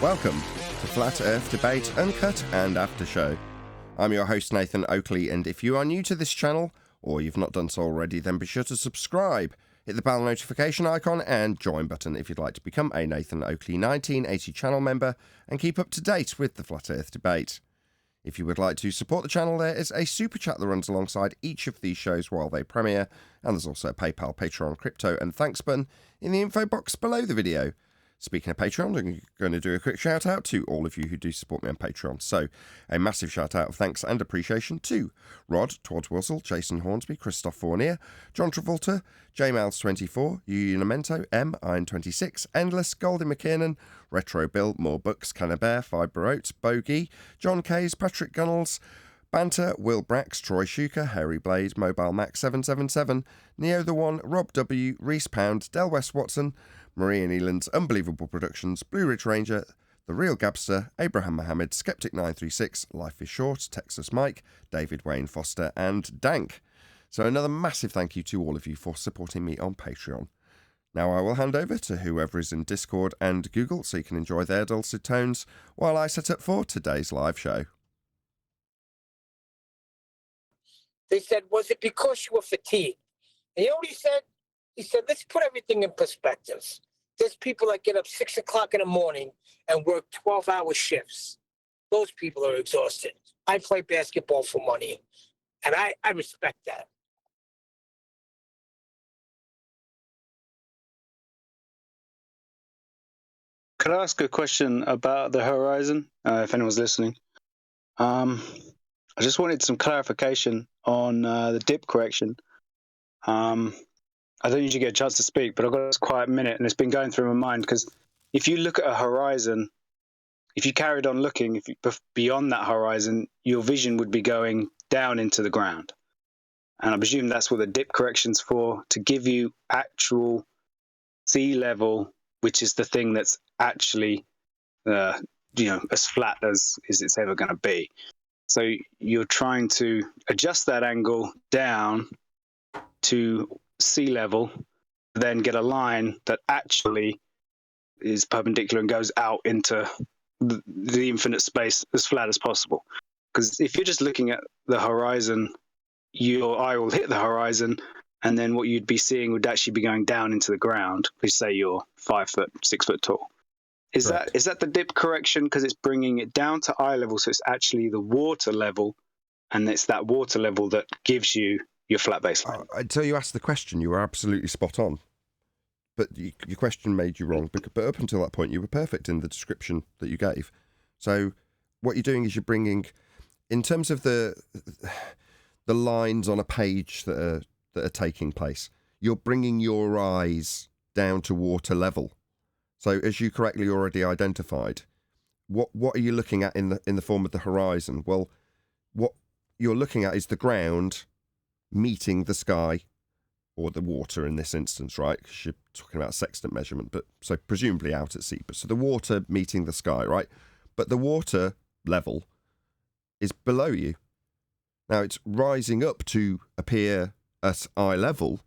Welcome to Flat Earth Debate Uncut and After Show. I'm your host Nathan Oakley, and if you are new to this channel, or you've not done so already, then be sure to subscribe, hit the bell notification icon and join button if you'd like to become a Nathan Oakley 1980 channel member and keep up to date with the Flat Earth Debate. If you would like to support the channel, there is a super chat that runs alongside each of these shows while they premiere, and there's also a PayPal, Patreon, crypto and thanks button in the info box below the video. Speaking of Patreon, I'm going to do a quick shout out to all of you who do support me on Patreon. So, a massive shout out of thanks and appreciation to Rod, Todd Wilsall, Jason Hornsby, Christoph Fournier, John Travolta, JMiles24, Unamento, M, Iron26, Endless, Goldie McKiernan, Retro Bill, More Books, Cannabear, Fibre Oats, Bogey, John Kays, Patrick Gunnels, Banter, Will Brax, Troy Shuker, Harry Blade, Mobile Max 777, Neo the One, Rob W, Reese Pound, Del West Watson, Marie and Eland's Unbelievable Productions, Blue Ridge Ranger, The Real Gabster, Abraham Mohammed, Skeptic936, Life is Short, Texas Mike, David Wayne Foster, and Dank. So another massive thank you to all of you for supporting me on Patreon. Now I will hand over to whoever is in Discord and Google so you can enjoy their dulcet tones while I set up for today's live show. They said, was it because you were fatigued? And you know what he said? He said, let's put everything in perspective. There's people that get up 6 o'clock in the morning and work 12-hour shifts. Those people are exhausted. I play basketball for money, and I respect that. Could I ask a question about the horizon, if anyone's listening? I just wanted some clarification on the dip correction. I don't usually get a chance to speak, but I've got this quiet minute, and it's been going through my mind, because if you look at a horizon, if you carried on looking, if you, beyond that horizon, your vision would be going down into the ground. And I presume that's what the dip correction's for, to give you actual sea level, which is the thing that's actually, as flat as it's ever going to be. So you're trying to adjust that angle down to sea level, then get a line that actually is perpendicular and goes out into the infinite space as flat as possible. Because if you're just looking at the horizon, your eye will hit the horizon, and then what you'd be seeing would actually be going down into the ground. Please say you're 5 foot, 6 foot tall. Is that the dip correction, because it's bringing it down to eye level, so it's actually the water level, and it's that water level that gives you your flat baseline? Until you asked the question, you were absolutely spot on. But your question made you wrong. But up until that point, you were perfect in the description that you gave. So what you're doing is you're bringing, in terms of the lines on a page that are taking place, you're bringing your eyes down to water level. So as you correctly already identified, what are you looking at in the form of the horizon? Well, what you're looking at is the ground meeting the sky, or the water in this instance, right? Because you're talking about sextant measurement, but so presumably out at sea. But so the water meeting the sky, right? But the water level is below you. Now it's rising up to appear at eye level,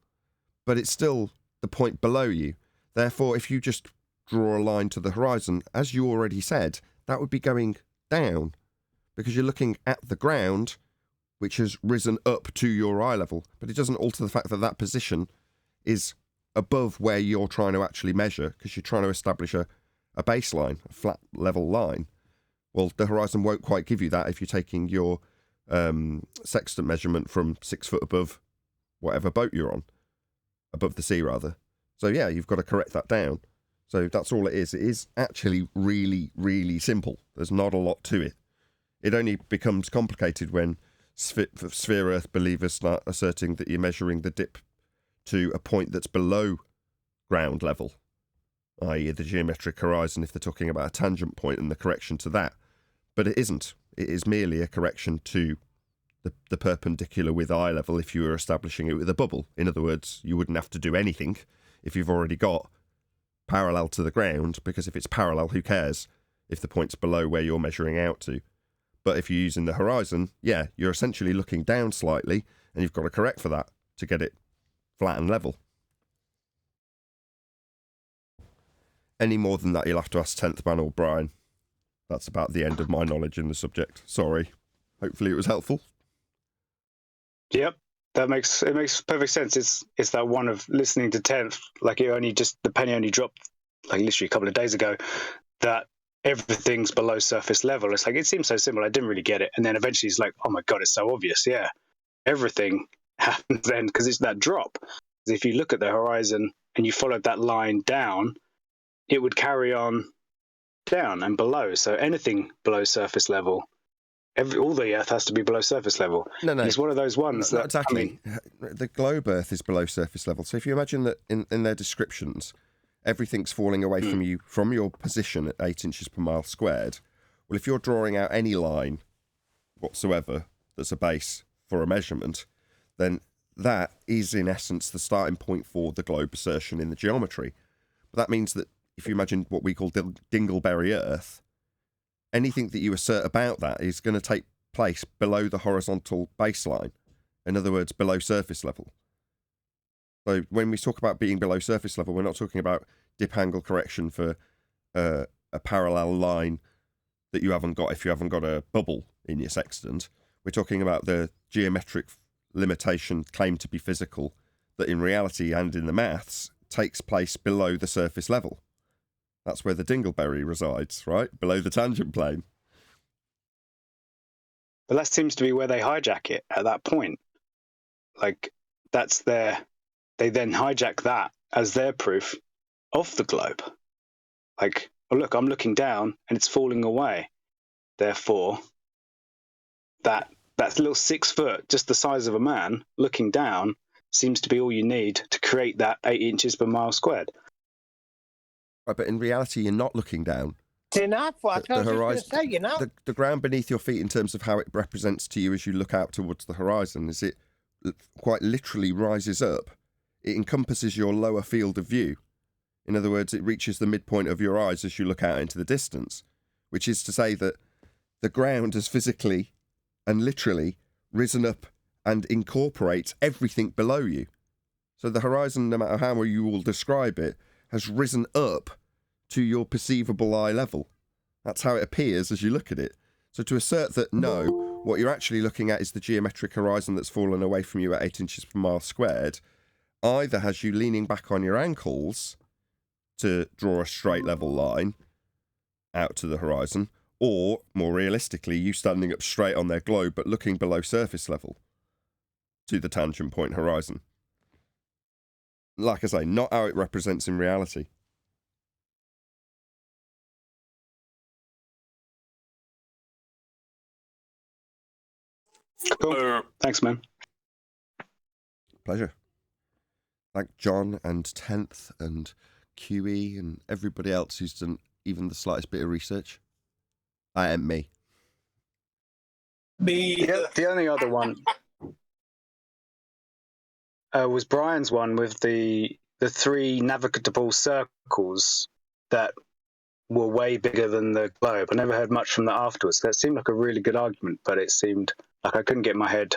but it's still the point below you. Therefore, if you just draw a line to the horizon, as you already said, that would be going down, because you're looking at the ground, which has risen up to your eye level, but it doesn't alter the fact that that position is above where you're trying to actually measure, because you're trying to establish a baseline, a flat level line. Well, the horizon won't quite give you that if you're taking your sextant measurement from 6 foot above whatever boat you're on, above the sea rather. So yeah, you've got to correct that down. So that's all it is. It is actually really, really simple. There's not a lot to it. It only becomes complicated when Sphere Earth believers start asserting that you're measuring the dip to a point that's below ground level, i.e. the geometric horizon, if they're talking about a tangent point and the correction to that. But it isn't. It is merely a correction to the perpendicular with eye level if you were establishing it with a bubble. In other words, you wouldn't have to do anything if you've already got parallel to the ground, because if it's parallel, who cares if the point's below where you're measuring out to? But if you're using the horizon, yeah, you're essentially looking down slightly, and you've got to correct for that to get it flat and level. Any more than that, you'll have to ask 10th man or Brian. That's about the end of my knowledge in the subject. Sorry. Hopefully it was helpful. Yep, it makes perfect sense. It's that one of listening to 10th, like the penny only dropped like literally a couple of days ago, that everything's below surface level. It's like, it seems so simple. I didn't really get it. And then eventually it's like, oh my God, it's so obvious. Yeah, everything happens then because it's that drop. If you look at the horizon and you followed that line down, it would carry on down and below. So anything below surface level, all the Earth has to be below surface level. No. And it's one of those ones Not that... exactly. The globe Earth is below surface level. So if you imagine that in their descriptions, everything's falling away from you, from your position at 8 inches per mile squared. Well, if you're drawing out any line whatsoever that's a base for a measurement, then that is in essence the starting point for the globe assertion in the geometry. But that means that if you imagine what we call Dingleberry Earth, anything that you assert about that is going to take place below the horizontal baseline. In other words, below surface level. So when we talk about being below surface level, we're not talking about dip angle correction for a parallel line that you haven't got if you haven't got a bubble in your sextant. We're talking about the geometric limitation claimed to be physical that in reality and in the maths takes place below the surface level. That's where the Dingleberry resides, right? Below the tangent plane. But that seems to be where they hijack it at that point. Like, that's they then hijack that as their proof of the globe. Like, oh, look, I'm looking down and it's falling away. Therefore, that little 6 foot, just the size of a man, looking down, seems to be all you need to create that 8 inches per mile squared. Right, but in reality, you're not looking down. They're not. The horizon. You know, the ground beneath your feet, in terms of how it represents to you as you look out towards the horizon, is it quite literally rises up. It encompasses your lower field of view. In other words, it reaches the midpoint of your eyes as you look out into the distance, which is to say that the ground has physically and literally risen up and incorporates everything below you. So the horizon, no matter how you will describe it, has risen up to your perceivable eye level. That's how it appears as you look at it. So to assert that, no, what you're actually looking at is the geometric horizon that's fallen away from you at 8 inches per mile squared, either has you leaning back on your ankles to draw a straight level line out to the horizon, or, more realistically, you standing up straight on their globe but looking below surface level to the tangent point horizon. Like I say, not how it represents in reality. Cool. Thanks, man. Pleasure. Thank John and 10th and QE and everybody else who's done even the slightest bit of research. I am me. The only other one was Brian's one with the 3 navigable circles that were way bigger than the globe. I never heard much from that afterwards. That seemed like a really good argument, but it seemed like I couldn't get in my head,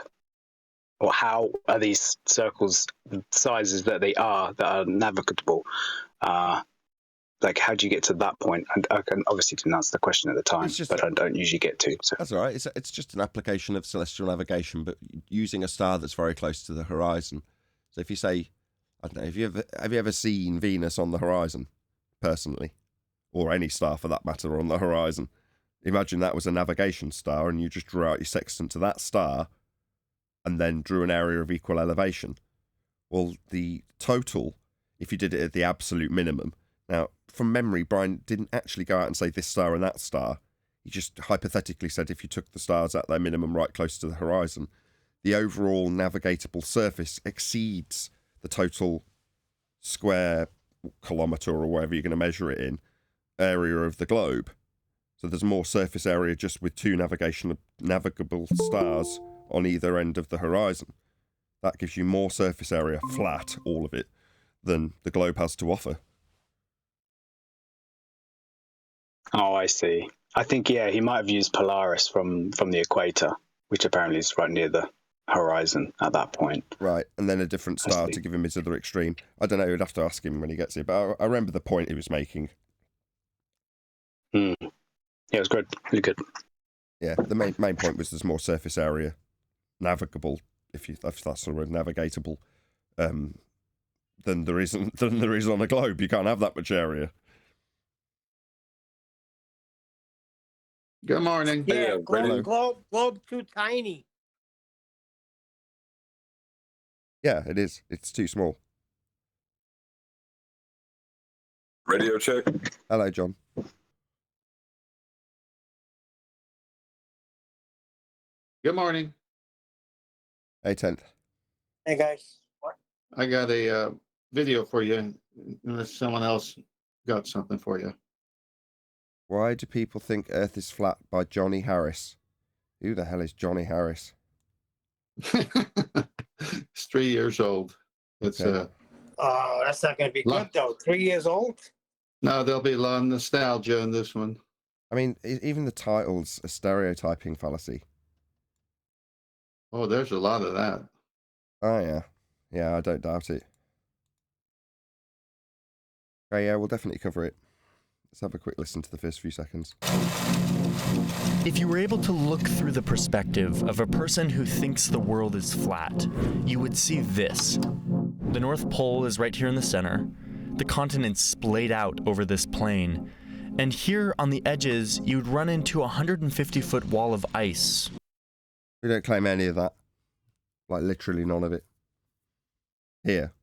or how are these circles the sizes that are navigable? Like, how do you get to that point? And I can obviously didn't answer the question at the time, but I don't usually get to. So. That's all right. It's just an application of celestial navigation, but using a star that's very close to the horizon. So if you say, I don't know, have you ever seen Venus on the horizon, personally? Or any star for that matter on the horizon? Imagine that was a navigation star and you just drew out your sextant to that star and then drew an area of equal elevation. Well, the total, if you did it at the absolute minimum. Now, from memory, Brian didn't actually go out and say this star and that star. He just hypothetically said if you took the stars at their minimum right close to the horizon, the overall navigatable surface exceeds the total square kilometre or whatever you're going to measure it in area of the globe. So there's more surface area just with 2 navigable stars on either end of the horizon. That gives you more surface area, flat, all of it, than the globe has to offer. Oh, I see. I think, yeah, he might have used Polaris from the equator, which apparently is right near the horizon at that point. Right, and then a different star to give him his other extreme. I don't know, you'd have to ask him when he gets here, but I remember the point he was making. Yeah, it was good. Really good. Yeah, the main point was there's more surface area navigable, if that's the word, navigatable, than there is on a globe. You can't have that much area. Good morning. Yeah, Hello. globe too tiny. Yeah, it is. It's too small. Radio check. Hello, John. Good morning. Hey, 10th. Hey guys. I got a video for you, unless someone else got something for you. Why do people think Earth is flat by Johnny Harris? Who the hell is Johnny Harris? It's 3 years old. It's Okay. Oh, that's not going to be good though. 3 years old. no, there'll be a lot of nostalgia in this one. I mean, even the title's a stereotyping fallacy. Oh, there's a lot of that. Oh, yeah. Yeah, I don't doubt it. Okay, yeah, we'll definitely cover it. Let's have a quick listen to the first few seconds. If you were able to look through the perspective of a person who thinks the world is flat, you would see this. The North Pole is right here in the center. The continents splayed out over this plain. And here on the edges, you'd run into a 150-foot wall of ice. We don't claim any of that. Like, literally none of it. Here.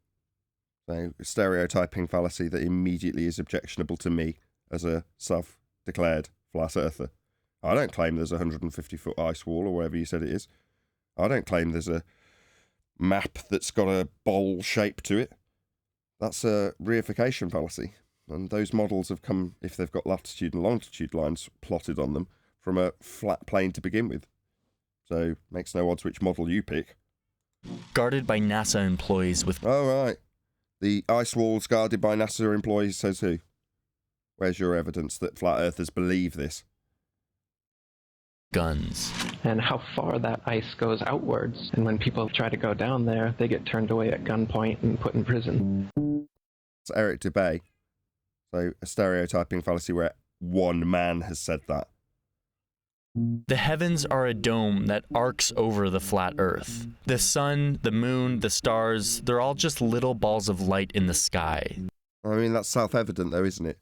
So, stereotyping fallacy that immediately is objectionable to me as a self-declared flat earther. I don't claim there's a 150-foot ice wall or whatever you said it is. I don't claim there's a map that's got a bowl shape to it. That's a reification fallacy. And those models have come, if they've got latitude and longitude lines plotted on them, from a flat plane to begin with. So, makes no odds which model you pick. Guarded by NASA employees with Oh, right. The ice walls guarded by NASA employees, says who? Where's your evidence that flat earthers believe this? guns. And how far that ice goes outwards. And when people try to go down there, they get turned away at gunpoint and put in prison. It's Eric DeBay. So, a stereotyping fallacy where one man has said that. The heavens are a dome that arcs over the flat Earth. The sun, the moon, the stars, they're all just little balls of light in the sky. I mean, that's self-evident though, isn't it?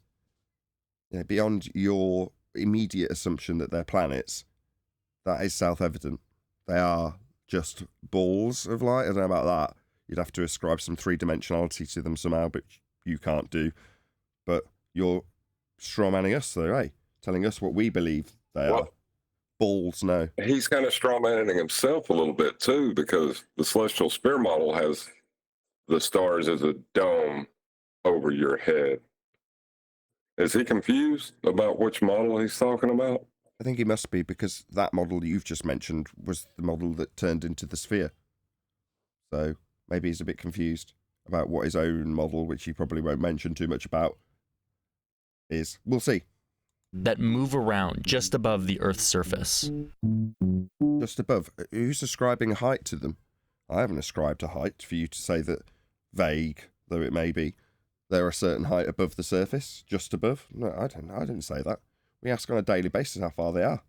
Yeah, beyond your immediate assumption that they're planets, that is self-evident. They are just balls of light. I don't know about that. You'd have to ascribe some three-dimensionality to them somehow, but you can't do. But you're strawmanning us though, eh? Telling us what we believe they are. Balls, no. He's kind of strawmanning himself a little bit too, because the celestial sphere model has the stars as a dome over your head. Is he confused about which model he's talking about? I think he must be, because that model you've just mentioned was the model that turned into the sphere. So maybe he's a bit confused about what his own model, which he probably won't mention too much about, is. We'll see. That move around just above the Earth's surface. Just above. Who's ascribing height to them? I haven't ascribed a height for you to say that, vague though it may be, they're a certain height above the surface, just above. No, I didn't say that. We ask on a daily basis how far they are.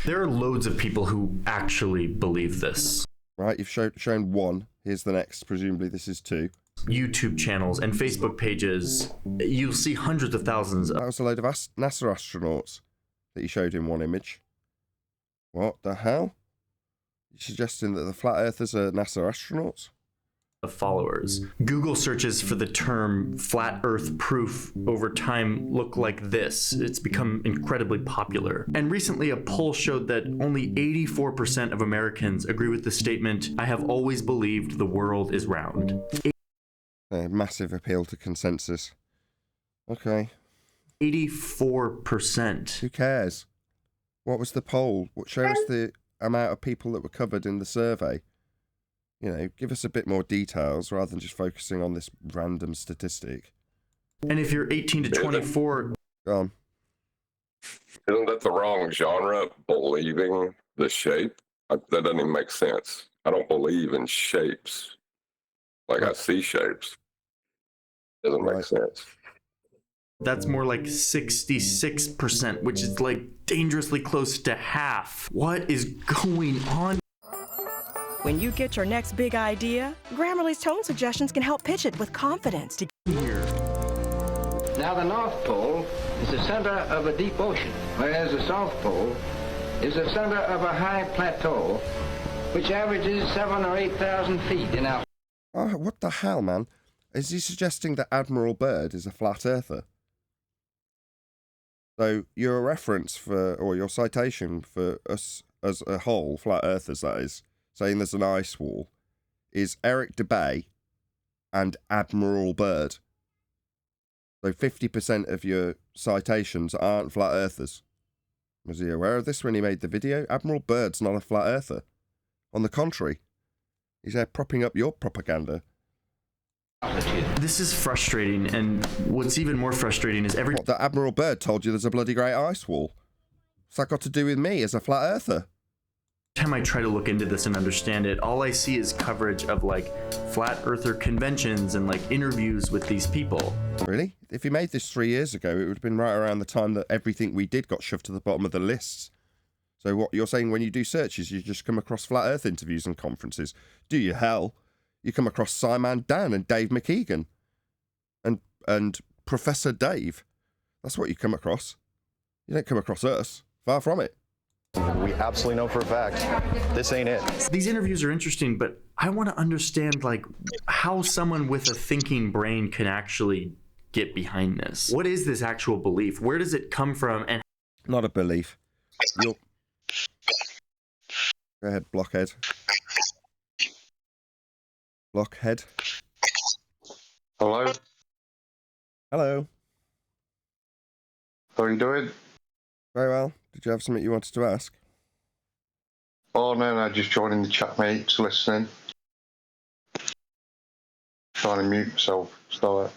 There are loads of people who actually believe this. Right, you've shown one. Here's the next. Presumably this is two. YouTube channels and Facebook pages, you'll see hundreds of thousands That was a load of NASA astronauts that you showed in one image. What the hell? You're suggesting that the flat earthers are NASA astronauts? of followers. Google searches for the term flat earth proof over time look like this. It's become incredibly popular. And recently a poll showed that only 84% of Americans agree with the statement, "I have always believed the world is round." A massive appeal to consensus. Okay. 84%. Who cares? What was the poll? What shows the amount of people that were covered in the survey? You know, give us a bit more details rather than just focusing on this random statistic. And if you're 18 to 24... Go on. Isn't that the wrong genre, believing the shape? That doesn't even make sense. I don't believe in shapes. Like I see shapes. Doesn't make sense. That's more like 66%, which is like dangerously close to half. What is going on? When you get your next big idea, Grammarly's tone suggestions can help pitch it with confidence. Here. Now, the North Pole is the center of a deep ocean, whereas the South Pole is the center of a high plateau, which averages 7,000 or 8,000 feet in altitude. Oh, what the hell, man? Is he suggesting that Admiral Byrd is a flat earther? So your reference for, or your citation for us as a whole, flat earthers that is, saying there's an ice wall, is Eric DeBay and Admiral Byrd. So 50% of your citations aren't flat earthers. Was he aware of this when he made the video? Admiral Byrd's not a flat earther. On the contrary, he's there propping up your propaganda. This is frustrating, and what's even more frustrating is What, that Admiral Byrd told you there's a bloody great ice wall? What's that got to do with me as a flat earther? time I try to look into this and understand it, all I see is coverage of like flat earther conventions and like interviews with these people. Really? If you made this 3 years ago, it would have been right around the time that everything we did got shoved to the bottom of the lists. So what you're saying, when you do searches, you just come across flat earth interviews and conferences. Do you hell? You come across Simon Dan and Dave McKeegan and Professor Dave. That's what you come across. You don't come across us. Far from it. We absolutely know for a fact this ain't it. These interviews are interesting, but I want to understand like how someone with a thinking brain can actually get behind this. What is this actual belief? Where does it come from? And not a belief. Go ahead, blockhead. Blockhead. Hello. Hello. How are you doing? Very well. Did you have something you wanted to ask? Oh, no, just joining the chat, mate. Just listening. Trying to mute myself. So,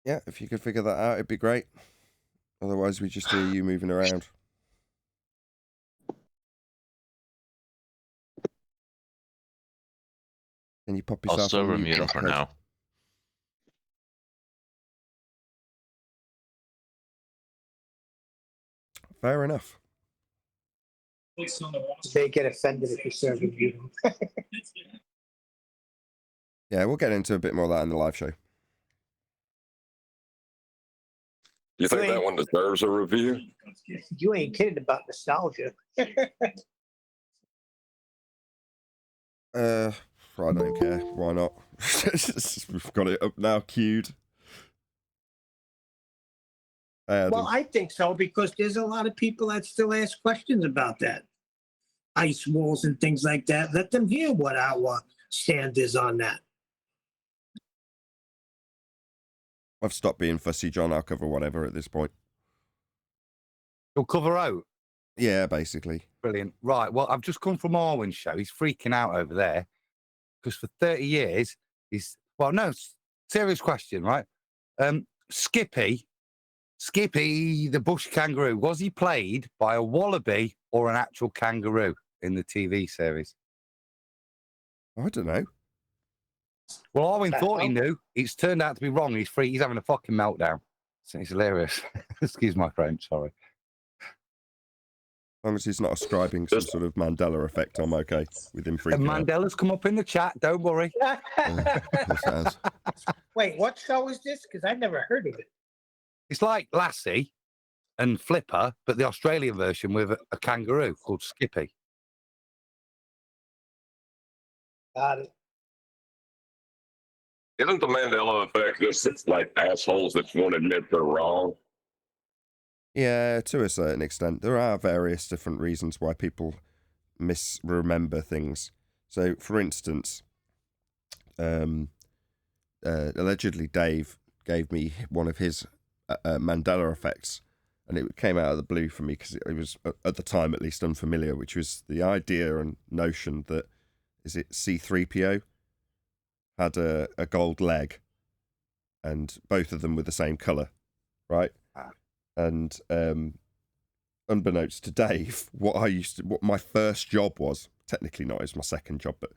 yeah, if you could figure that out, it'd be great. Otherwise, we just hear you moving around. Can you pop yourself I'll still on mute him for now. Fair enough. They get offended if you're serving you. Yeah, we'll get into a bit more of that in the live show. You think that one deserves a review? You ain't kidding about nostalgia. I don't care. Why not? We've got it up now, queued. Well, I think so, because there's a lot of people that still ask questions about that. Ice walls and things like that. Let them hear what our stand is on that. I've stopped being fussy, John. I'll cover whatever at this point. You'll cover out? Yeah, basically. Brilliant. Right, well, I've just come from Arwen's show. He's freaking out over there because for 30 years, well, no, serious question, right? Skippy, the bush kangaroo, was he played by a wallaby or an actual kangaroo in the TV series? I don't know. Well, Arwen thought he knew. It's turned out to be wrong. He's free. He's having a fucking meltdown. It's hilarious. Excuse my French, sorry. As long as he's not ascribing some sort of Mandela effect, I'm okay with him freaking out. Mandela's come up in the chat. Don't worry. Wait, what show is this? Because I've never heard of it. It's like Lassie and Flipper, but the Australian version with a kangaroo called Skippy. Got it. Isn't the Mandela effect just like assholes that won't admit they're wrong? Yeah, to a certain extent. There are various different reasons why people misremember things. So, for instance, allegedly Dave gave me one of his Mandela effects, and it came out of the blue for me because it was, at the time at least, unfamiliar, which was the idea and notion that, is it C-3PO? Had a gold leg, and both of them were the same colour, right? And unbeknownst to Dave, what my first job was, technically not, it was my second job, but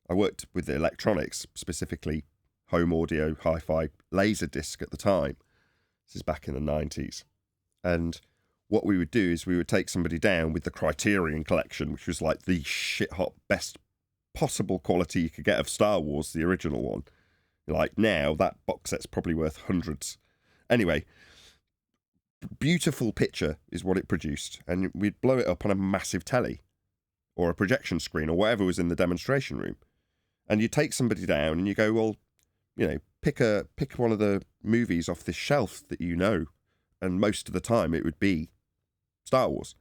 I worked with the electronics, specifically home audio hi-fi laser disc at the time. This is back in the 90s. And what we would do is we would take somebody down with the Criterion collection, which was like the shit-hot best possible quality you could get of Star Wars, the original one. Like now, that box set's probably worth hundreds. Anyway, beautiful picture is what it produced, and we'd blow it up on a massive telly or a projection screen or whatever was in the demonstration room. And you take somebody down and you go, well, you know, pick one of the movies off this shelf that you know. And most of the time it would be Star Wars.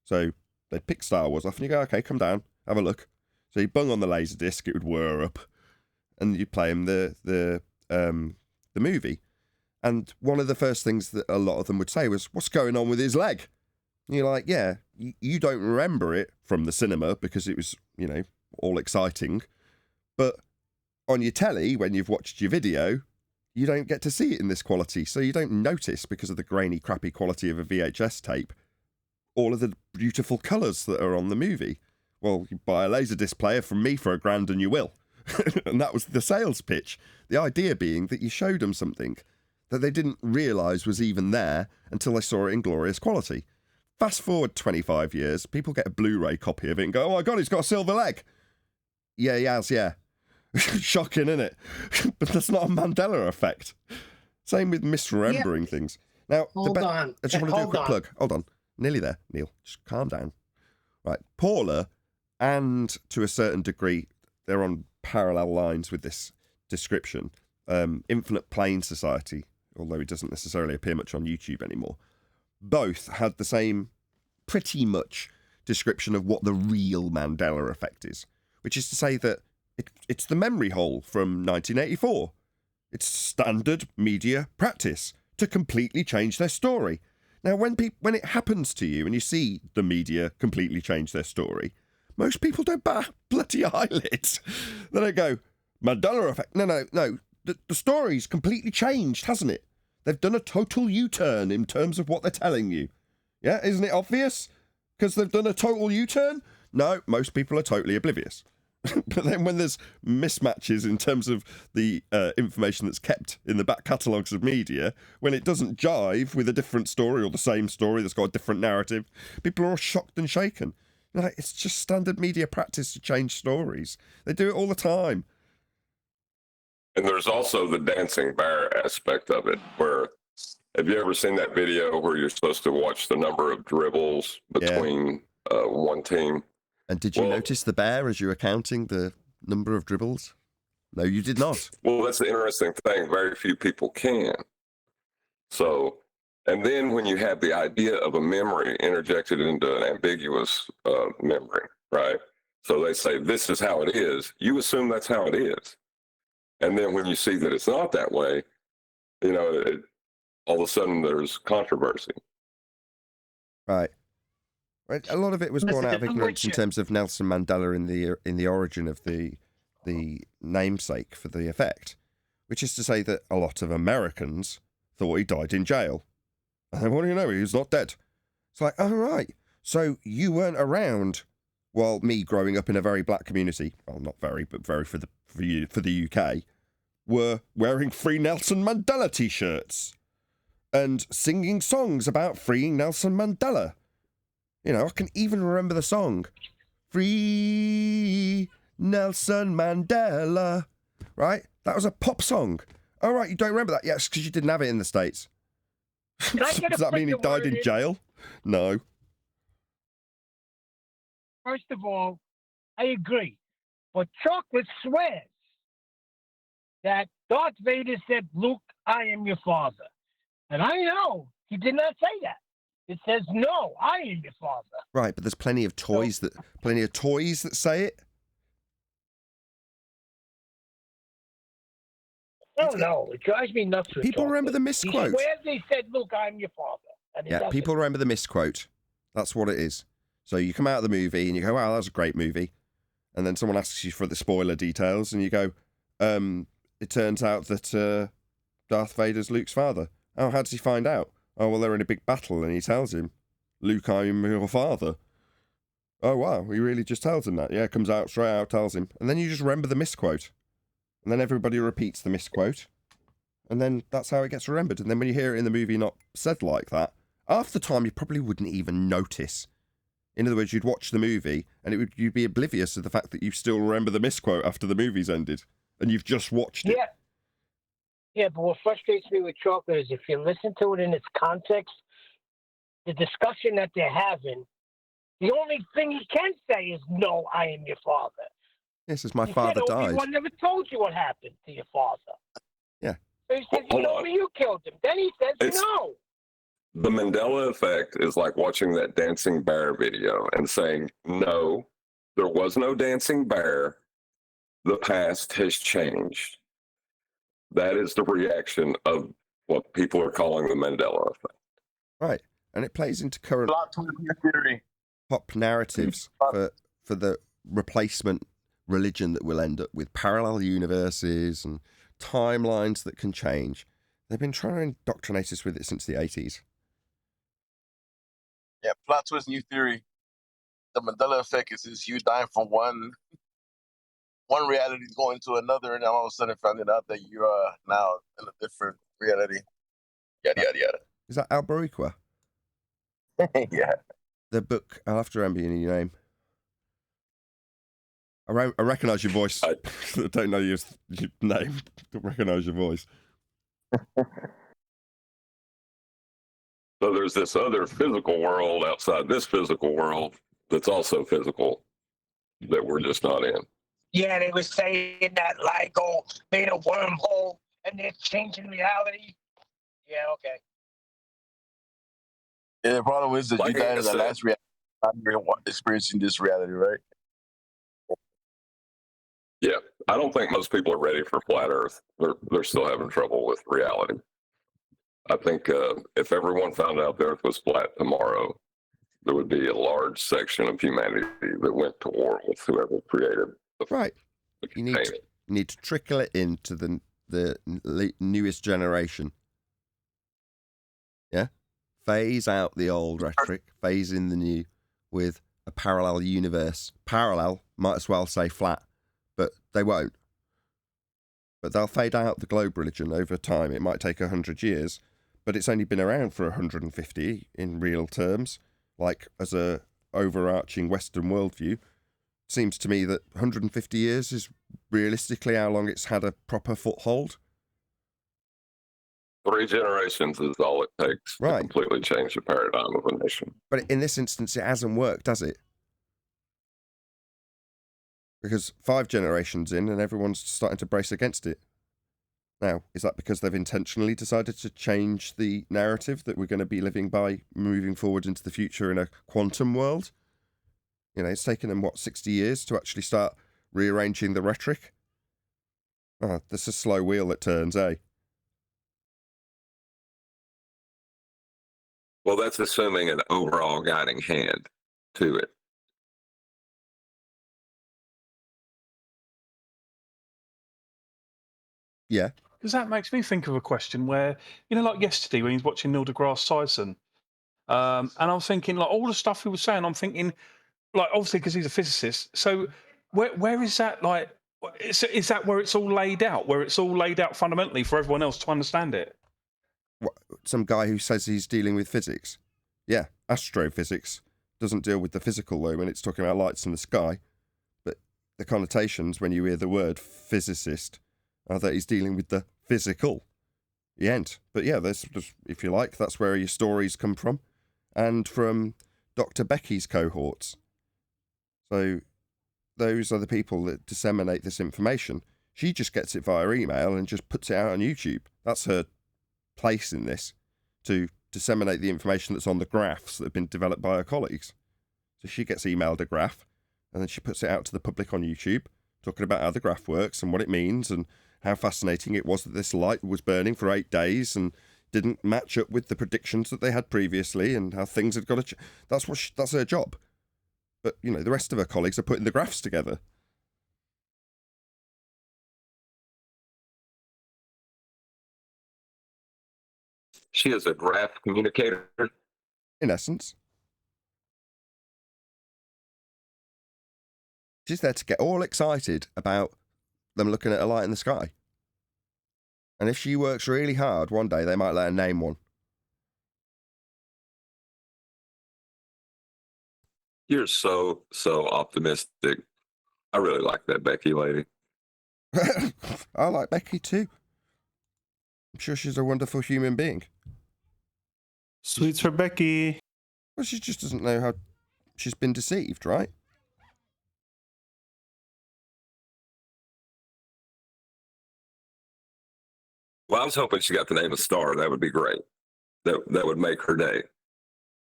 So they'd pick Star Wars off and you go, okay, come down, have a look. So you bung on the laser disc, it would whir up, and you play him the movie. And one of the first things that a lot of them would say was, what's going on with his leg? And you're like, yeah, you don't remember it from the cinema because it was, you know, all exciting. But on your telly, when you've watched your video, you don't get to see it in this quality. So you don't notice, because of the grainy, crappy quality of a VHS tape, all of the beautiful colours that are on the movie. Well, you buy a Laserdisc player from me for $1,000 and you will. And that was the sales pitch. The idea being that you showed them something that they didn't realise was even there until they saw it in glorious quality. Fast forward 25 years, people get a Blu-ray copy of it and go, oh my God, he's got a silver leg. Yeah, he has, yeah. Shocking, isn't it? But that's not a Mandela effect. Same with misremembering things. Now, Hold on. I just want to do a quick Hold on. plug. Hold on. Nearly there, Neil. Just calm down. Right. Paula, and to a certain degree, they're on parallel lines with this description. Infinite Plane Society, although it doesn't necessarily appear much on YouTube anymore, both had the same pretty much description of what the real Mandela effect is, which is to say that it's the memory hole from 1984. It's standard media practice to completely change their story. Now, when it happens to you and you see the media completely change their story, most people don't bat a bloody eyelid. They don't go, Mandela effect. No. The story's completely changed, hasn't it? They've done a total U-turn in terms of what they're telling you. Yeah, isn't it obvious? Because they've done a total U-turn? No, most people are totally oblivious. But then when there's mismatches in terms of the information that's kept in the back catalogues of media, when it doesn't jive with a different story or the same story that's got a different narrative, people are all shocked and shaken. Like, it's just standard media practice to change stories. They do it all the time. And there's also the dancing bear aspect of it, where, have you ever seen that video where you're supposed to watch the number of dribbles between one team? And did you notice the bear as you were counting the number of dribbles? No, you did not. Well, that's the interesting thing. Very few people can. So, and then when you have the idea of a memory interjected into an ambiguous memory, right? So they say, this is how it is. You assume that's how it is. And then when you see that it's not that way, you know, all of a sudden there's controversy. Right. A lot of it was born out of ignorance in terms of Nelson Mandela in the origin of the namesake for the effect, which is to say that a lot of Americans thought he died in jail. And then, what do you know? He was not dead. It's like, oh, right. So you weren't around while me growing up in a very black community, well, not very, but very for the UK, were wearing Free Nelson Mandela t-shirts and singing songs about freeing Nelson Mandela. You know, I can even remember the song, Free Nelson Mandela, right? That was a pop song. Oh, right, you don't remember that? Yes, because you didn't have it in the States. Does that mean he died in jail? No. First of all, I agree. But Chocolate swears that Darth Vader said, Luke, I am your father. And I know he did not say that. It says, no, I am your father. Right, but there's plenty of toys that say it. Oh, no, it drives me nuts. People remember the misquote. He swears they said, look, I'm your father. And Yeah, people remember the misquote. That's what it is. So you come out of the movie and you go, wow, that was a great movie. And then someone asks you for the spoiler details and you go, it turns out that Darth Vader's Luke's father. Oh, how does he find out? Oh, well, they're in a big battle and he tells him, Luke, I'm your father. Oh, wow, he really just tells him that. Yeah, comes out, straight out, tells him. And then you just remember the misquote. And then everybody repeats the misquote. And then that's how it gets remembered. And then when you hear it in the movie not said like that, half the time you probably wouldn't even notice. In other words, you'd watch the movie and you'd be oblivious of the fact that you still remember the misquote after the movie's ended. And you've just watched it. Yeah. Yeah, but what frustrates me with chocolate is if you listen to it in its context, the discussion that they're having, the only thing he can say is, "No, I am your father." Yes, as my He father said, died. Obi-Wan never told you what happened to your father. Yeah. So he says, "You told me you killed him." Then he says, "No." The Mandela effect is like watching that dancing bear video and saying, no, there was no dancing bear. The past has changed. That is the reaction of what people are calling the Mandela effect. Right. And it plays into current Plot twist theory. pop narratives for the replacement religion that we'll end up with, parallel universes and timelines that can change. They've been trying to indoctrinate us with it since the 80s. Yeah, plot twist new theory. The Mandela effect is just you dying from one reality going to another, and then all of a sudden finding out that you are now in a different reality. Yada yada yada. Is that Albariqua? Yeah. The book, I'll have to remember your name. I recognise your voice. I don't know your name. I recognise your voice. So there's this other physical world outside this physical world that's also physical that we're just not in. Yeah, they were saying that LIGO made a wormhole and they're changing reality. Yeah, okay. Yeah, the problem is that Like you died I in the said- last reality. You're experiencing this reality, right? Yeah, I don't think most people are ready for flat Earth. They're still having trouble with reality. I think if everyone found out the Earth was flat tomorrow, there would be a large section of humanity that went to war with whoever created the Right. You need to trickle it into the newest generation. Yeah? Phase out the old rhetoric, phase in the new with a parallel universe. Parallel, might as well say flat, but they won't. But they'll fade out the globe religion over time. It might take 100 years, but it's only been around for 150 in real terms, like as a overarching Western worldview. Seems to me that 150 years is realistically how long it's had a proper foothold. 3 generations is all it takes to completely change the paradigm of a nation. But in this instance, it hasn't worked, has it? Because 5 generations in and everyone's starting to brace against it. Now, is that because they've intentionally decided to change the narrative that we're going to be living by moving forward into the future in a quantum world? You know, it's taken them, 60 years to actually start rearranging the rhetoric? Oh, this is a slow wheel that turns, eh? Well, that's assuming an overall guiding hand to it. Yeah. Because that makes me think of a question where, like yesterday when he was watching Neil deGrasse Tyson, and I'm thinking, like, all the stuff he was saying, I'm thinking, like, obviously because he's a physicist, so where is that, like, is that where it's all laid out, fundamentally for everyone else to understand it? What, some guy who says he's dealing with physics? Yeah, astrophysics doesn't deal with the physical though when it's talking about lights in the sky, but the connotations when you hear the word physicist are that he's dealing with the physical. He ain't. But yeah, there's, if you like, that's where your stories come from, and from Dr. Becky's cohorts. So those are the people that disseminate this information. She just gets it via email and just puts it out on YouTube. That's her place in this, to disseminate the information that's on the graphs that have been developed by her colleagues. So she gets emailed a graph and then she puts it out to the public on YouTube, talking about how the graph works and what it means and how fascinating it was that this light was burning for 8 days and didn't match up with the predictions that they had previously and how things had got to that's her job. But, the rest of her colleagues are putting the graphs together. She is a graph communicator. In essence. She's there to get all excited about them looking at a light in the sky. And if she works really hard, one day they might let her name one. You're so optimistic. I really like that Becky lady. I like Becky too. I'm sure she's a wonderful human being. Sweets for Becky. Well, she just doesn't know how she's been deceived, right? Well, I was hoping she got the name of Star. That would be great. That would make her day.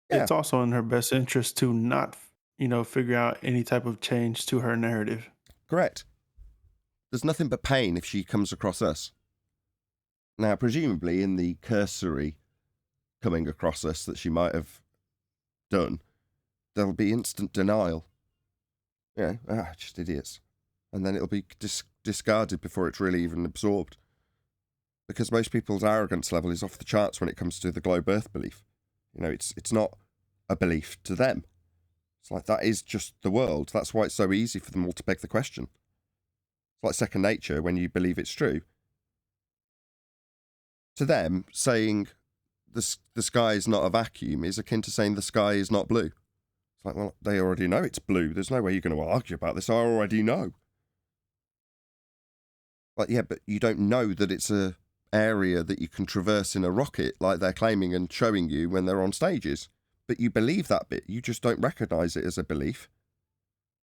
Yeah. It's also in her best interest to not, figure out any type of change to her narrative. Correct. There's nothing but pain if she comes across us. Now, presumably, in the cursory coming across us that she might have done, there'll be instant denial. Just idiots. And then it'll be discarded before it's really even absorbed. Because most people's arrogance level is off the charts when it comes to the globe earth belief. It's not a belief to them. It's like, that is just the world. That's why it's so easy for them all to beg the question. It's like second nature when you believe it's true. To them, saying the sky is not a vacuum is akin to saying the sky is not blue. It's like, well, they already know it's blue. There's no way you're going to argue about this. I already know. Like, yeah, but you don't know that it's a area that you can traverse in a rocket like they're claiming and showing you when they're on stages. But you believe that bit. You just don't recognise it as a belief.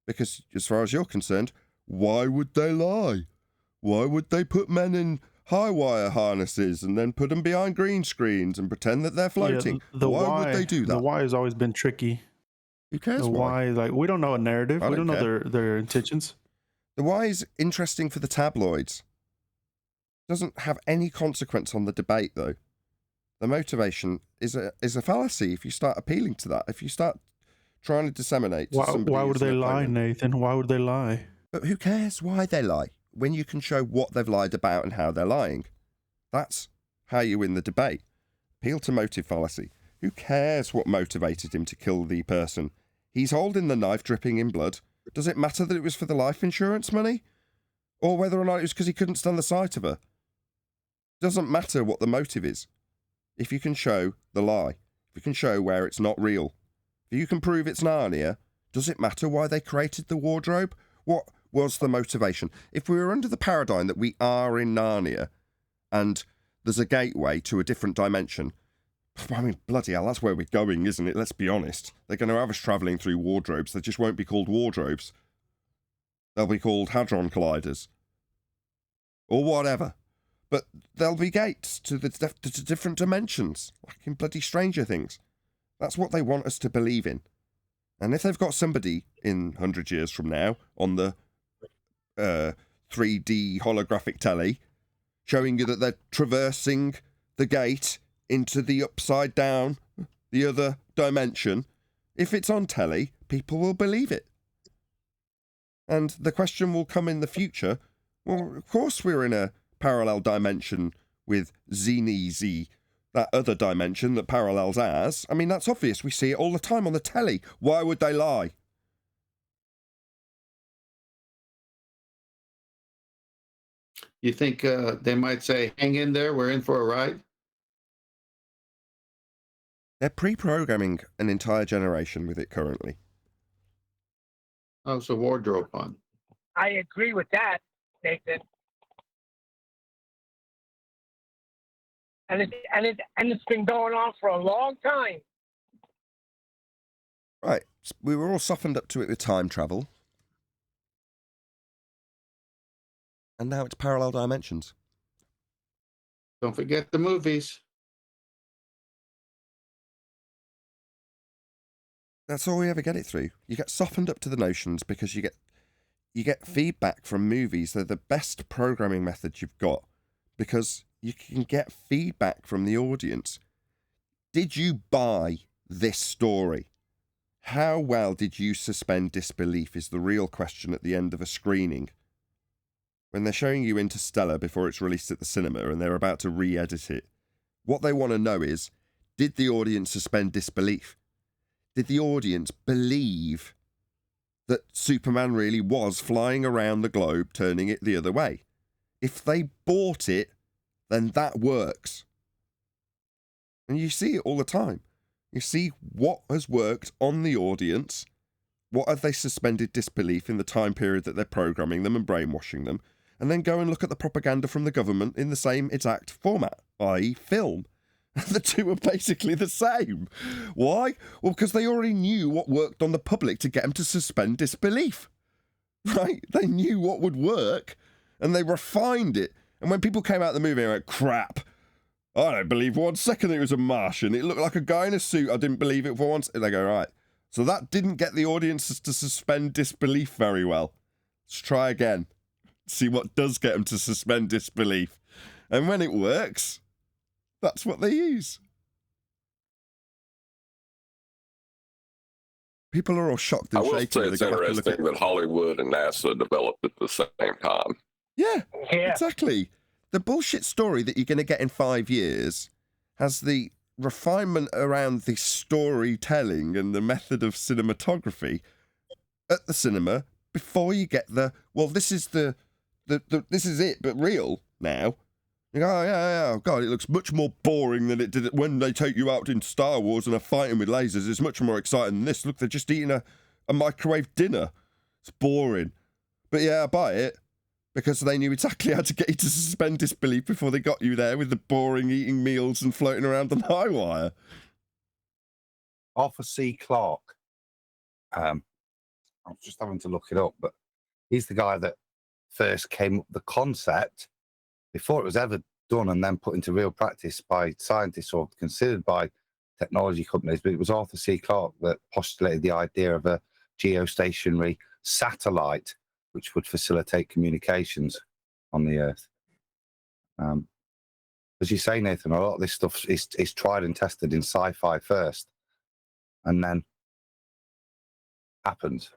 Because as far as you're concerned, why would they lie? Why would they put men in high wire harnesses and then put them behind green screens and pretend that they're floating? Yeah, why would they do that? The why has always been tricky. Who cares the why? Like, we don't know a narrative. I We don't don't know their intentions. The why is interesting for the tabloids. Doesn't have any consequence on the debate, though. The motivation is a fallacy if you start appealing to that. If you start trying to disseminate to somebody Why would who's they an lie, opponent. Nathan? Why would they lie? But who cares why they lie when you can show what they've lied about and how they're lying? That's how you win the debate. Appeal to motive fallacy. Who cares what motivated him to kill the person? He's holding the knife dripping in blood. Does it matter that it was for the life insurance money? Or whether or not it was because he couldn't stand the sight of her? Doesn't matter what the motive is. If you can show the lie, if you can show where it's not real, if you can prove it's Narnia, does it matter why they created the wardrobe? What was the motivation? If we were under the paradigm that we are in Narnia and there's a gateway to a different dimension, I mean, bloody hell, that's where we're going, isn't it? Let's be honest. They're going to have us travelling through wardrobes. They just won't be called wardrobes. They'll be called hadron colliders. Or whatever. But there'll be gates to the to different dimensions, like in bloody Stranger Things. That's what they want us to believe in. And if they've got somebody in 100 years from now on the 3D holographic telly showing you that they're traversing the gate into the upside down, the other dimension, if it's on telly, people will believe it. And the question will come in the future, well, of course we're in a parallel dimension with Z, that other dimension that parallels ours. I mean, that's obvious. We see it all the time on the telly. Why would they lie? You think they might say, hang in there, we're in for a ride? They're pre-programming an entire generation with it currently. Oh, it's a wardrobe pun. I agree with that, Nathan. And it's been going on for a long time. Right. We were all softened up to it with time travel. And now it's parallel dimensions. Don't forget the movies. That's all we ever get it through. You get softened up to the notions because you get feedback from movies. They're the best programming method you've got because you can get feedback from the audience. Did you buy this story? How well did you suspend disbelief is the real question at the end of a screening. When they're showing you Interstellar before it's released at the cinema and they're about to re-edit it, what they want to know is, did the audience suspend disbelief? Did the audience believe that Superman really was flying around the globe, turning it the other way. If they bought it, then that works. And you see it all the time. You see what has worked on the audience. What have they suspended disbelief in the time period that they're programming them and brainwashing them? And then go and look at the propaganda from the government in the same exact format, i.e. film. The two are basically the same. Why? Well, because they already knew what worked on the public to get them to suspend disbelief. Right? They knew what would work, and they refined it. And when people came out of the movie, they went, crap, I don't believe 1 second it was a Martian. It looked like a guy in a suit. I didn't believe it for once. And they go, right. So that didn't get the audience to suspend disbelief very well. Let's try again. See what does get them to suspend disbelief. And when it works, that's what they use. People are all shocked and I will shaking. say it's interesting that Hollywood and NASA developed at the same time. Yeah, exactly. The bullshit story that you're going to get in 5 years has the refinement around the storytelling and the method of cinematography at the cinema before you get this is this is it, but real now. You go, oh God, it looks much more boring than it did when they take you out in Star Wars and are fighting with lasers. It's much more exciting than this. Look, they're just eating a microwave dinner. It's boring. But yeah, I buy it. Because they knew exactly how to get you to suspend disbelief before they got you there with the boring eating meals and floating around on high wire. Arthur C. Clarke. I was just having to look it up, but he's the guy that first came up with the concept before it was ever done and then put into real practice by scientists or considered by technology companies. But it was Arthur C. Clarke that postulated the idea of a geostationary satellite which would facilitate communications on the Earth. As you say, Nathan, a lot of this stuff is tried and tested in sci-fi first, and then happens.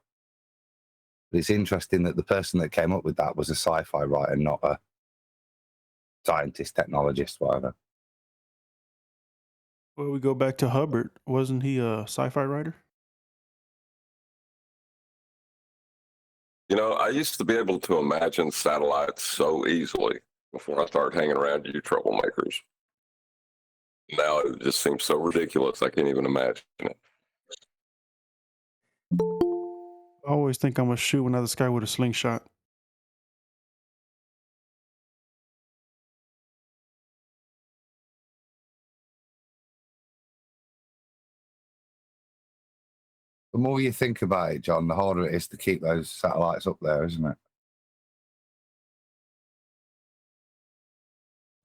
But it's interesting that the person that came up with that was a sci-fi writer, not a scientist, technologist, whatever. Well, we go back to Hubbard. Wasn't he a sci-fi writer? You know, I used to be able to imagine satellites so easily before I started hanging around you troublemakers. Now it just seems so ridiculous, I can't even imagine it. I always think I'm going to shoot another guy with a slingshot. The more you think about it, John, the harder it is to keep those satellites up there, isn't it?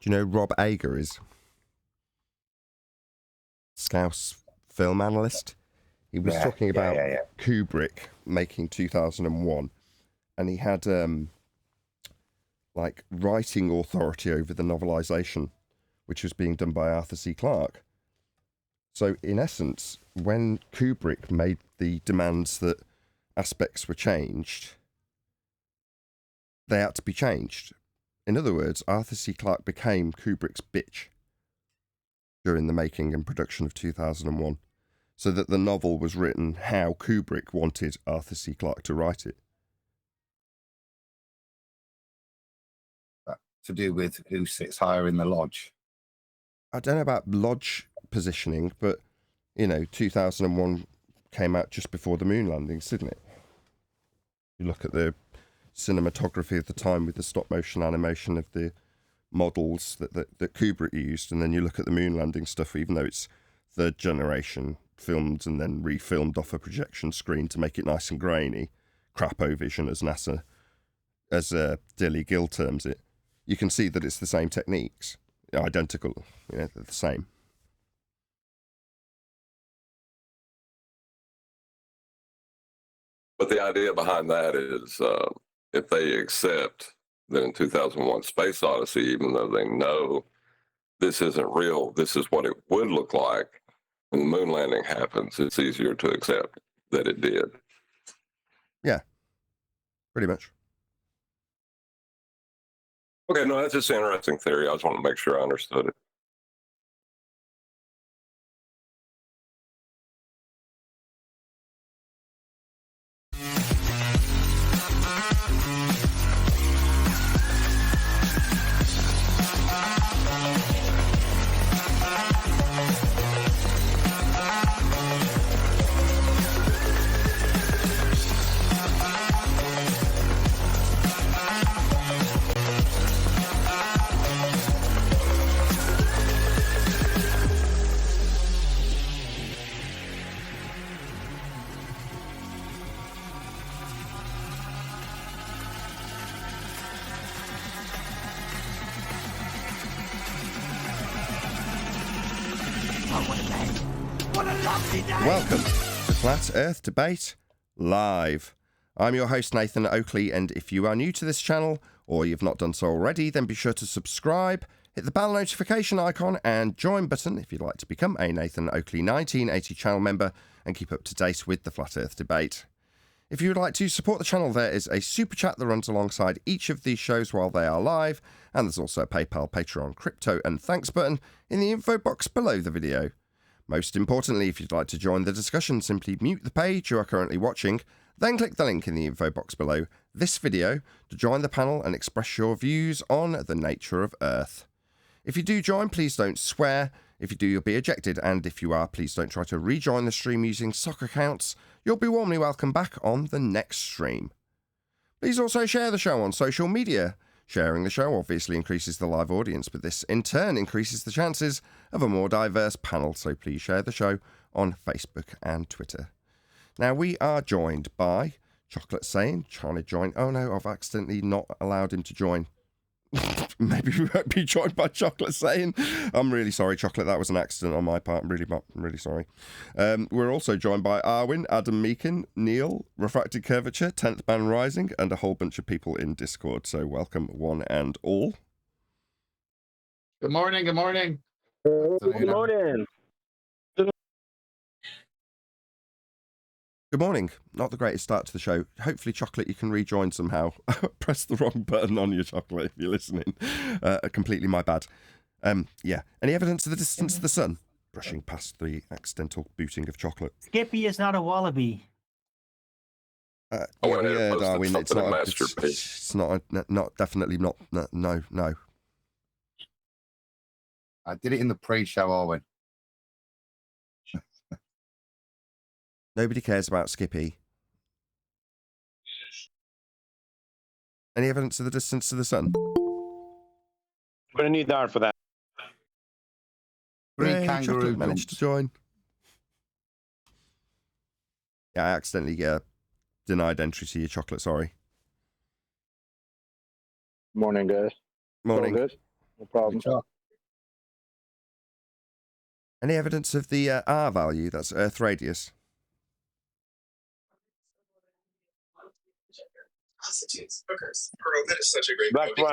Do you know Rob Ager is? Scouse film analyst. He was talking about Kubrick making 2001, and he had like writing authority over the novelization, which was being done by Arthur C. Clarke. So in essence, when Kubrick made the demands that aspects were changed, they had to be changed. In other words, Arthur C. Clarke became Kubrick's bitch during the making and production of 2001, so that the novel was written how Kubrick wanted Arthur C. Clarke to write it. To do with who sits higher in the lodge. I don't know about lodge positioning, but, you know, 2001 came out just before the moon landings, didn't it? You look at the cinematography of the time with the stop motion animation of the models that Kubrick used, and then you look at the moon landing stuff, even though it's third generation, filmed and then refilmed off a projection screen to make it nice and grainy, crapovision as NASA, as Dilly Gill terms it, you can see that it's the same techniques, identical, you know, they're the same. But the idea behind that is if they accept that in 2001 Space Odyssey, even though they know this isn't real, this is what it would look like when the moon landing happens, it's easier to accept that it did. Yeah, pretty much. Okay, no, that's just an interesting theory. I just want to make sure I understood it. Welcome to Flat Earth Debate Live. I'm your host, Nathan Oakley, and if you are new to this channel, or you've not done so already, then be sure to subscribe, hit the bell notification icon, and join button if you'd like to become a Nathan Oakley 1980 channel member and keep up to date with the Flat Earth Debate. If you would like to support the channel, there is a super chat that runs alongside each of these shows while they are live, and there's also a PayPal, Patreon, crypto, and thanks button in the info box below the video. Most importantly, if you'd like to join the discussion, simply mute the page you are currently watching, then click the link in the info box below this video to join the panel and express your views on the nature of Earth. If you do join, please don't swear. If you do, you'll be ejected, and if you are, please don't try to rejoin the stream using sock accounts. You'll be warmly welcome back on the next stream. Please also share the show on social media. Sharing the show obviously increases the live audience, but this in turn increases the chances of a more diverse panel, so please share the show on Facebook and Twitter. Now, we are joined by Chocolate saying, trying to join. Oh no, I've accidentally not allowed him to join. Maybe we won't be joined by Chocolate saying. I'm really sorry, Chocolate. That was an accident on my part. I'm really sorry. We're also joined by Arwin, Adam Meakin, Neil, Refracted Curvature, 10th Man Rising, and a whole bunch of people in Discord. So welcome, one and all. Good morning. Good morning. Good morning. Good morning. Not the greatest start to the show. Hopefully, Chocolate, you can rejoin somehow. Press the wrong button on your Chocolate if you're listening. Completely my bad. Yeah. Any evidence of the distance of the sun? Brushing past the accidental booting of Chocolate. Skippy is not a wallaby. Yeah, Darwin. It's not. It's not. Not definitely not. No. I did it in the pre-show, Arwin. Nobody cares about Skippy. Any evidence of the distance to the sun? I'm going to need that for that. Hey, Chocolate managed to join. Yeah, I accidentally denied entry to your Chocolate, sorry. Morning, guys. Morning. All good? No problem. Any evidence of the R value, that's Earth radius? Prostitutes, hookers. Pearl, that is such a great Black movie.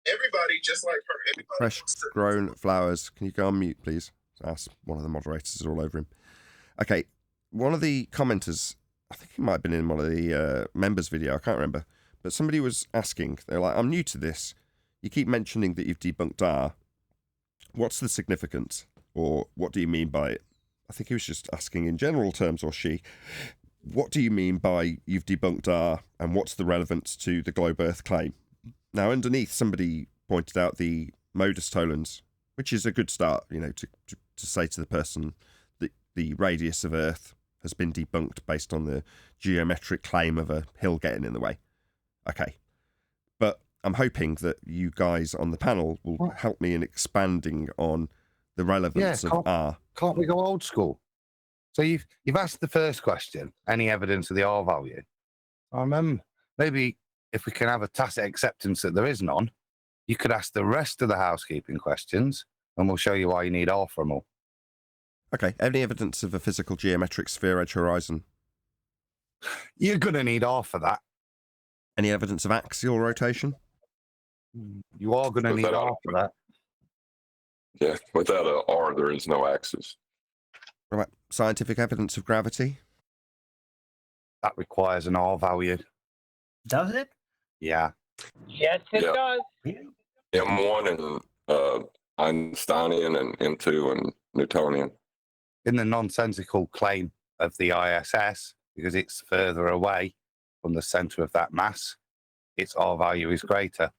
Everybody just like her. Everybody Fresh grown flowers. Can you go on mute, please? Ask one of the moderators is all over him. Okay, one of the commenters, I think he might have been in one of the members' video, I can't remember, but somebody was asking, they're like, I'm new to this. You keep mentioning that you've debunked R. What's the significance? Or what do you mean by it? I think he was just asking in general terms, or she. What do you mean by you've debunked R, and what's the relevance to the globe Earth claim? Now, underneath, somebody pointed out the modus tollens, which is a good start, to say to the person that the radius of Earth has been debunked based on the geometric claim of a hill getting in the way. Okay. But I'm hoping that you guys on the panel will help me in expanding on the relevance of R. Can't we go old school? So you've asked the first question, any evidence of the R value? I remember maybe if we can have a tacit acceptance that there is none, you could ask the rest of the housekeeping questions, and we'll show you why you need R for them all. Okay, any evidence of a physical geometric sphere edge horizon? You're going to need R for that. Any evidence of axial rotation? You are going to need R for that. Yeah, without an R, there is no axis. Right. Scientific evidence of gravity? That requires an R value. Does it? Yeah. Yes, it does. M1 and Einsteinian and M2 and Newtonian. In the nonsensical claim of the ISS, because it's further away from the center of that mass, its R value is greater.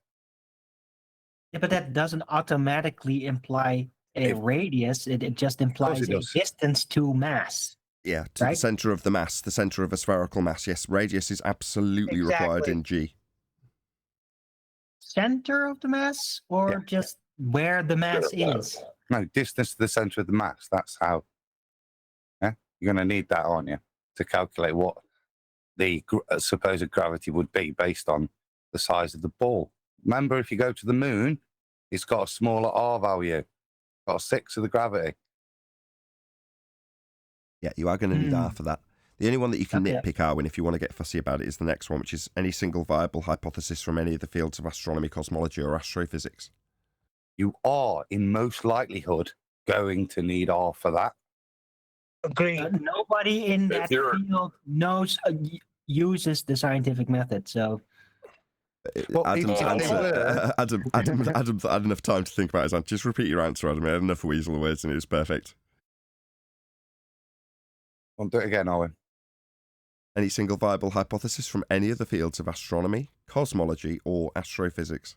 Yeah, but that doesn't automatically imply a radius. It just implies a distance to mass. Yeah, to the center of the mass, the center of a spherical mass. Yes, radius is absolutely required in G. Center of the mass, or just where the mass is? No, distance to the center of the mass. That's how. Yeah, you're going to need that, aren't you, to calculate what the supposed gravity would be based on the size of the ball. Remember, if you go to the moon, it's got a smaller R value, got a 6 of the gravity. Yeah, you are going to need R for that. The only one that you can Okay. nitpick, Arwin, if you want to get fussy about it, is the next one, which is any single viable hypothesis from any of the fields of astronomy, cosmology, or astrophysics. You are, in most likelihood, going to need R for that. Agree. Nobody in that field knows uses the scientific method. So Adam's answer. Adam had enough time to think about his answer. Just repeat your answer, Adam. He had enough weasel words and it was perfect. I'll do it again, Owen. Any single viable hypothesis from any of the fields of astronomy, cosmology, or astrophysics.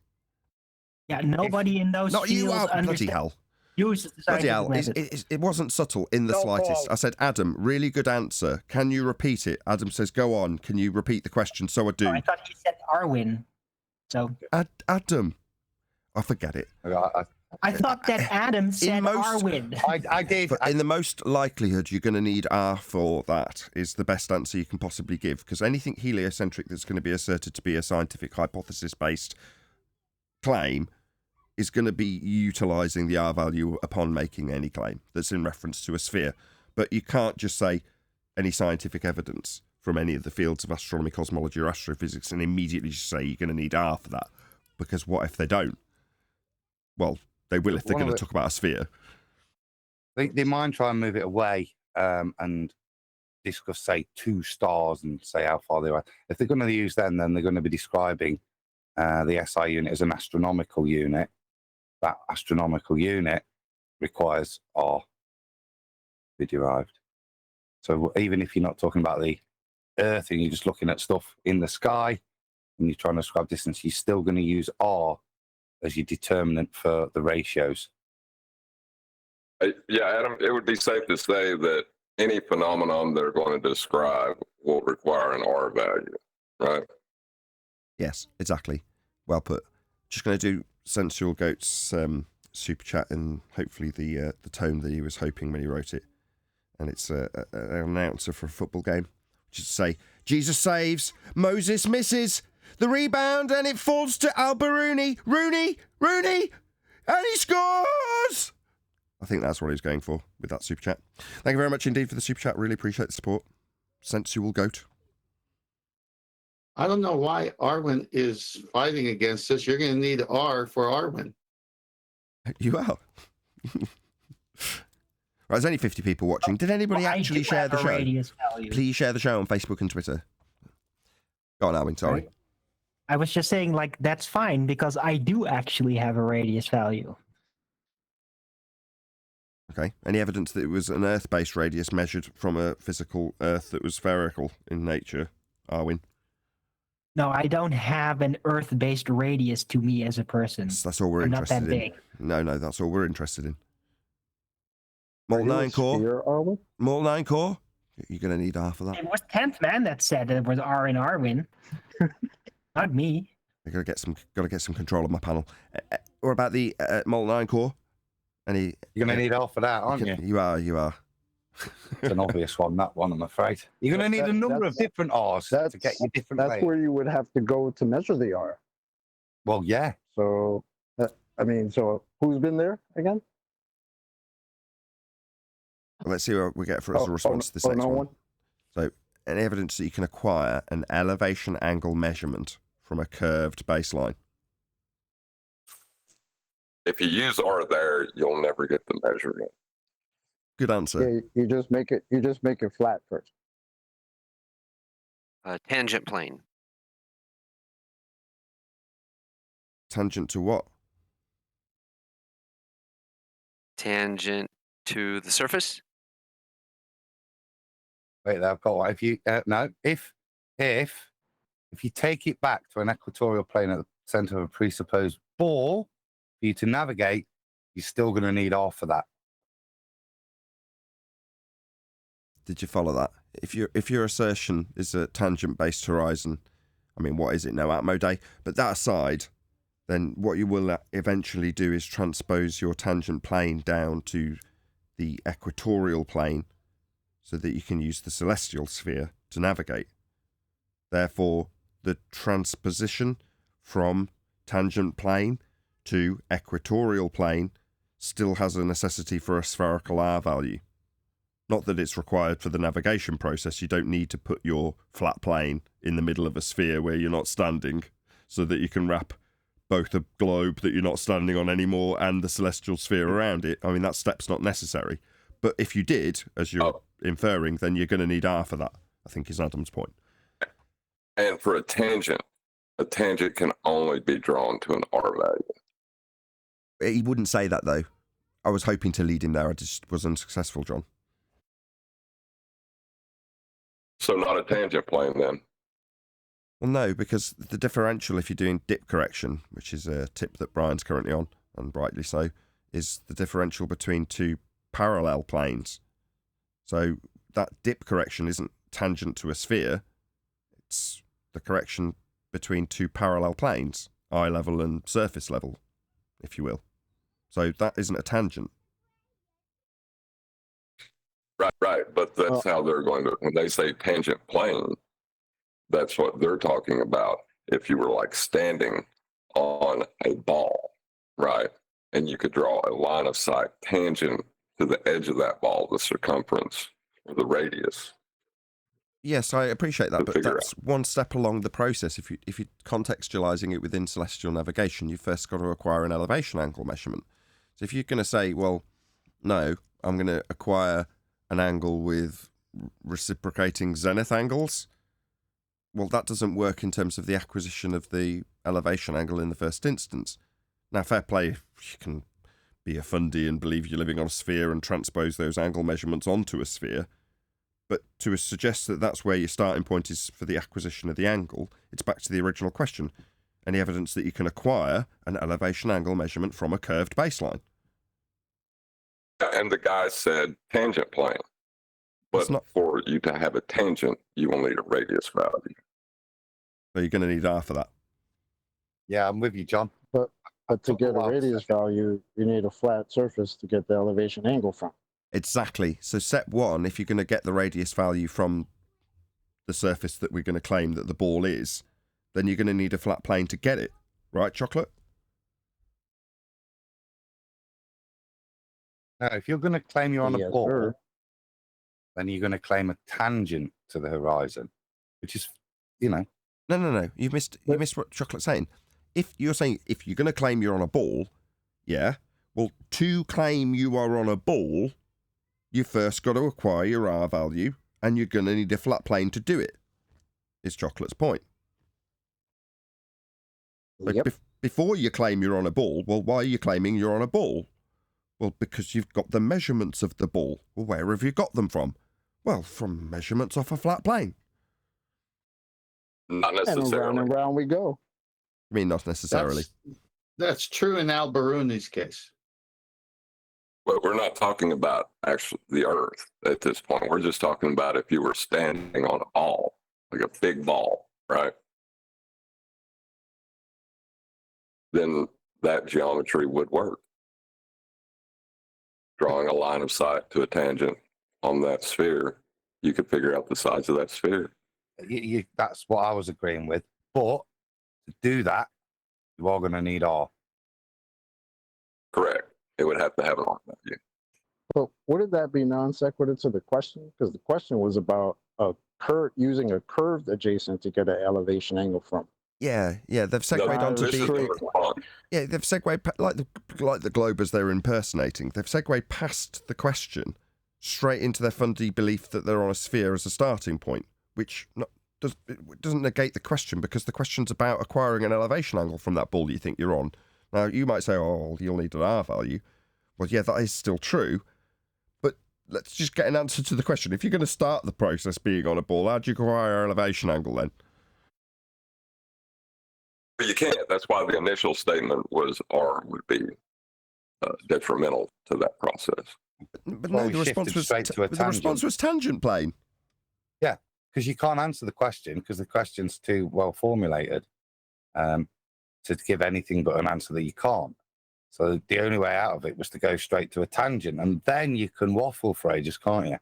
yeah, nobody in those Not you, fields bloody hell. uses the Bloody scientific hell. method. It wasn't subtle in the slightest. I said, Adam, really good answer. Can you repeat it? Adam says, go on. Can you repeat the question? So I do. Oh, I thought he said Arwin. So Adam. I forget it. I thought that Adam said Arwin. I did. In the most likelihood, you're going to need R for that, is the best answer you can possibly give. Because anything heliocentric that's going to be asserted to be a scientific hypothesis-based claim is going to be utilising the R value upon making any claim that's in reference to a sphere. But you can't just say any scientific evidence from any of the fields of astronomy, cosmology, or astrophysics and immediately just say you're going to need R for that. Because what if they don't? Well, they will if they're going to talk about a sphere. They might try and move it away and discuss, say, 2 stars and say how far they are. If they're going to use them, then they're going to be describing the SI unit as an astronomical unit. That astronomical unit requires R to be derived. So even if you're not talking about the Earth and you're just looking at stuff in the sky and you're trying to describe distance, you're still going to use R as your determinant for the ratios. Yeah, Adam, it would be safe to say that any phenomenon they're going to describe will require an R value, right? Yes, exactly. Well put. Just going to do Sensual Goat's super chat in hopefully the tone that he was hoping when he wrote it. And it's an announcer for a football game, which is to say, Jesus saves, Moses misses, the rebound, and it falls to Rooney, and he scores! I think that's what he was going for with that super chat. Thank you very much indeed for the super chat. Really appreciate the support. Sensual Goat. I don't know why Arwen is fighting against this. You're going to need R for Arwen. You are. Right, there's only 50 people watching. Did anybody actually share the show? Please share the show on Facebook and Twitter. Go on, Arwen, sorry. I was just saying, like, that's fine because I do actually have a radius value. Okay. Any evidence that it was an Earth-based radius measured from a physical Earth that was spherical in nature, Arwen? No, I don't have an Earth-based radius to me as a person. That's all we're I'm interested not that in. big. No, that's all we're interested in. Molten Iron Core? Molten Iron Core? You're going to need R for that. It was 10th Man that said it was R in Arwin. Not me. I got to get some control of my panel. What about the Molten Iron Core? You're going to need R for that, aren't you? You are. It's an obvious one, that one, I'm afraid. You're going to need a number of different R's to get your different That's where you would have to go to measure the R. Well, yeah. So, so who's been there again? Well, let's see what we get for as a response to this next one. So, any evidence that you can acquire an elevation angle measurement from a curved baseline? If you use R there, you'll never get the measurement. Good answer. Yeah, you just make it flat first. Tangent plane. Tangent to what? Tangent to the surface. Wait, I've got one. If you if you take it back to an equatorial plane at the center of a presupposed ball for you to navigate, you're still going to need R for that. Did you follow that? If your assertion is a tangent-based horizon, I mean, what is it now? Atmo Day. But that aside, then what you will eventually do is transpose your tangent plane down to the equatorial plane so that you can use the celestial sphere to navigate. Therefore, the transposition from tangent plane to equatorial plane still has a necessity for a spherical R value. Not that it's required for the navigation process. You don't need to put your flat plane in the middle of a sphere where you're not standing so that you can wrap both a globe that you're not standing on anymore and the celestial sphere around it. I mean, that step's not necessary. But if you did, as you're inferring, then you're going to need R for that, I think is Adam's point. And for a tangent can only be drawn to an R value. He wouldn't say that, though. I was hoping to lead him there. I just was unsuccessful, John. So not a tangent plane, then? Well, no, because the differential, if you're doing dip correction, which is a tip that Brian's currently on, and rightly so, is the differential between two parallel planes. So that dip correction isn't tangent to a sphere. It's the correction between two parallel planes, eye level and surface level, if you will. So that isn't a tangent. Right. But that's how they're going to, when they say tangent plane, that's what they're talking about. If you were like standing on a ball, right? And you could draw a line of sight tangent to the edge of that ball, the circumference or the radius. Yes, I appreciate that, but that's one step along the process. If you're contextualizing it within celestial navigation, you've first got to acquire an elevation angle measurement. So if you're going to say, well, no, I'm going to acquire an angle with reciprocating zenith angles, well, that doesn't work in terms of the acquisition of the elevation angle in the first instance. Now, fair play, you can be a fundy and believe you're living on a sphere and transpose those angle measurements onto a sphere. But to suggest that that's where your starting point is for the acquisition of the angle, it's back to the original question. Any evidence that you can acquire an elevation angle measurement from a curved baseline? And the guy said tangent plane. But for you to have a tangent, you will need a radius value. So you're going to need R for that. Yeah, I'm with you, John. But to get a radius value, you need a flat surface to get the elevation angle from. Exactly. So step one, if you're going to get the radius value from the surface that we're going to claim that the ball is, then you're going to need a flat plane to get it. Right, Chocolate? No, if you're going to claim you're on a ball, sir. then you're going to claim a tangent to the horizon, which is, No. You missed what Chocolate's saying. If you're saying if you're going to claim you're on a ball, yeah, well, to claim you are on a ball, you first got to acquire your R value, and you're going to need a flat plane to do it, is Chocolate's point. Like before you claim you're on a ball, well, why are you claiming you're on a ball? Well, because you've got the measurements of the ball. Well, where have you got them from? Well, from measurements off a flat plane. Not necessarily. And round and round we go. I mean, not necessarily. That's true in Al Biruni's case. But we're not talking about actually the Earth at this point. We're just talking about if you were standing on a ball, like a big ball, right? Then that geometry would work. Drawing a line of sight to a tangent on that sphere, you could figure out the size of that sphere. That's what I was agreeing with. But to do that, you are going to need R. Correct. It would have to have an R value. But wouldn't that be non sequitur to the question? Because the question was about using a curved adjacent to get an elevation angle from. Yeah, they've segued onto the. Yeah, they've segued like the globers they're impersonating. They've segued past the question straight into their fundy belief that they're on a sphere as a starting point, which doesn't negate the question because the question's about acquiring an elevation angle from that ball you think you're on. Now you might say, "Oh, you'll need an R value." Well, yeah, that is still true, but let's just get an answer to the question. If you're going to start the process being on a ball, how do you acquire an elevation angle then? But you can't. That's why the initial statement was R would be detrimental to that process. But no, the response was tangent plane. Yeah, because you can't answer the question because the question's too well formulated to give anything but an answer that you can't. So the only way out of it was to go straight to a tangent, and then you can waffle for ages, can't you?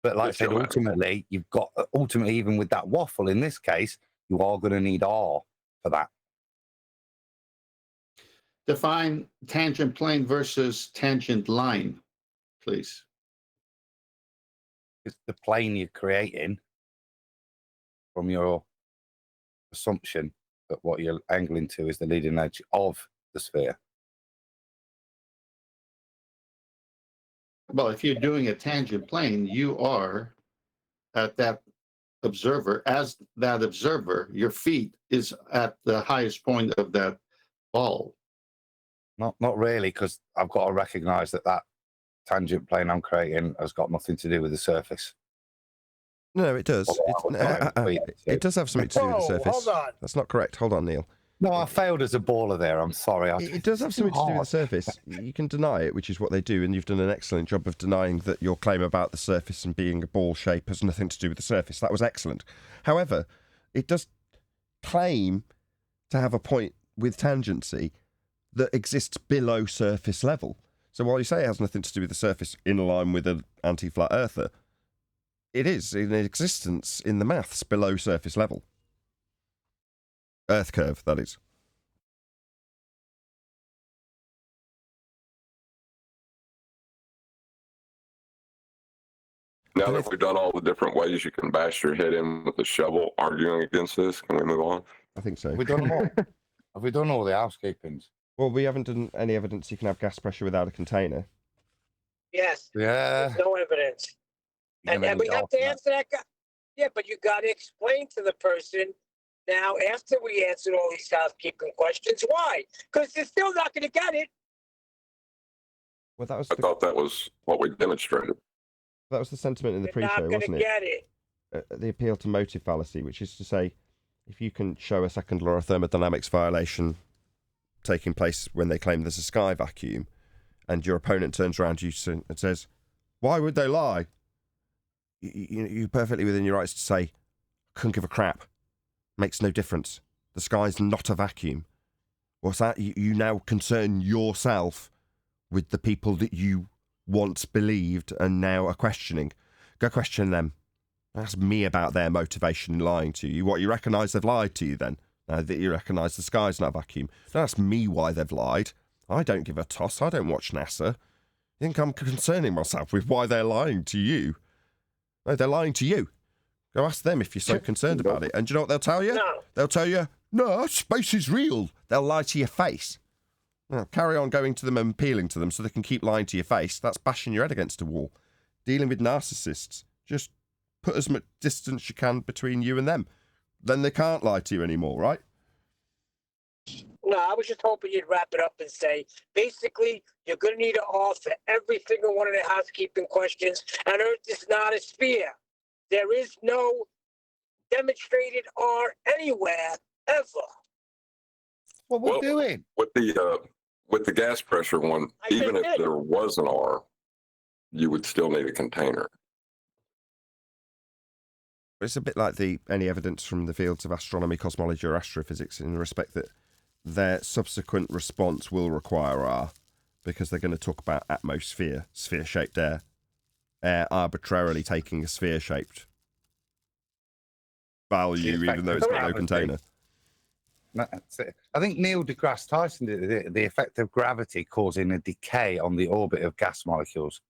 But like I said, ultimately, even with that waffle in this case, you are going to need R for that. Define tangent plane versus tangent line. please. It's the plane you're creating from your assumption that what you're angling to is the leading edge of the sphere. Well, if you're doing a tangent plane, you are at that observer. As that observer, your feet is at the highest point of that ball. Not really, because I've got to recognise that tangent plane I'm creating has got nothing to do with the surface. No, it does. It does have something to do with the surface. Hold on. That's not correct. Hold on, Neil. No, I failed as a baller there. I'm sorry. It does have something to do with the surface. You can deny it, which is what they do, and you've done an excellent job of denying that your claim about the surface and being a ball shape has nothing to do with the surface. That was excellent. However, it does claim to have a point with tangency that exists below surface level. So while you say it has nothing to do with the surface in line with an anti-flat earther, it is in existence in the maths below surface level. Earth curve, that is. Now that we've done all the different ways you can bash your head in with a shovel arguing against this, can we move on? I think so. Have we done them all? Have we done all the housekeepings? Well, we haven't done any evidence you can have gas pressure without a container. Yes. Yeah. There's no evidence. And we have to answer that guy. Yeah, but you got to explain to the person now, after we answered all these housekeeping questions, why? Because they're still not going to get it. Well, that was. I thought that was what we demonstrated. That was the sentiment in the They're pre-show, not going to wasn't get it? it. The appeal to motive fallacy, which is to say, if you can show a second law of thermodynamics violation taking place when they claim there's a sky vacuum, and your opponent turns around to you and says, "Why would they lie?" You're perfectly within your rights to say, "Couldn't give a crap. Makes no difference. The sky's not a vacuum." What's that? You now concern yourself with the people that you once believed and now are questioning. Go question them. Ask me about their motivation in lying to you. What, you recognise they've lied to you then? Now that you recognise the sky's not a vacuum. Don't ask me why they've lied. I don't give a toss. I don't watch NASA. You think I'm concerning myself with why they're lying to you? No, they're lying to you. Go ask them if you're so concerned about it. And do you know what they'll tell you? No. They'll tell you, "No, space is real." They'll lie to your face. Now, carry on going to them and appealing to them so they can keep lying to your face. That's bashing your head against a wall. Dealing with narcissists. Just put as much distance you can between you and them. Then they can't lie to you anymore, right? No, I was just hoping you'd wrap it up and say, basically, you're going to need an R for every single one of the housekeeping questions. And Earth is not a sphere. There is no demonstrated R anywhere, ever. What we're doing? With the gas pressure one, even if there was an R, you would still need a container. It's a bit like any evidence from the fields of astronomy, cosmology, or astrophysics in the respect that their subsequent response will require R, because they're going to talk about atmosphere, sphere-shaped air arbitrarily taking a sphere-shaped value, even though it's got no container. That's it. I think Neil deGrasse Tyson did the effect of gravity causing a decay on the orbit of gas molecules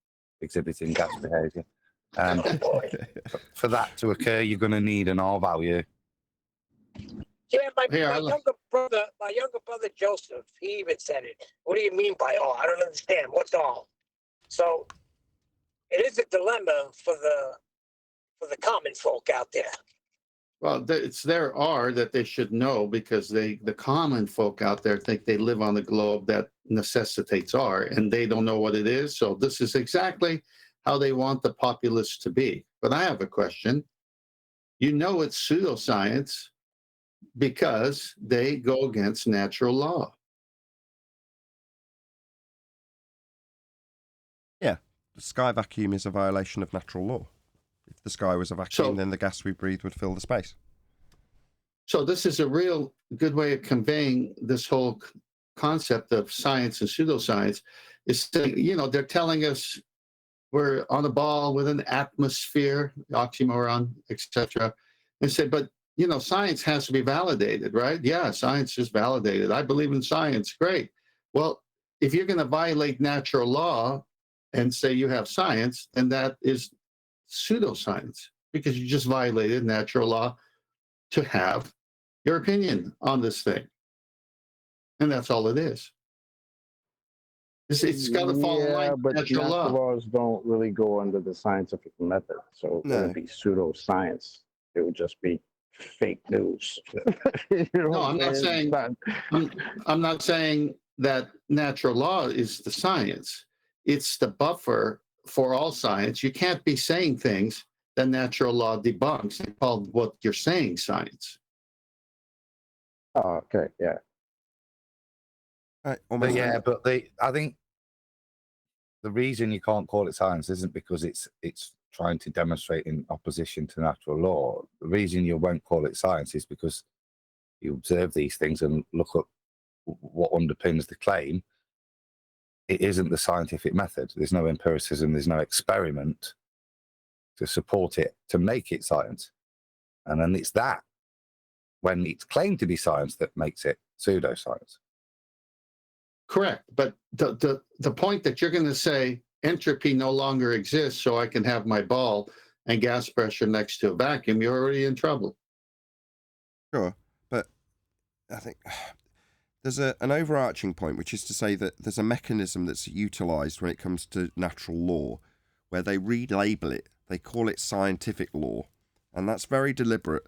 exhibiting gas behavior. And for that to occur, you're going to need an R value. Yeah, my younger brother Joseph, he even said it. What do you mean by R? I don't understand. What's R? So it is a dilemma for the common folk out there. Well, it's their R that they should know, because the common folk out there think they live on the globe that necessitates R, and they don't know what it is. So this is exactly how they want the populace to be. But I have a question. You know it's pseudoscience because they go against natural law. Yeah, the sky vacuum is a violation of natural law. If the sky was a vacuum, then the gas we breathe would fill the space. So this is a real good way of conveying this whole concept of science and pseudoscience. Is saying, they're telling us we're on a ball with an atmosphere, oxymoron, etc. And said, but science has to be validated, right? Yeah, science is validated. I believe in science. Great. Well, if you're going to violate natural law, and say you have science, and that is pseudoscience because you just violated natural law to have your opinion on this thing. And that's all it is. It's got to fall in line with but natural natural law. laws don't really go under the scientific method, so it wouldn't be pseudoscience. It would just be fake news. No, I'm not saying. I'm not saying that natural law is the science. It's the buffer for all science. You can't be saying things that natural law debunks and call what you're saying science. Oh, okay, yeah. But yeah, but I think the reason you can't call it science isn't because it's trying to demonstrate in opposition to natural law. The reason you won't call it science is because you observe these things and look at what underpins the claim. It isn't the scientific method. There's no empiricism. There's no experiment to support it, to make it science. And then it's that, when it's claimed to be science, that makes it pseudoscience. Correct. But the point that you're going to say entropy no longer exists so I can have my ball and gas pressure next to a vacuum, you're already in trouble. Sure. But I think there's an overarching point, which is to say that there's a mechanism that's utilized when it comes to natural law where they relabel it. They call it scientific law. And that's very deliberate.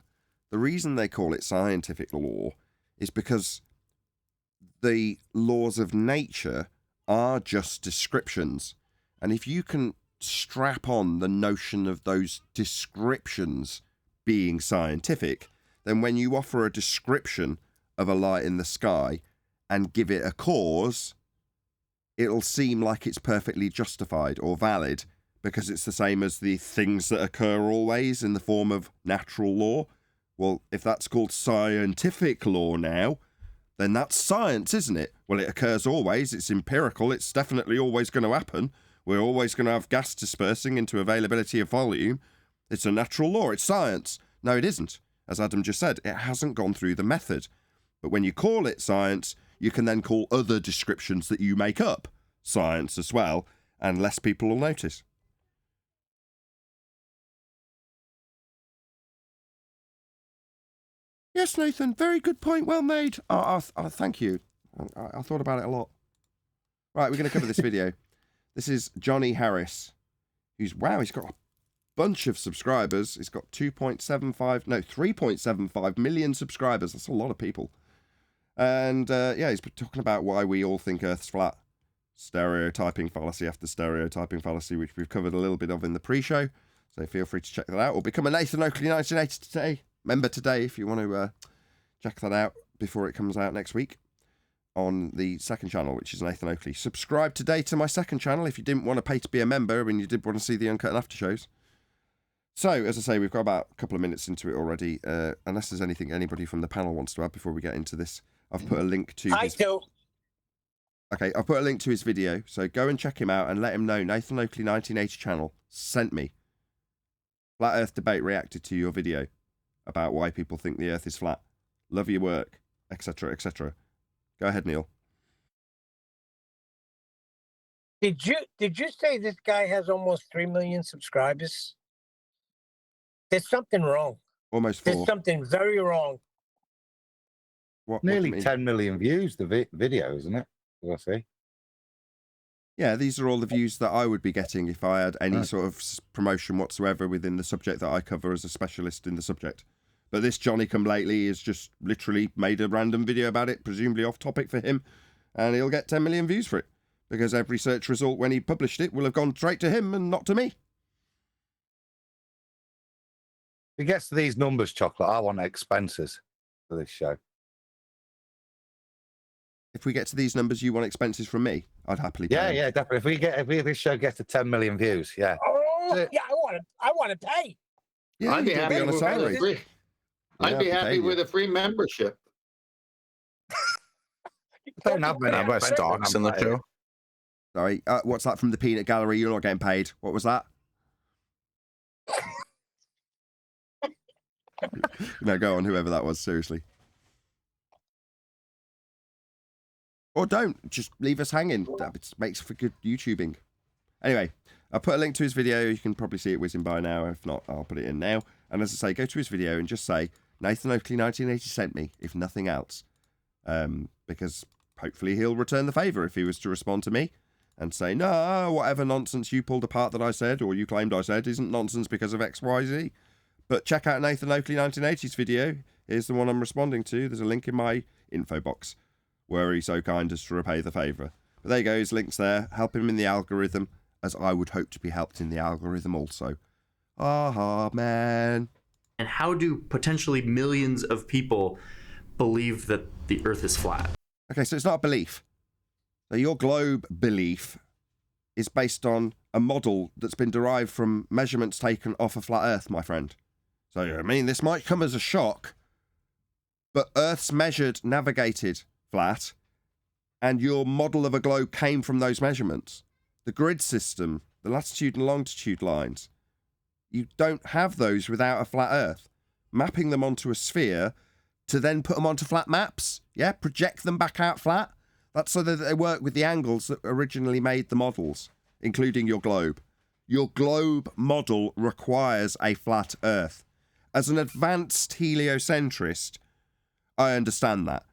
The reason they call it scientific law is because the laws of nature are just descriptions. And if you can strap on the notion of those descriptions being scientific, then when you offer a description of a light in the sky and give it a cause, it'll seem like it's perfectly justified or valid because it's the same as the things that occur always in the form of natural law. Well, if that's called scientific law now, then that's science, isn't it? Well, it occurs always. It's empirical. It's definitely always going to happen. We're always going to have gas dispersing into availability of volume. It's a natural law. It's science. No, it isn't. As Adam just said, it hasn't gone through the method. But when you call it science, you can then call other descriptions that you make up science as well, and less people will notice. Yes, Nathan, very good point. Well made. Thank you. I thought about it a lot. Right, we're going to cover this video. This is Johnny Harris, who's, wow, he's got a bunch of subscribers. He's got 3.75 million subscribers. That's a lot of people. And yeah, he's talking about why we all think Earth's flat. Stereotyping fallacy after stereotyping fallacy, which we've covered a little bit of in the pre-show. So feel free to check that out, or become a Nathan Oakley 1980 today. Member today if you want to check that out before it comes out next week on the second channel, which is Nathan Oakley. Subscribe today to my second channel if you didn't want to pay to be a member and you did want to see the Uncut and After shows. So, as I say, we've got about a couple of minutes into it already. Unless there's anything anybody from the panel wants to add before we get into this, I've put a link to I do. Okay, I've put a link to his video, so go and check him out and let him know Nathan Oakley 1980 channel sent me. Flat Earth Debate reacted to your video about why people think the Earth is flat. Love your work, etc., etc. Go ahead, Neil. Did you say this guy has almost 3 million subscribers? There's something wrong. Almost 4. There's something very wrong. What Nearly 10 million views, the video, isn't it? Did I see? Yeah, these are all the views that I would be getting if I had any sort of promotion whatsoever within the subject that I cover as a specialist in the subject. But this Johnny Come Lately has just literally made a random video about it, presumably off topic for him, and he'll get 10 million views for it. Because every search result when he published it will have gone straight to him and not to me. If it gets to these numbers, Chocolate, I want expenses for this show. If we get to these numbers, you want expenses from me? I'd happily pay. Yeah, definitely. If this show gets to 10 million views, yeah. Oh, yeah, I want to pay. Yeah, I'd be happy on a salary. I'd be happy with a free membership. Don't have many stocks in the show. Sorry, what's that from the peanut gallery? You're not getting paid. What was that? No, go on, whoever that was, seriously. Or don't, just leave us hanging. That makes for good YouTubing. Anyway, I'll put a link to his video. You can probably see it whizzing by now. If not, I'll put it in now. And as I say, go to his video and just say, Nathan Oakley 1980 sent me, if nothing else. Because hopefully he'll return the favour if he was to respond to me and say, no, whatever nonsense you pulled apart that I said or you claimed I said isn't nonsense because of X, Y, Z. But check out Nathan Oakley 1980's video. Here's the one I'm responding to. There's a link in my info box where he's so kind as to repay the favour. But there you go, his link's there. Help him in the algorithm, as I would hope to be helped in the algorithm also. Man. And how do potentially millions of people believe that the Earth is flat? Okay, so it's not a belief. So your globe belief is based on a model that's been derived from measurements taken off a flat Earth, my friend. So, I mean, this might come as a shock, but Earth's measured, navigated flat, and your model of a globe came from those measurements. The grid system, the latitude and longitude lines, you don't have those without a flat Earth. Mapping them onto a sphere to then put them onto flat maps, yeah, project them back out flat. That's so that they work with the angles that originally made the models, including your globe. Your globe model requires a flat Earth. As an advanced heliocentrist, I understand that.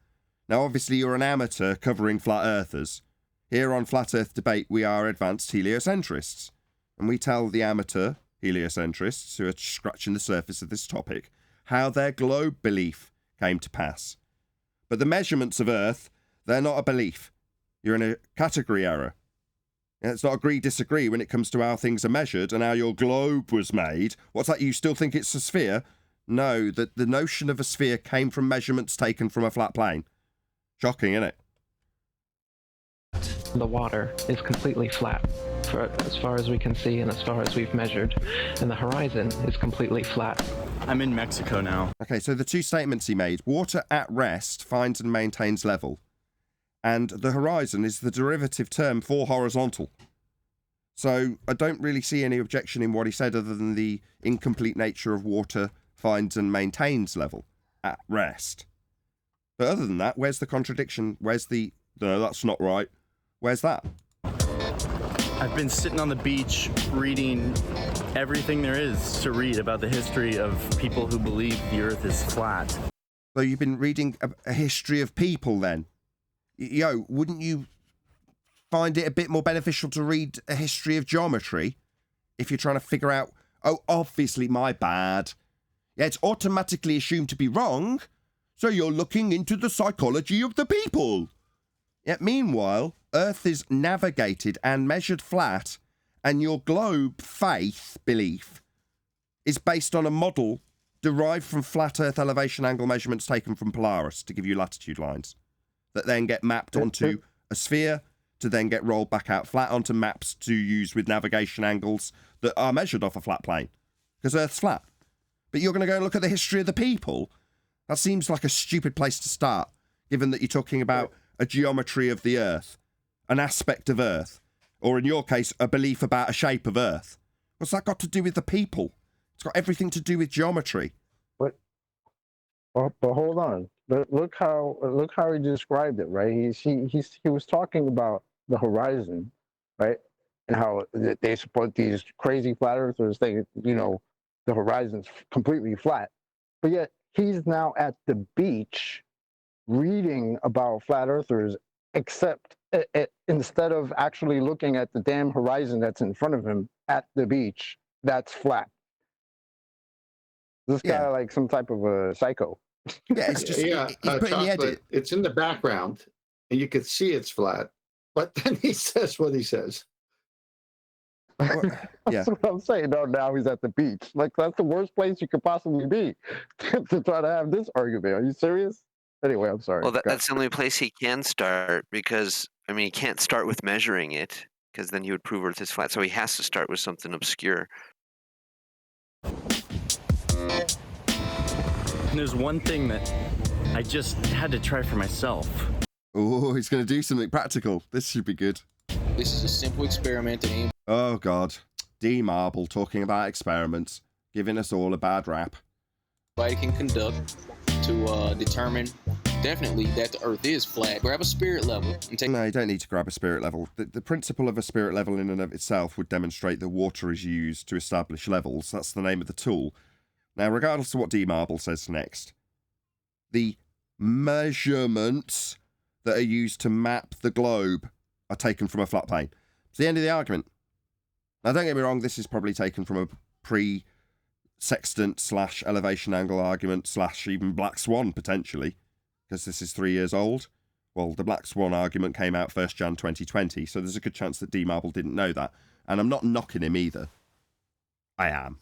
Now, obviously, you're an amateur covering flat earthers. Here on Flat Earth Debate, we are advanced heliocentrists. And we tell the amateur heliocentrists who are scratching the surface of this topic how their globe belief came to pass. But the measurements of Earth, they're not a belief. You're in a category error. And it's not agree-disagree when it comes to how things are measured and how your globe was made. What's that, you still think it's a sphere? No, the notion of a sphere came from measurements taken from a flat plane. Shocking, isn't it? The water is completely flat, for as far as we can see and as far as we've measured, and the horizon is completely flat. I'm in Mexico now. Okay, so the two statements he made: water at rest finds and maintains level, and the horizon is the derivative term for horizontal. So I don't really see any objection in what he said other than the incomplete nature of water finds and maintains level at rest. But other than that, where's the contradiction? Where's the, no, that's not right. Where's that? I've been sitting on the beach reading everything there is to read about the history of people who believe the Earth is flat. So you've been reading a history of people then? Yo, wouldn't you find it a bit more beneficial to read a history of geometry if you're trying to figure out, oh, obviously my bad. Yeah, it's automatically assumed to be wrong, so you're looking into the psychology of the people. Yet meanwhile, Earth is navigated and measured flat, and your globe faith belief is based on a model derived from flat Earth elevation angle measurements taken from Polaris to give you latitude lines that then get mapped onto a sphere to then get rolled back out flat onto maps to use with navigation angles that are measured off a flat plane because Earth's flat. But you're going to go and look at the history of the people? That seems like a stupid place to start, given that you're talking about a geometry of the Earth, an aspect of Earth, or in your case, a belief about a shape of Earth. What's that got to do with the people? It's got everything to do with geometry. But hold on. Look how he described it, right? He was talking about the horizon, right? And how they support these crazy flat earthers think, you know, the horizon's completely flat. But yet he's now at the beach reading about flat earthers, except instead of actually looking at the damn horizon that's in front of him at the beach, that's flat. This guy like some type of a psycho. Yeah, it's just he's putting the edit. It's in the background, and you can see it's flat. But then he says what he says. That's what I'm saying. No, now he's at the beach. Like, that's the worst place you could possibly be to try to have this argument. Are you serious? Anyway, I'm sorry. Well, that's the only place he can start because, I mean, he can't start with measuring it because then he would prove Earth is flat. So he has to start with something obscure. And there's one thing that I just had to try for myself. Oh, he's going to do something practical. This should be good. This is a simple experiment that aims. Oh, God. D. Marble talking about experiments, giving us all a bad rap. Everybody can conduct to determine definitely that the Earth is flat. Grab a spirit level and take. No, you don't need to grab a spirit level. The principle of a spirit level in and of itself would demonstrate that water is used to establish levels. That's the name of the tool. Now, regardless of what D-Marble says next, the measurements that are used to map the globe are taken from a flat plane. It's the end of the argument. Now, don't get me wrong, this is probably taken from a pre-sextant / elevation angle argument / even Black Swan, potentially, because this is 3 years old. Well, the Black Swan argument came out 1st Jan 2020, so there's a good chance that D-Marble didn't know that. And I'm not knocking him either. I am.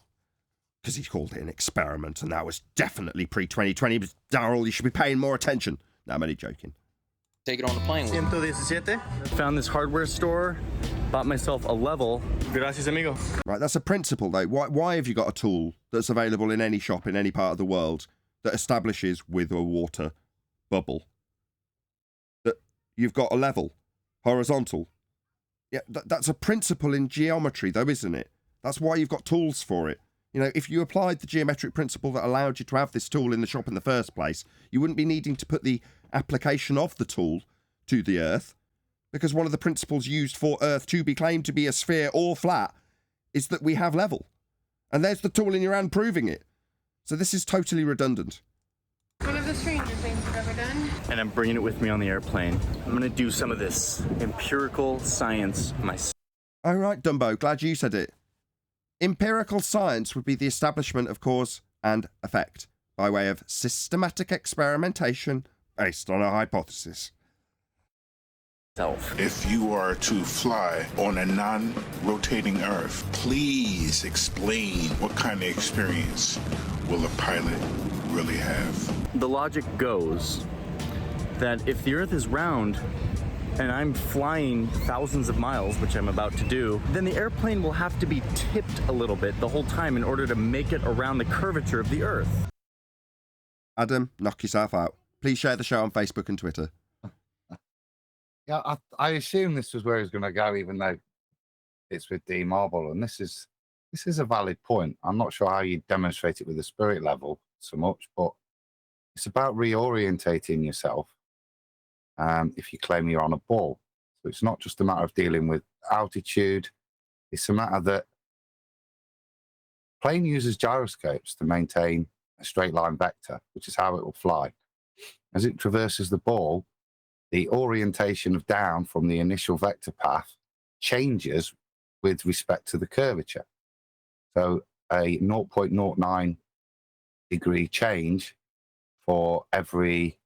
Because he called it an experiment, and that was definitely pre-2020. But Daryl, you should be paying more attention. No, I'm only joking. Take it on the plane with you. 117. Found this hardware store. Bought myself a level. Gracias, amigo. Right, that's a principle, though. Why have you got a tool that's available in any shop in any part of the world that establishes with a water bubble that you've got a level, horizontal? Yeah, that's a principle in geometry, though, isn't it? That's why you've got tools for it. You know, if you applied the geometric principle that allowed you to have this tool in the shop in the first place, you wouldn't be needing to put the application of the tool to the Earth, because one of the principles used for Earth to be claimed to be a sphere or flat is that we have level. And there's the tool in your hand proving it. So this is totally redundant. One of the stranger things you've ever done. And I'm bringing it with me on the airplane. I'm going to do some of this empirical science myself. Oh, right, Dumbo. Glad you said it. Empirical science would be the establishment of cause and effect by way of systematic experimentation based on a hypothesis. If you are to fly on a non-rotating Earth, please explain what kind of experience will a pilot really have. The logic goes that if the Earth is round and I'm flying thousands of miles, which I'm about to do, then the airplane will have to be tipped a little bit the whole time in order to make it around the curvature of the Earth. Adam, knock yourself out. Please share the show on Facebook and Twitter. Yeah, I assume this was where he's going to go, even though it's with D-Marble, and this is a valid point. I'm not sure how you demonstrate it with the spirit level so much, but it's about reorientating yourself if you claim you're on a ball. So it's not just a matter of dealing with altitude. It's a matter that plane uses gyroscopes to maintain a straight line vector, which is how it will fly. As it traverses the ball, the orientation of down from the initial vector path changes with respect to the curvature. So a 0.09 degree change for every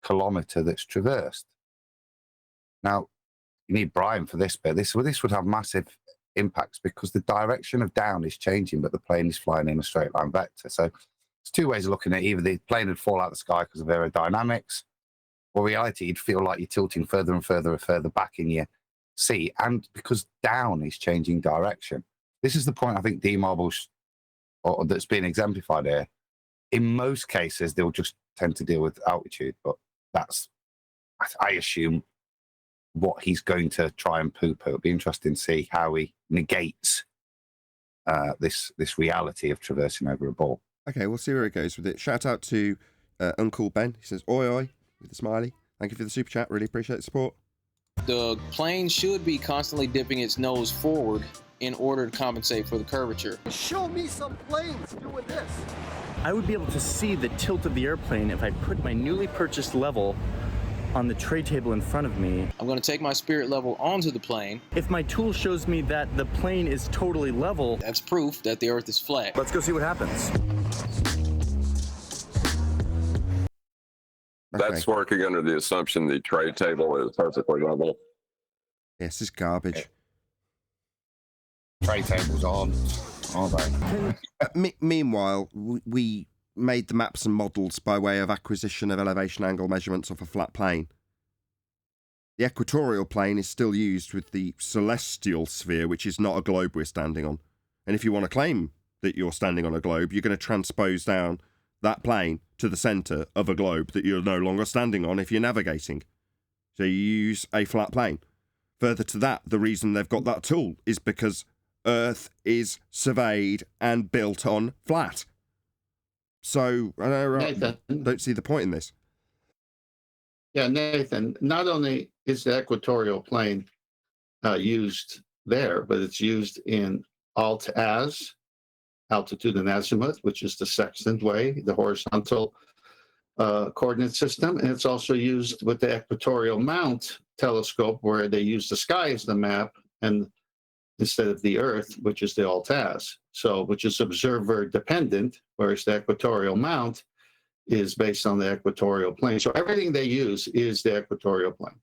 kilometer that's traversed. Now, you need Brian for this bit. This would have massive impacts because the direction of down is changing, but the plane is flying in a straight line vector. So there's two ways of looking at it. Either the plane would fall out of the sky because of aerodynamics, or reality, you'd feel like you're tilting further and further and further back in your seat, and because down is changing direction. This is the point I think D-Marble's, or that's being exemplified here. In most cases, they'll just tend to deal with altitude, but that's, I assume, what he's going to try and poo-poo. It'll be interesting to see how he negates this reality of traversing over a ball. Okay, we'll see where it goes with it. Shout out to Uncle Ben. He says, oi, oi, with a smiley. Thank you for the super chat. Really appreciate the support. The plane should be constantly dipping its nose forward in order to compensate for the curvature. Show me some planes doing this. I would be able to see the tilt of the airplane if I put my newly purchased level on the tray table in front of me. I'm going to take my spirit level onto the plane. If my tool shows me that the plane is totally level, that's proof that the Earth is flat. Let's go see what happens. That's working under the assumption the tray table is perfectly level. Yes, this is garbage. Tray tables on, aren't they? Meanwhile, we made the maps and models by way of acquisition of elevation angle measurements off a flat plane. The equatorial plane is still used with the celestial sphere, which is not a globe we're standing on. And if you want to claim that you're standing on a globe, you're going to transpose down that plane to the centre of a globe that you're no longer standing on if you're navigating. So you use a flat plane. Further to that, the reason they've got that tool is because Earth is surveyed and built on flat. So I don't see the point in this. Yeah, Nathan, not only is the equatorial plane used there, but it's used in alt-az, altitude and azimuth, which is the sextant way, the horizontal coordinate system. And it's also used with the equatorial mount telescope, where they use the sky as the map and instead of the Earth, which is the alt-az. So, which is observer dependent, whereas the equatorial mount is based on the equatorial plane. So everything they use is the equatorial plane.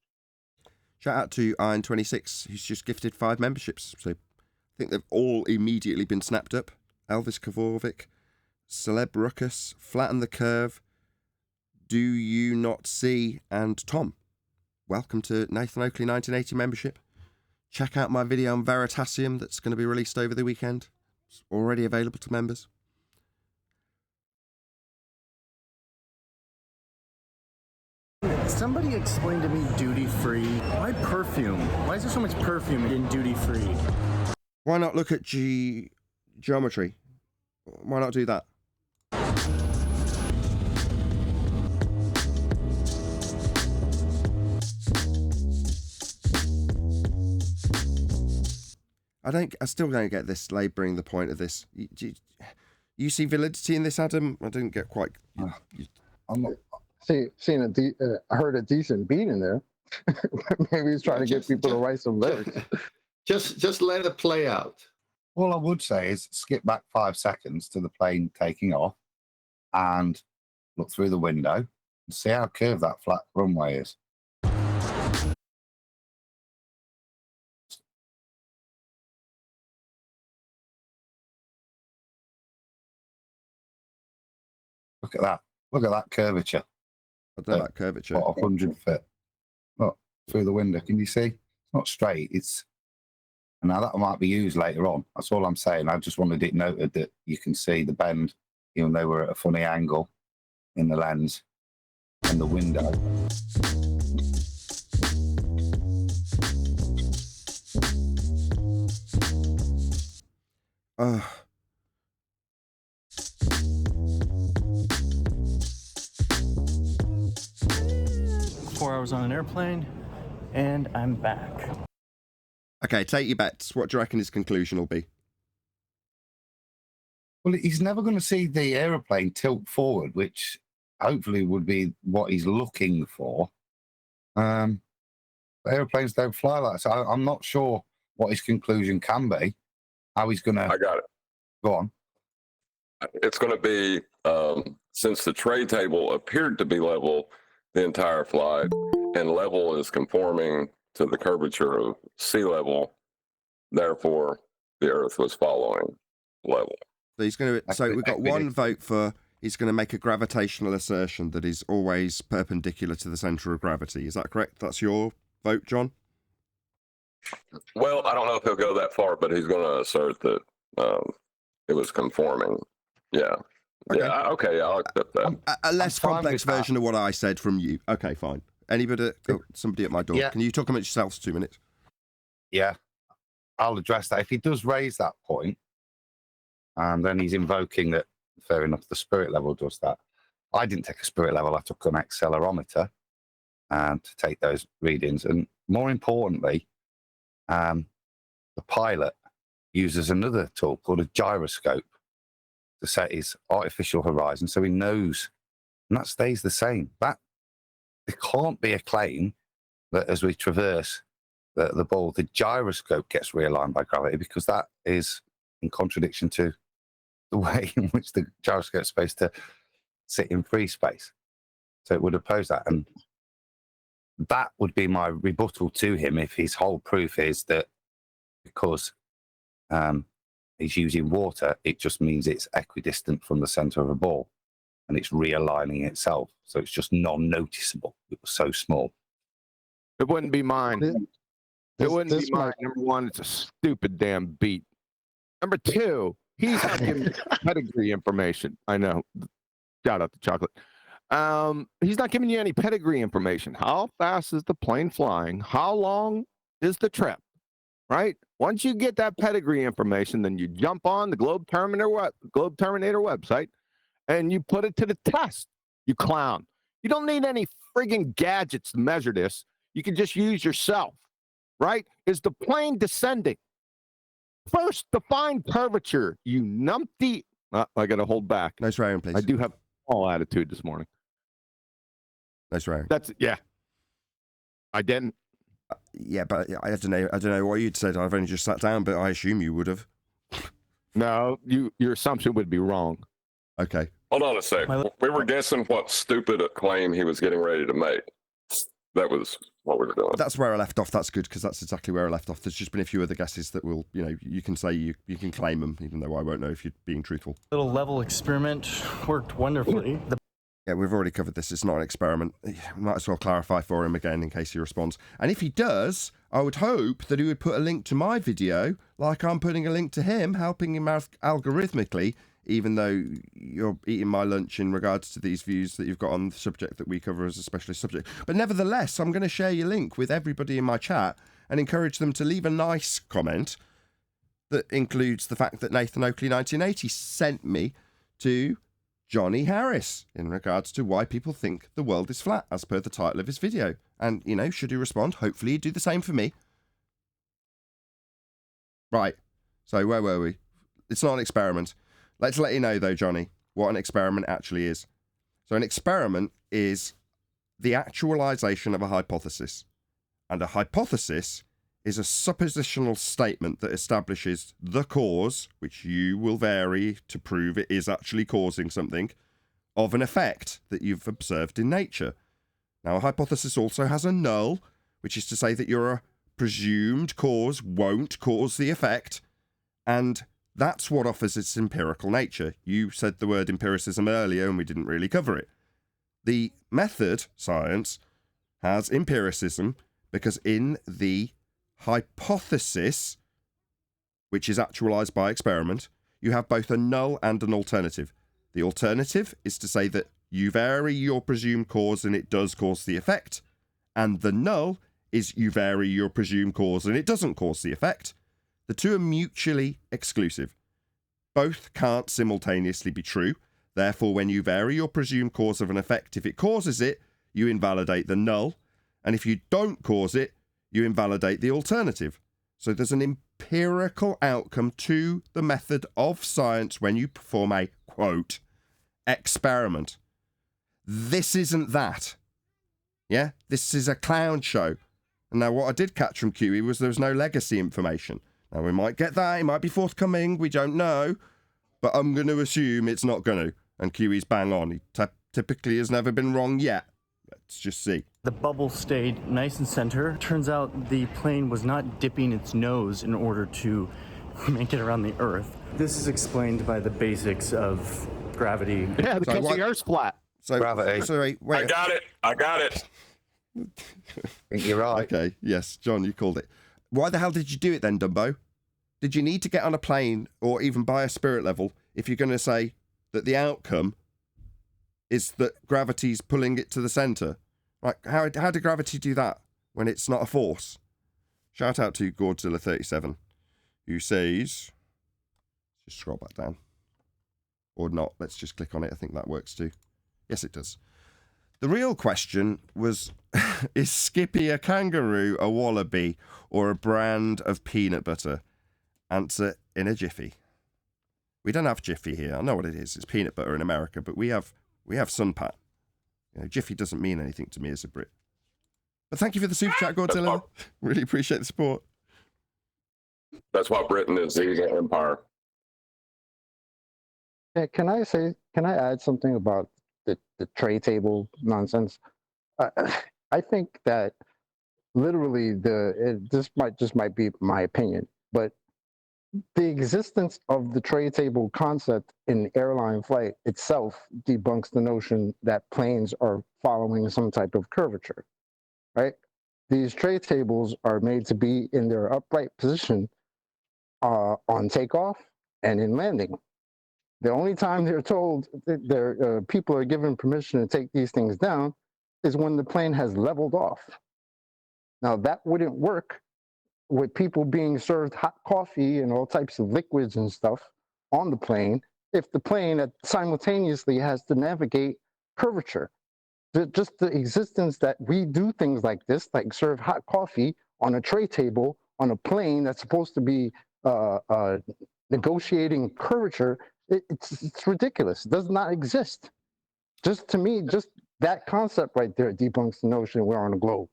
Shout out to Iron26, who's just gifted 5 memberships. So I think they've all immediately been snapped up. Elvis Kavovic, Celeb Ruckus, Flatten the Curve, Do You Not See, and Tom. Welcome to Nathan Oakley 1980 membership. Check out my video on Veritasium that's going to be released over the weekend. It's already available to members. Somebody explain to me duty-free. Why perfume? Why is there so much perfume in duty-free? Why not look at geometry? Why not do that? I still don't get this labouring the point of this. You see validity in this, Adam? I didn't get quite. I'm not seeing I heard a decent beat in there. Maybe he's trying to get people to write some lyrics. Just let it play out. All I would say is skip back 5 seconds to the plane taking off and look through the window and see how curved that flat runway is. Look at that. Look at that curvature. I don't like curvature. What, 100 feet. Look, through the window. Can you see? It's not straight. It's... Now, that might be used later on. That's all I'm saying. I just wanted it noted that you can see the bend, even though we're at a funny angle in the lens and the window. Four hours on an airplane, and I'm back. Okay, take your bets. What do you reckon his conclusion will be? Well, he's never going to see the aeroplane tilt forward, which hopefully would be what he's looking for. Airplanes don't fly like that, so I'm not sure what his conclusion can be. How he's going to... I got it. Go on. It's going to be, since the tray table appeared to be level the entire flight, and level is conforming to the curvature of sea level, therefore the Earth was following level. So he's going to. So we've got one vote for. He's going to make a gravitational assertion that is always perpendicular to the center of gravity. Is that correct? That's your vote, John? Well, I don't know if he'll go that far, but he's going to assert that it was conforming. Yeah. Okay. Yeah. Okay. I'll accept that. A less complex version of what I said from you. Okay, fine. Anybody? Oh, somebody at my door. Yeah. Can you talk amongst yourselves for 2 minutes? Yeah, I'll address that. If he does raise that point, and then he's invoking that, fair enough, the spirit level does that. I didn't take a spirit level. I took an accelerometer to take those readings. And more importantly, the pilot uses another tool called a gyroscope to set his artificial horizon so he knows, and that stays the same. There can't be a claim that as we traverse the ball, the gyroscope gets realigned by gravity, because that is in contradiction to the way in which the gyroscope is supposed to sit in free space. So it would oppose that. And that would be my rebuttal to him if his whole proof is that because he's using water, it just means it's equidistant from the center of a ball and it's realigning itself. So it's just non-noticeable. It was so small. It wouldn't be mine. It wouldn't be mine. Number one, it's a stupid damn beat. Number two, he's not giving pedigree information. I know. Shout out to Chocolate. He's not giving you any pedigree information. How fast is the plane flying? How long is the trip? Right? Once you get that pedigree information, then you jump on the Globe Terminator website and you put it to the test, you clown. You don't need any friggin' gadgets to measure this. You can just use yourself, right? Is the plane descending? First, define curvature, you numpty. I got to hold back. No swearing, please. I do have all attitude this morning. No swearing. That's, yeah. I didn't. Yeah, but I don't know. I don't know what you'd said. I've only just sat down, but I assume you would have. No, your assumption would be wrong. Okay. Hold on a sec. We were guessing what stupid claim he was getting ready to make. That was what we were doing. That's where I left off. That's good, because that's exactly where I left off. There's just been a few other guesses that will, you can say you can claim them, even though I won't know if you're being truthful. Little level experiment worked wonderfully. Yeah, we've already covered this. It's not an experiment. Might as well clarify for him again in case he responds. And if he does, I would hope that he would put a link to my video, like I'm putting a link to him, helping him algorithmically, even though you're eating my lunch in regards to these views that you've got on the subject that we cover as a specialist subject. But nevertheless, I'm going to share your link with everybody in my chat and encourage them to leave a nice comment that includes the fact that Nathan Oakley 1980 sent me to Johnny Harris in regards to why people think the world is flat, as per the title of his video. And, should he respond, hopefully he'd do the same for me. Right. So where were we? It's not an experiment. Let's let you know, though, Johnny, what an experiment actually is. So an experiment is the actualization of a hypothesis. And a hypothesis is a suppositional statement that establishes the cause, which you will vary to prove it is actually causing something, of an effect that you've observed in nature. Now, a hypothesis also has a null, which is to say that your presumed cause won't cause the effect, and that's what offers its empirical nature. You said the word empiricism earlier, and we didn't really cover it. The method, science, has empiricism because in the hypothesis, which is actualized by experiment, you have both a null and an alternative. The alternative is to say that you vary your presumed cause and it does cause the effect, and the null is you vary your presumed cause and it doesn't cause the effect. The two are mutually exclusive. Both can't simultaneously be true. Therefore, when you vary your presumed cause of an effect, if it causes it, you invalidate the null, and if you don't cause it, you invalidate the alternative. So there's an empirical outcome to the method of science when you perform a, quote, experiment. This isn't that. Yeah? This is a clown show. And now what I did catch from QE was there was no legacy information. Now we might get that, it might be forthcoming, we don't know, but I'm going to assume it's not going to. And QE's bang on. He typically has never been wrong yet. Let's just see. The bubble stayed nice and center. Turns out the plane was not dipping its nose in order to make it around the Earth. This is explained by the basics of gravity. Yeah, because the Earth's flat. So, Gravity. Sorry, wait. I got it. You're right. Okay, yes, John, you called it. Why the hell did you do it then, Dumbo? Did you need to get on a plane or even buy a spirit level if you're going to say that the outcome is that gravity's pulling it to the centre? Like, how did gravity do that when it's not a force? Shout out to Godzilla37, who says, just scroll back down. Or not, let's just click on it. I think that works too. Yes, it does. The real question was, is Skippy a kangaroo, a wallaby, or a brand of peanut butter? Answer in a jiffy. We don't have Jiffy here. I know what it is. It's peanut butter in America, but we have Sunpat. Jiffy doesn't mean anything to me as a Brit. But thank you for the super chat, Godzilla. Really appreciate the support. That's why Britain is the empire. Hey, can I add something about the tray table nonsense? I think that literally this might be my opinion, but the existence of the tray table concept in airline flight itself debunks the notion that planes are following some type of curvature, right? These tray tables are made to be in their upright position on takeoff and in landing. The only time they're told that people are given permission to take these things down is when the plane has leveled off. Now, that wouldn't work with people being served hot coffee and all types of liquids and stuff on the plane if the plane simultaneously has to navigate curvature. Just the existence that we do things like this, like serve hot coffee on a tray table on a plane that's supposed to be negotiating curvature, it's ridiculous. It does not exist. Just to me, just that concept right there debunks the notion we're on a globe.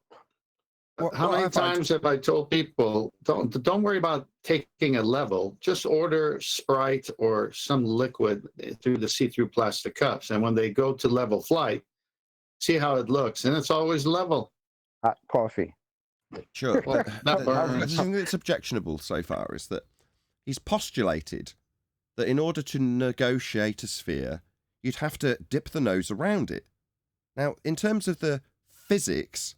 How many times have I told people, don't worry about taking a level, just order Sprite or some liquid through the see-through plastic cups. And when they go to level flight, see how it looks. And it's always level. Hot coffee. Sure. Well, that burns. The thing that's objectionable so far is that he's postulated that in order to negotiate a sphere, you'd have to dip the nose around it. Now, in terms of the physics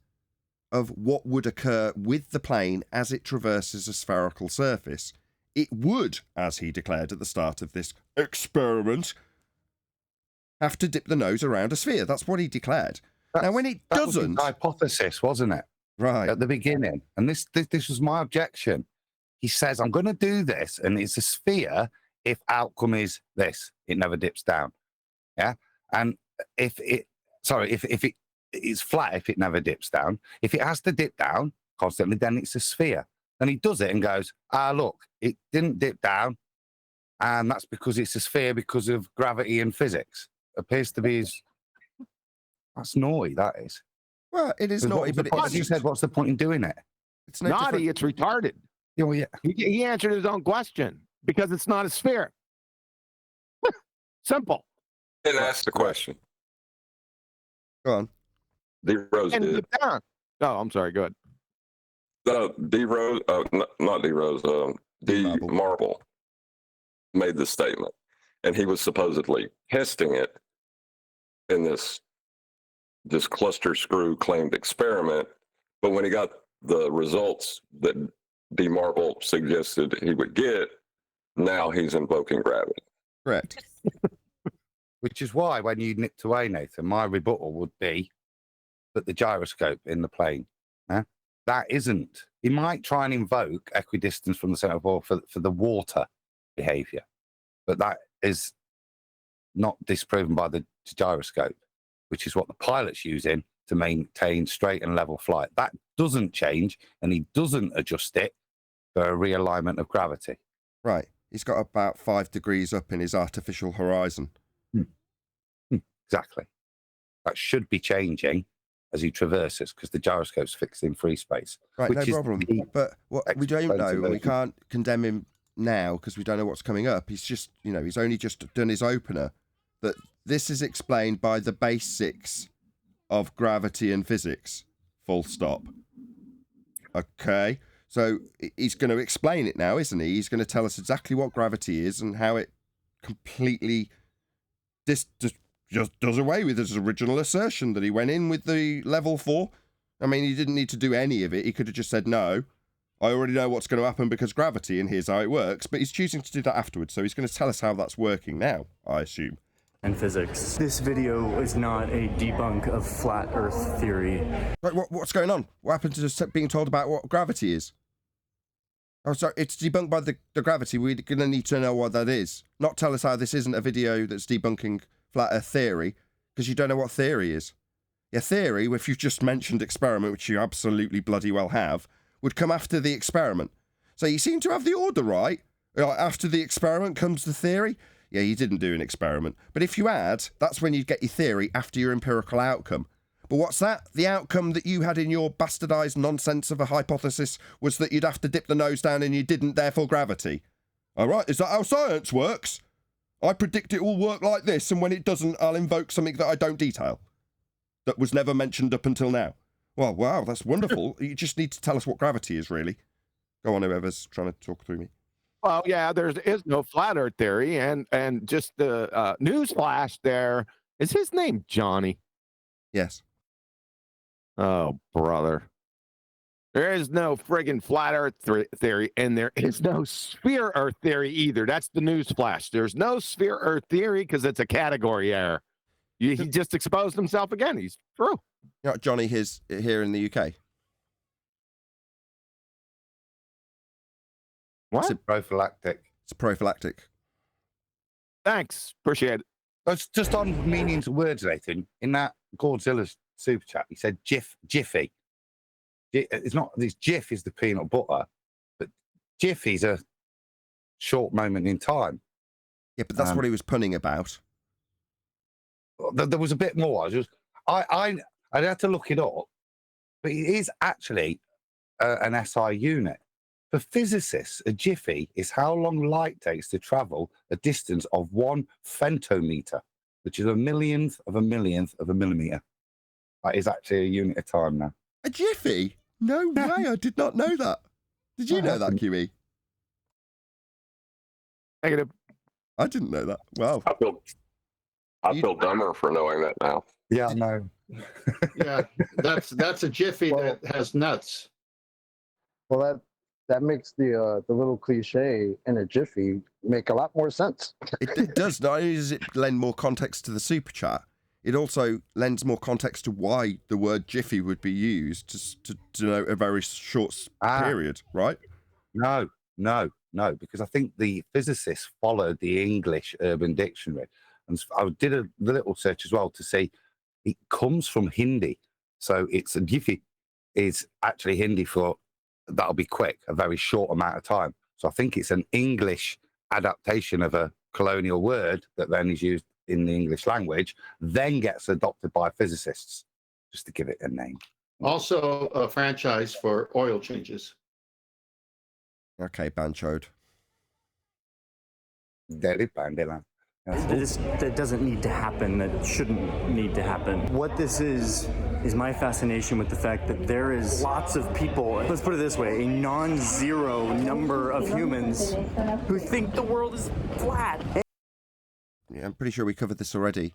of what would occur with the plane as it traverses a spherical surface, it would, as he declared at the start of this experiment, have to dip the nose around a sphere. That's what he declared. Now, when it doesn't... That was his hypothesis, wasn't it? Right. At the beginning. And this was my objection. He says, I'm going to do this, and it's a sphere if outcome is this. It never dips down. Yeah? And if it's flat, if it never dips down. If it has to dip down constantly, then it's a sphere. Then he does it and goes, look, it didn't dip down, and that's because it's a sphere because of gravity and physics. Appears to be that's naughty, that is. Well, it is naughty, but as you said, what's the point in doing it? It's naughty, it's retarded. Oh, yeah. He answered his own question because it's not a sphere. Simple. Didn't ask the question. Go on. D. Rose And did. dip down. Oh, I'm sorry. Go ahead. D. Rose, not D. Rose, D. Marble made the statement, and he was supposedly testing it in this cluster screw claimed experiment. But when he got the results that D. Marble suggested he would get, now he's invoking gravity. Correct. Which is why when you nipped away, Nathan, my rebuttal would be that the gyroscope in the plane, that isn't. He might try and invoke equidistance from the center of ball for the water behavior, but that is not disproven by the gyroscope, which is what the pilot's using to maintain straight and level flight. That doesn't change, and he doesn't adjust it for a realignment of gravity. Right. He's got about 5 degrees up in his artificial horizon. Exactly. That should be changing as he traverses because the gyroscope's fixed in free space. Right, no problem. But what we don't know, and we can't condemn him now because we don't know what's coming up. He's just, he's only just done his opener. That this is explained by the basics of gravity and physics. Full stop. Okay. So he's going to explain it now, isn't he? He's going to tell us exactly what gravity is and how it completely just does away with his original assertion that he went in with the level 4. I mean, he didn't need to do any of it. He could have just said, no, I already know what's going to happen because gravity, and here's how it works. But he's choosing to do that afterwards. So he's going to tell us how that's working now, I assume. And physics. This video is not a debunk of flat Earth theory. Right, what's going on? What happened to just being told about what gravity is? Oh, sorry, it's debunked by the gravity. We're going to need to know what that is. Not tell us how this isn't a video that's debunking flat Earth theory, because you don't know what theory is. Yeah, theory, if you've just mentioned experiment, which you absolutely bloody well have, would come after the experiment. So you seem to have the order right. After the experiment comes the theory. Yeah, you didn't do an experiment. But if you had, that's when you'd get your theory after your empirical outcome. But what's that? The outcome that you had in your bastardized nonsense of a hypothesis was that you'd have to dip the nose down and you didn't, therefore gravity. All right, is that how science works? I predict it will work like this, and when it doesn't, I'll invoke something that I don't detail. That was never mentioned up until now. Well, wow, that's wonderful. You just need to tell us what gravity is, really. Go on, whoever's trying to talk through me. Well, yeah, there is no flat Earth theory, and just the news flash there. Is his name Johnny? Yes. Oh, brother. There is no friggin' flat Earth theory, and there is no sphere Earth theory either. That's the news flash. There's no sphere Earth theory because it's a category error. He just exposed himself again. He's true. You know, Johnny is here in the UK. What? It's a prophylactic. It's prophylactic. Thanks. Appreciate it. That's just on meanings of words, Nathan. In that Godzilla super chat, he said jiffy. It's not, this jiff is the peanut butter, but jiffy's a short moment in time. Yeah, but that's what he was punning about. There was a bit more. I'd have to look it up, but it is actually an SI unit. For physicists, a jiffy is how long light takes to travel a distance of 1 femtometer, which is a millionth of a millimeter. That is actually a unit of time now. A jiffy? No way, I did not know that. Did you know that, QE? Negative. I didn't know that. Wow. I feel dumber for knowing that now. Yeah, no. Yeah, that's a jiffy that has nuts. Well, that makes the little cliche in a jiffy make a lot more sense. It does. Not only does it lend more context to the super chat, it also lends more context to why the word jiffy would be used to denote a very short period, right? No, because I think the physicists followed the English Urban Dictionary. And I did a little search as well to see it comes from Hindi. So it's a jiffy is actually Hindi for that'll be quick, a very short amount of time. So I think it's an English adaptation of a colonial word that then is used in the English language, then gets adopted by physicists, just to give it a name. Also a franchise for oil changes. Okay, Banchoed. That doesn't need to happen. That shouldn't need to happen. What this is my fascination with the fact that there is lots of people, let's put it this way, a non-zero number of humans who think the world is flat. Yeah, I'm pretty sure we covered this already.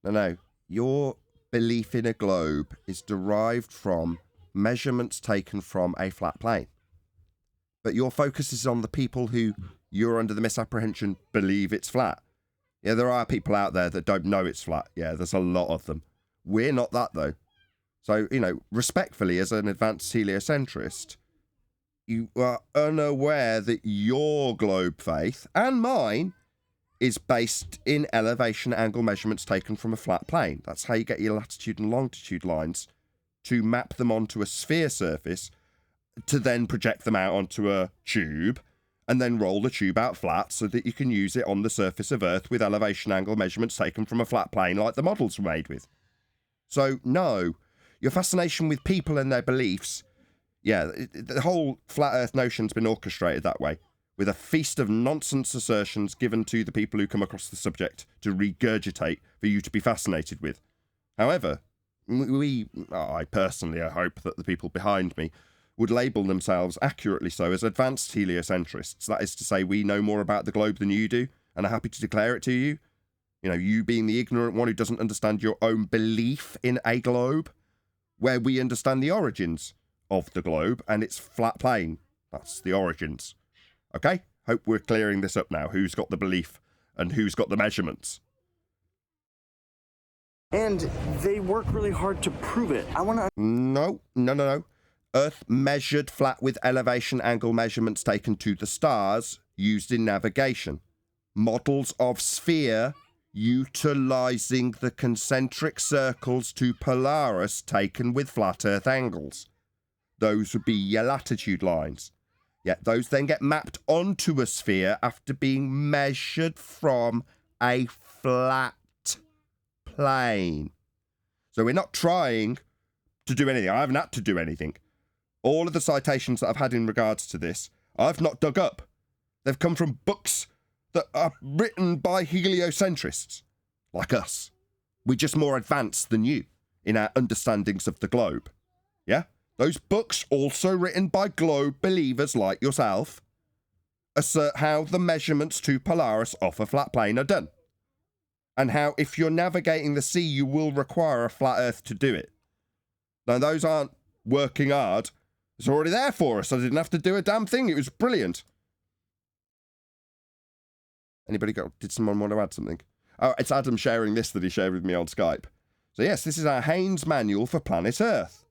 No. Your belief in a globe is derived from measurements taken from a flat plane. But your focus is on the people who you're under the misapprehension believe it's flat. Yeah, there are people out there that don't know it's flat. Yeah, there's a lot of them. We're not that, though. So, respectfully, as an advanced heliocentrist, you are unaware that your globe faith, and mine, is based in elevation angle measurements taken from a flat plane. That's how you get your latitude and longitude lines to map them onto a sphere surface, to then project them out onto a tube, and then roll the tube out flat so that you can use it on the surface of Earth with elevation angle measurements taken from a flat plane like the models were made with. So, no, your fascination with people and their beliefs, the whole flat Earth notion's been orchestrated that way, with a feast of nonsense assertions given to the people who come across the subject to regurgitate for you to be fascinated with. However, I personally hope that the people behind me would label themselves accurately so as advanced heliocentrists. That is to say, we know more about the globe than you do, and are happy to declare it to you. You being the ignorant one who doesn't understand your own belief in a globe, where we understand the origins of the globe, and its flat plane. That's the origins. Okay? Hope we're clearing this up now. Who's got the belief and who's got the measurements? And they work really hard to prove it. I want to... No. Earth measured flat with elevation angle measurements taken to the stars used in navigation. Models of sphere utilising the concentric circles to Polaris taken with flat Earth angles. Those would be your latitude lines. Yet those then get mapped onto a sphere after being measured from a flat plane. So we're not trying to do anything. I haven't had to do anything. All of the citations that I've had in regards to this, I've not dug up. They've come from books that are written by heliocentrists, like us. We're just more advanced than you in our understandings of the globe. Yeah? Those books, also written by globe believers like yourself, assert how the measurements to Polaris off a flat plane are done. And how if you're navigating the sea, you will require a flat Earth to do it. Now, those aren't working hard. It's already there for us. I didn't have to do a damn thing. It was brilliant. Did someone want to add something? Oh, it's Adam sharing this that he shared with me on Skype. So yes, this is our Haynes manual for planet Earth.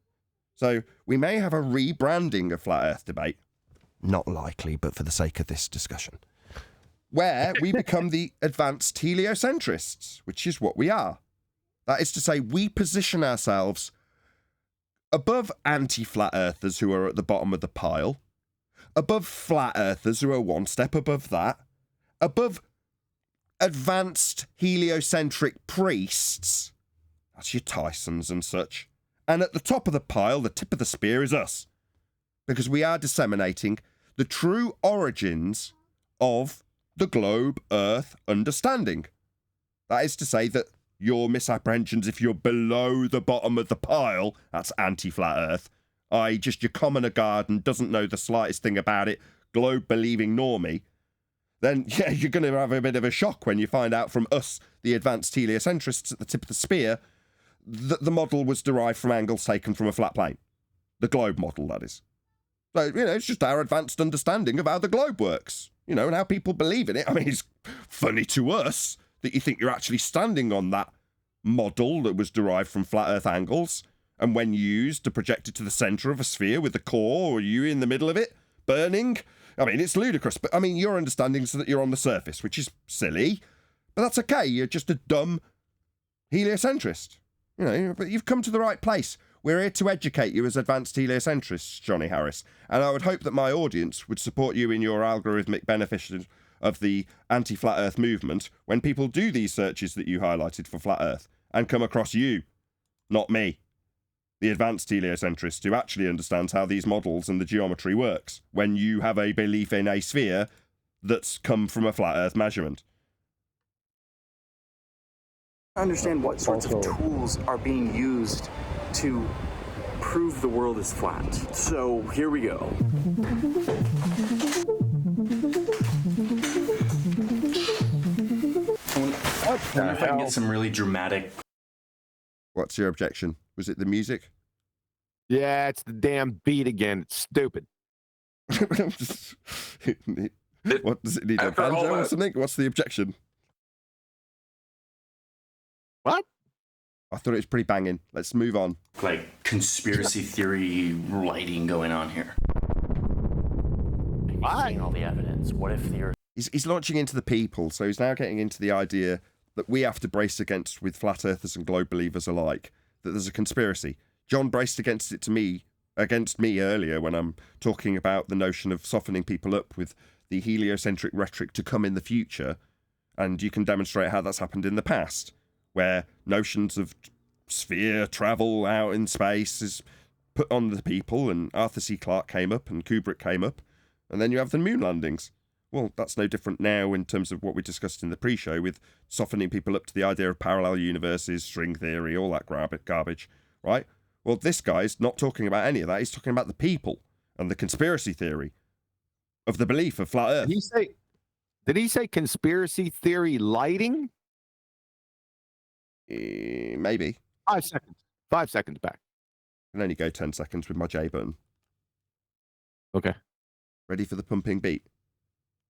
So we may have a rebranding of flat Earth debate. Not likely, but for the sake of this discussion. where we become the advanced heliocentrists, which is what we are. That is to say, we position ourselves above anti-flat earthers who are at the bottom of the pile, above flat earthers who are one step above that, above advanced heliocentric priests, that's your Tysons and such, and at the top of the pile, the tip of the spear, is us, because we are disseminating the true origins of the globe Earth understanding. That is to say that your misapprehensions, if you're below the bottom of the pile, that's anti-flat Earth, i.e. just your commoner garden, doesn't know the slightest thing about it, globe-believing normie, then yeah, you're going to have a bit of a shock when you find out from us, the advanced heliocentrists at the tip of the spear, that the model was derived from angles taken from a flat plane. The globe model, that is. So, it's just our advanced understanding of how the globe works, and how people believe in it. I mean, it's funny to us that you think you're actually standing on that model that was derived from flat Earth angles, and when used to project it to the centre of a sphere with the core, or you in the middle of it, burning. I mean, it's ludicrous, but I mean, your understanding is that you're on the surface, which is silly, but that's okay. You're just a dumb heliocentrist, but you've come to the right place. We're here to educate you as advanced heliocentrists, Johnny Harris, and I would hope that my audience would support you in your algorithmic benefit of the anti-flat Earth movement when people do these searches that you highlighted for flat Earth and come across you, not me, the advanced heliocentrist who actually understands how these models and the geometry works when you have a belief in a sphere that's come from a flat Earth measurement. Understand what sorts of tools are being used to prove the world is flat. So here we go. I wonder if I can get some really dramatic. What's your objection? Was it the music? Yeah, it's the damn beat again. It's stupid. What does it need? A banjo or something? What's the objection? What? I thought it was pretty banging. Let's move on. Like conspiracy theory lighting going on here. Seeing all the evidence. What if the Earth? He's launching into the people, so he's now getting into the idea that we have to brace against with flat earthers and globe believers alike, that there's a conspiracy. John braced against me earlier when I'm talking about the notion of softening people up with the heliocentric rhetoric to come in the future, and you can demonstrate how that's happened in the past, where notions of sphere travel out in space is put on the people, and Arthur C. Clarke came up and Kubrick came up, and then you have the moon landings. Well, that's no different now in terms of what we discussed in the pre-show with softening people up to the idea of parallel universes, string theory, all that garbage, right? Well, this guy's not talking about any of that. He's talking about the people and the conspiracy theory of the belief of flat Earth. Did he say conspiracy theory lighting? Maybe. 5 seconds. 5 seconds back. I can only go 10 seconds with my J button. Okay. Ready for the pumping beat?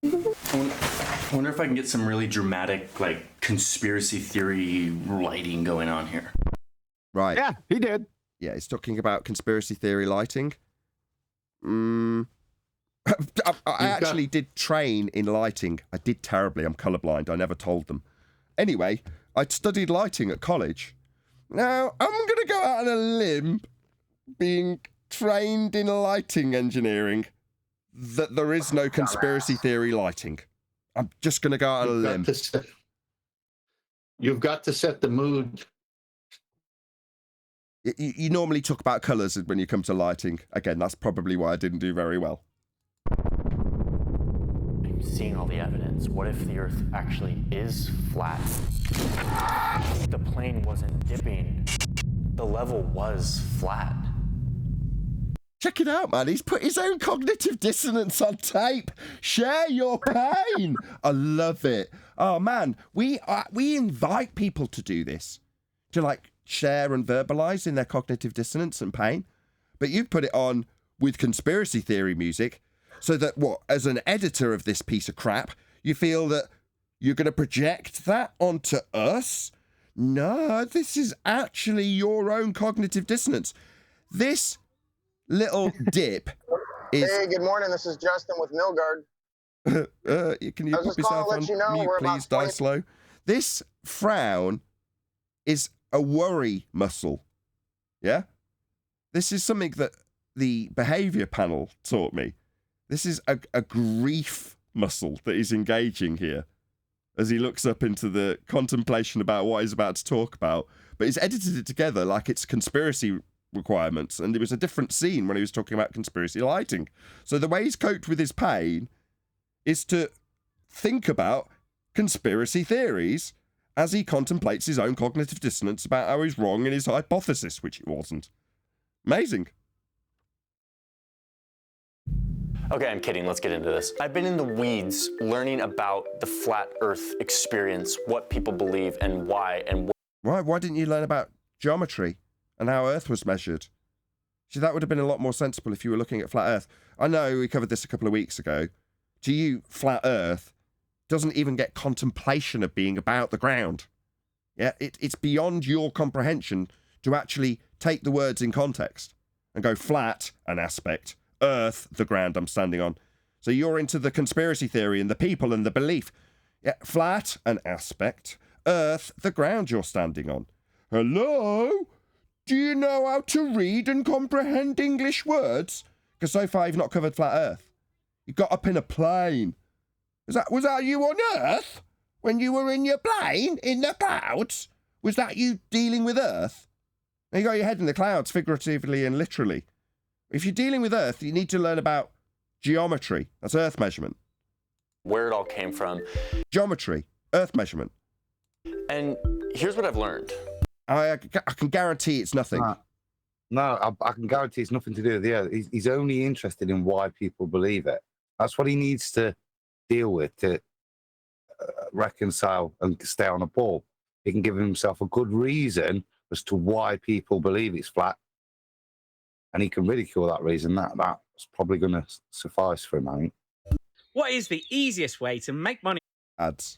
I wonder if I can get some really dramatic, like, conspiracy theory lighting going on here. Right. Yeah, he did. Yeah, he's talking about conspiracy theory lighting. I actually did train in lighting. I did terribly. I'm colourblind. I never told them. Anyway, I'd studied lighting at college. Now, I'm going to go out on a limb, being trained in lighting engineering, that there is no conspiracy theory lighting. I'm just going to go out on a limb. You've got to set the mood. You normally talk about colours when you come to lighting. Again, that's probably why I didn't do very well. I'm seeing all the evidence. What if the Earth actually is flat? The plane wasn't dipping. The level was flat. Check it out, man. He's put his own cognitive dissonance on tape. Share your pain. I love it. Oh, man. We invite people to do this. To, like, share and verbalise in their cognitive dissonance and pain. But you've put it on with conspiracy theory music so that, as an editor of this piece of crap, you feel that you're going to project that onto us? No, this is actually your own cognitive dissonance. This little dip is... Hey, good morning. This is Justin with Milgard. Can you put yourself on mute, please? Die slow. This frown is a worry muscle. Yeah? This is something that the behavior panel taught me. This is a grief muscle that is engaging here as he looks up into the contemplation about what he's about to talk about. But he's edited it together like it's conspiracy requirements, and it was a different scene when he was talking about conspiracy lighting. So the way he's coped with his pain is to think about conspiracy theories as he contemplates his own cognitive dissonance about how he's wrong in his hypothesis, which it wasn't. Amazing. Okay, I'm kidding. Let's get into this. I've been in the weeds learning about the flat Earth experience, what people believe and why. Why didn't you learn about geometry and how Earth was measured? See, that would have been a lot more sensible if you were looking at flat Earth. I know we covered this a couple of weeks ago. To you, flat Earth doesn't even get contemplation of being about the ground. Yeah, it's beyond your comprehension to actually take the words in context and go flat, an aspect, Earth, the ground I'm standing on. So you're into the conspiracy theory and the people and the belief. Yeah, flat, an aspect, Earth, the ground you're standing on. Hello? Do you know how to read and comprehend English words? Because so far you've not covered flat Earth. You got up in a plane. Was that you on Earth? When you were in your plane, in the clouds? Was that you dealing with Earth? Now you got your head in the clouds, figuratively and literally. If you're dealing with Earth, you need to learn about geometry. That's Earth measurement. Where it all came from. Geometry, Earth measurement. And here's what I've learned. I can guarantee it's nothing. No, I can guarantee it's nothing to do with the Earth. He's only interested in why people believe it. That's what he needs to deal with to reconcile and stay on a ball. He can give himself a good reason as to why people believe it's flat. And he can ridicule that reason. That's probably going to suffice for him, I think. What is the easiest way to make money? Ads.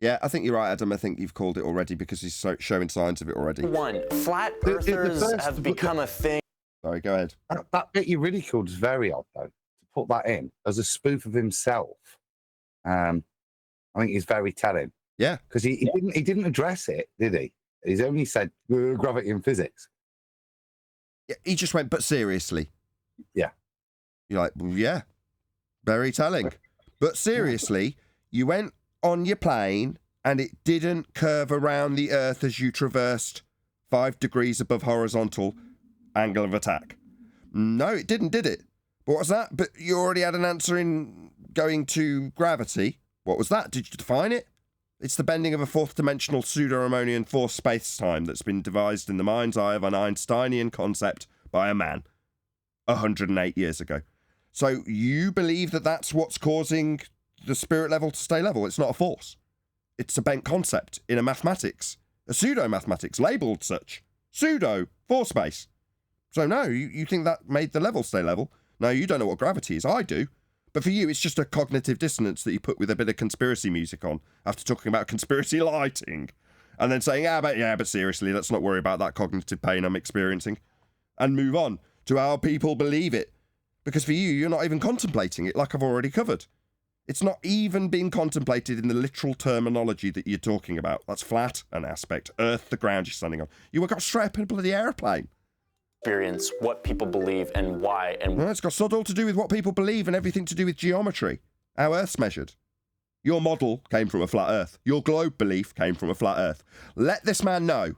Yeah, I think you're right, Adam. I think you've called it already because he's showing signs of it already. One, flat earthers have become a thing. Sorry, go ahead. That bit you ridiculed is very odd, though. To put that in as a spoof of himself, I think he's very telling. Yeah. Because he didn't address it, did he? He's only said gravity and physics. Yeah, he just went, but seriously. Yeah. You're like, well, yeah, very telling. But seriously, you went on your plane and it didn't curve around the Earth as you traversed 5 degrees above horizontal angle of attack. No, it didn't, did it? What was that? But you already had an answer in going to gravity. What was that? Did you define it? It's the bending of a fourth-dimensional pseudo-Riemannian force space-time that's been devised in the mind's eye of an Einsteinian concept by a man 108 years ago. So you believe that that's what's causing the spirit level to stay level? It's not a force. It's a bent concept in a mathematics, a pseudo-mathematics, labelled such. Pseudo, force space. So no, you think that made the level stay level? No, you don't know what gravity is. I do. But for you, it's just a cognitive dissonance that you put with a bit of conspiracy music on after talking about conspiracy lighting. And then saying, but seriously, let's not worry about that cognitive pain I'm experiencing. And move on to how people believe it. Because for you, you're not even contemplating it like I've already covered. It's not even being contemplated in the literal terminology that you're talking about. That's flat, an aspect. Earth, the ground you're standing on. You got straight up in a bloody airplane. Experience, what people believe and why. And well, it's got sod all to do with what people believe and everything to do with geometry. How Earth's measured. Your model came from a flat Earth. Your globe belief came from a flat Earth. Let this man know.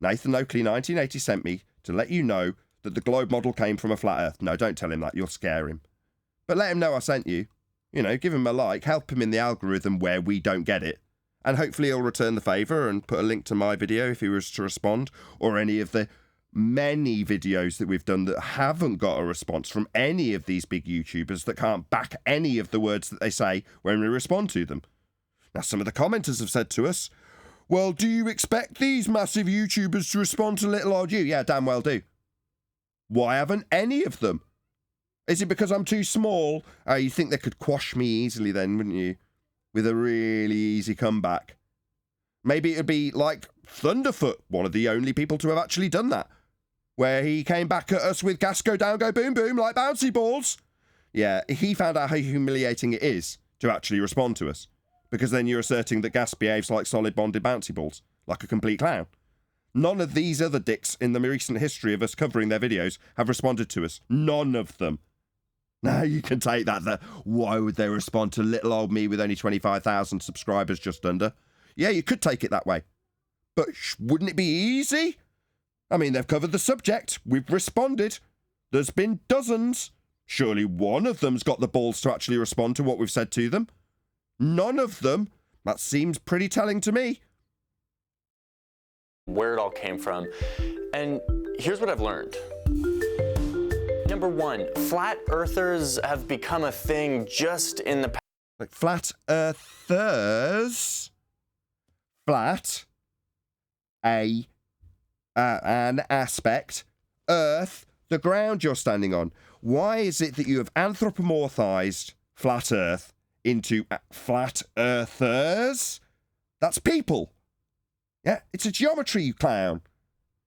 Nathan Oakley, 1980, sent me to let you know that the globe model came from a flat Earth. No, don't tell him that. You'll scare him. But let him know I sent you. You know, give him a like, help him in the algorithm where we don't get it. And hopefully he'll return the favour and put a link to my video if he was to respond, or any of the many videos that we've done that haven't got a response from any of these big YouTubers that can't back any of the words that they say when we respond to them. Now, some of the commenters have said to us, well, do you expect these massive YouTubers to respond to little old you? Yeah, damn well do. Why haven't any of them? Is it because I'm too small? Oh, you think they could quash me easily then, wouldn't you? With a really easy comeback. Maybe it'd be like Thunderfoot, one of the only people to have actually done that, where he came back at us with gas go down, go boom boom like bouncy balls. Yeah, he found out how humiliating it is to actually respond to us. Because then you're asserting that gas behaves like solid bonded bouncy balls, like a complete clown. None of these other dicks in the recent history of us covering their videos have responded to us. None of them. Now you can take that, why would they respond to little old me with only 25,000 subscribers just under? Yeah, you could take it that way. But wouldn't it be easy? I mean, they've covered the subject. We've responded. There's been dozens. Surely one of them's got the balls to actually respond to what we've said to them. None of them. That seems pretty telling to me. Where it all came from. And here's what I've learned. Number one, flat earthers have become a thing just in the past. Like flat earthers? Flat. An aspect. Earth. The ground you're standing on. Why is it that you have anthropomorphized flat earth into flat earthers? That's people. Yeah, it's a geometry, you clown.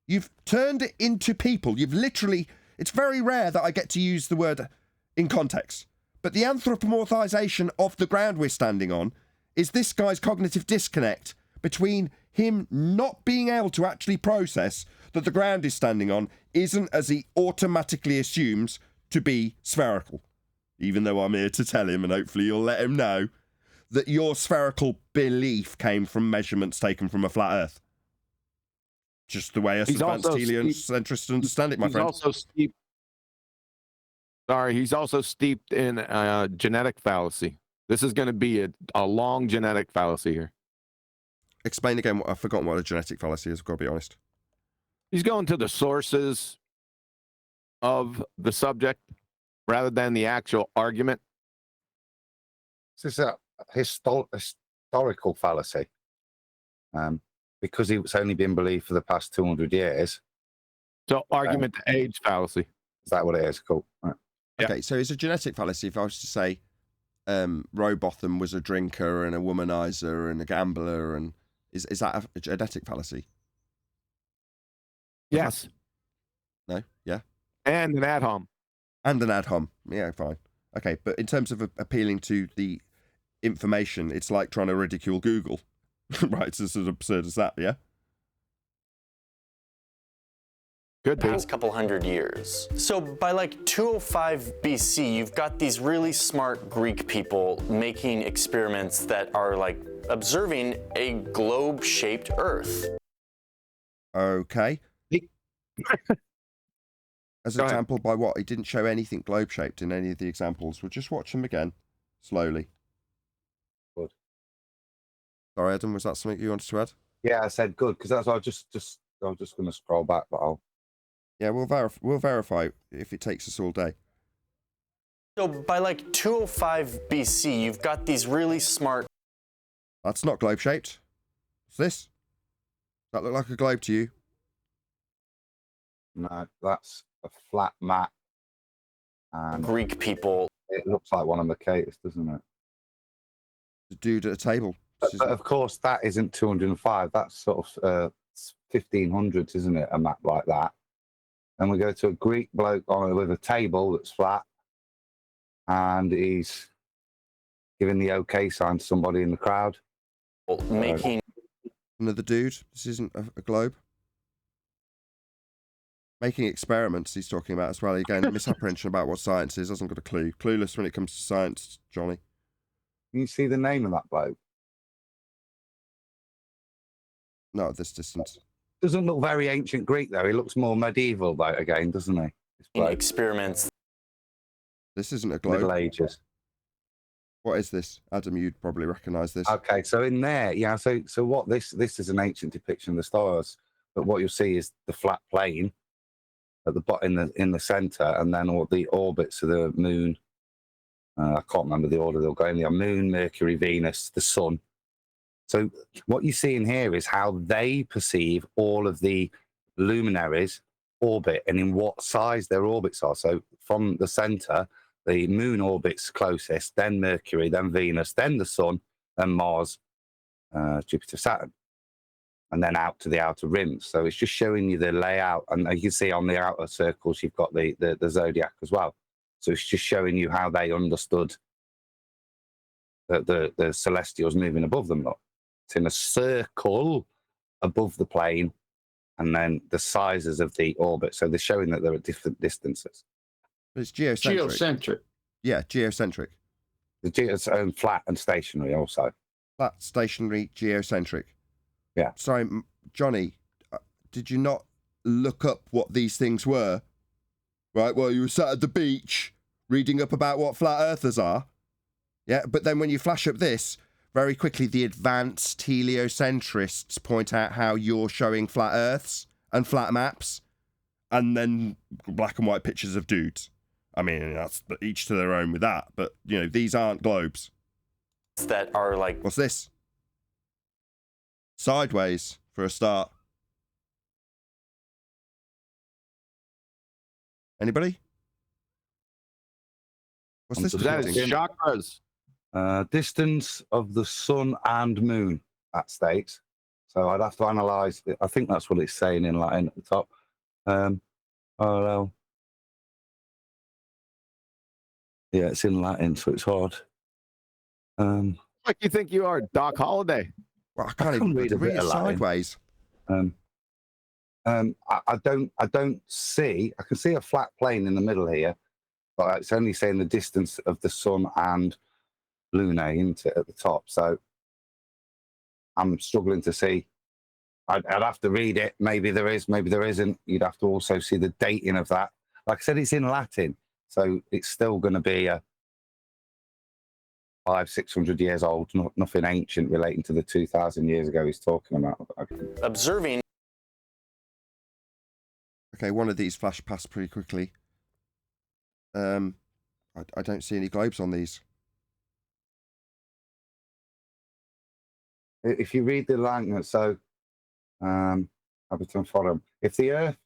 You've turned it into people. You've literally... It's very rare that I get to use the word in context. But the anthropomorphization of the ground we're standing on is this guy's cognitive disconnect between him not being able to actually process that the ground he's standing on isn't, as he automatically assumes, to be spherical. Even though I'm here to tell him, and hopefully you'll let him know, that your spherical belief came from measurements taken from a flat earth. Just the way us advanced heliocentrists understand it, my friend. He's also steeped in genetic fallacy. This is going to be a long genetic fallacy here. Explain again. I've forgotten what a genetic fallacy is, I've got to be honest. He's going to the sources of the subject rather than the actual argument. This is a historical fallacy. Because it's only been believed for the past 200 years. So argument to age fallacy. Is that what it is? Cool. Right. Okay, so it's a genetic fallacy. If I was to say Rowbotham was a drinker and a womanizer and a gambler, and is that a genetic fallacy? Yes. No? Yeah? And an ad hom. And an ad hom. Yeah, fine. Okay, but in terms of appealing to the information, it's like trying to ridicule Google. Right, it's as absurd as that, yeah? Good past couple hundred years. So by like 205 BC, you've got these really smart Greek people making experiments that are like observing a globe-shaped Earth. Okay. As an example, by what? He didn't show anything globe-shaped in any of the examples. We'll just watch them again, slowly. Good. Sorry, Adam, was that something you wanted to add? Yeah, I said good, because that's why I was just going to scroll back, but I'll... Yeah, we'll verify if it takes us all day. So by like 205 BC, you've got these really smart... That's not globe-shaped. What's this? Does that look like a globe to you? No, that's a flat mat. And Greek people. It looks like one of Mercatus, doesn't it? The dude at a table. But of course, that isn't 205. That's sort of 1500s, isn't it? A map like that. And we go to a Greek bloke with a table that's flat, and he's giving the OK sign to somebody in the crowd. Making another dude. This isn't a globe. Making experiments he's talking about as well. Again, misapprehension about what science is. Hasn't got a clue. Clueless when it comes to science, Johnny. Can you see the name of that bloke? Not at this distance. Doesn't look very ancient Greek, though. He looks more medieval, though, again, doesn't he? Experiments. This isn't a globe. Middle Ages. What is this? Adam, you'd probably recognise this. Okay, so in there, yeah, so what this is an ancient depiction of the stars, but what you'll see is the flat plane at the bottom in the centre, and then all the orbits of the moon. I can't remember the order they'll go in. The moon, Mercury, Venus, the sun. So what you see in here is how they perceive all of the luminaries orbit and in what size their orbits are. So from the center, the moon orbits closest, then Mercury, then Venus, then the sun, then Mars, Jupiter, Saturn, and then out to the outer rims. So it's just showing you the layout. And you can see on the outer circles, you've got the zodiac as well. So it's just showing you how they understood that the celestials moving above them. Look, it's in a circle above the plane, and then the sizes of the orbit. So they're showing that they're at different distances. But it's geocentric. Geocentric. Yeah, geocentric. It's flat and stationary also. Flat, stationary, geocentric. Yeah. Sorry, Johnny, did you not look up what these things were? Right, well, you were sat at the beach reading up about what flat earthers are. Yeah, but then when you flash up this, very quickly the advanced heliocentrists point out how you're showing flat earths and flat maps, and then black and white pictures of dudes. I mean, that's each to their own with that, but, you know, these aren't globes. That are like... What's this? Sideways, for a start. Anybody? What's this? Chakras. Distance of the sun and moon, that states. So I'd have to analyse it. I think that's what it's saying in Latin at the top. Yeah, it's in Latin, so it's hard. Like you think you are, Doc Holliday. Well, I can't even read it sideways. I don't see. I can see a flat plane in the middle here, but it's only saying the distance of the sun and Luna into it at the top. So I'm struggling to see. I'd have to read it. Maybe there is, maybe there isn't. You'd have to also see the dating of that. Like I said, it's in Latin, so it's still going to be a 500-600 years old. Nothing ancient relating to the 2,000 years ago he's talking about. Observing. Okay, one of these flashed past pretty quickly. I don't see any globes on these. If you read the language, so Habitant Forum, if the Earth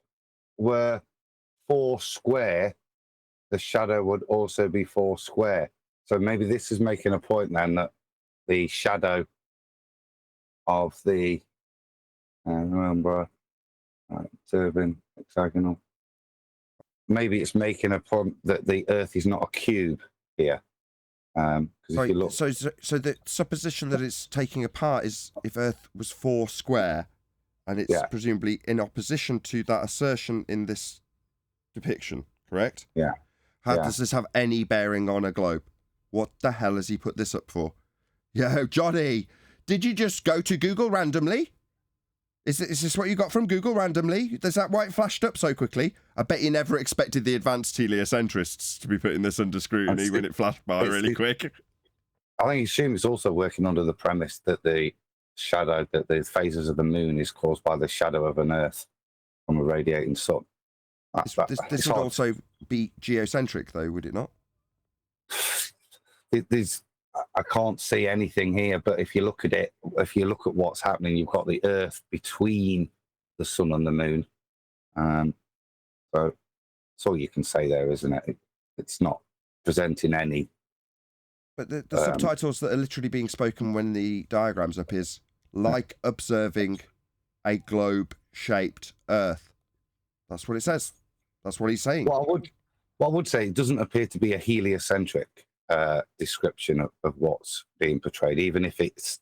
were 4 square, the shadow would also be 4 square. So maybe this is making a point then that the shadow of the remember turbine hexagonal. Maybe it's making a point that the Earth is not a cube here. If you look... So the supposition that it's taking apart is if Earth was 4 square, and it's presumably in opposition to that assertion in this depiction, correct? Yeah. How does this have any bearing on a globe? What the hell has he put this up for? Yo, Johnny, did you just go to Google randomly? Is this what you got from Google randomly? Is that why it flashed up so quickly? I bet you never expected the advanced heliocentrists to be putting this under scrutiny when it flashed by really quick. I think you assume it's also working under the premise that the shadow, that the phases of the moon is caused by the shadow of an Earth from a radiating sun. This would also be geocentric, though, would it not? I can't see anything here, but if you look at it, if you look at what's happening, you've got the Earth between the sun and the moon. So that's all you can say there, isn't it? It's not presenting any. But the subtitles that are literally being spoken when the diagram's up is like observing a globe-shaped Earth. That's what it says. That's what he's saying. Well, I would say it doesn't appear to be a heliocentric description of what's being portrayed, even if it's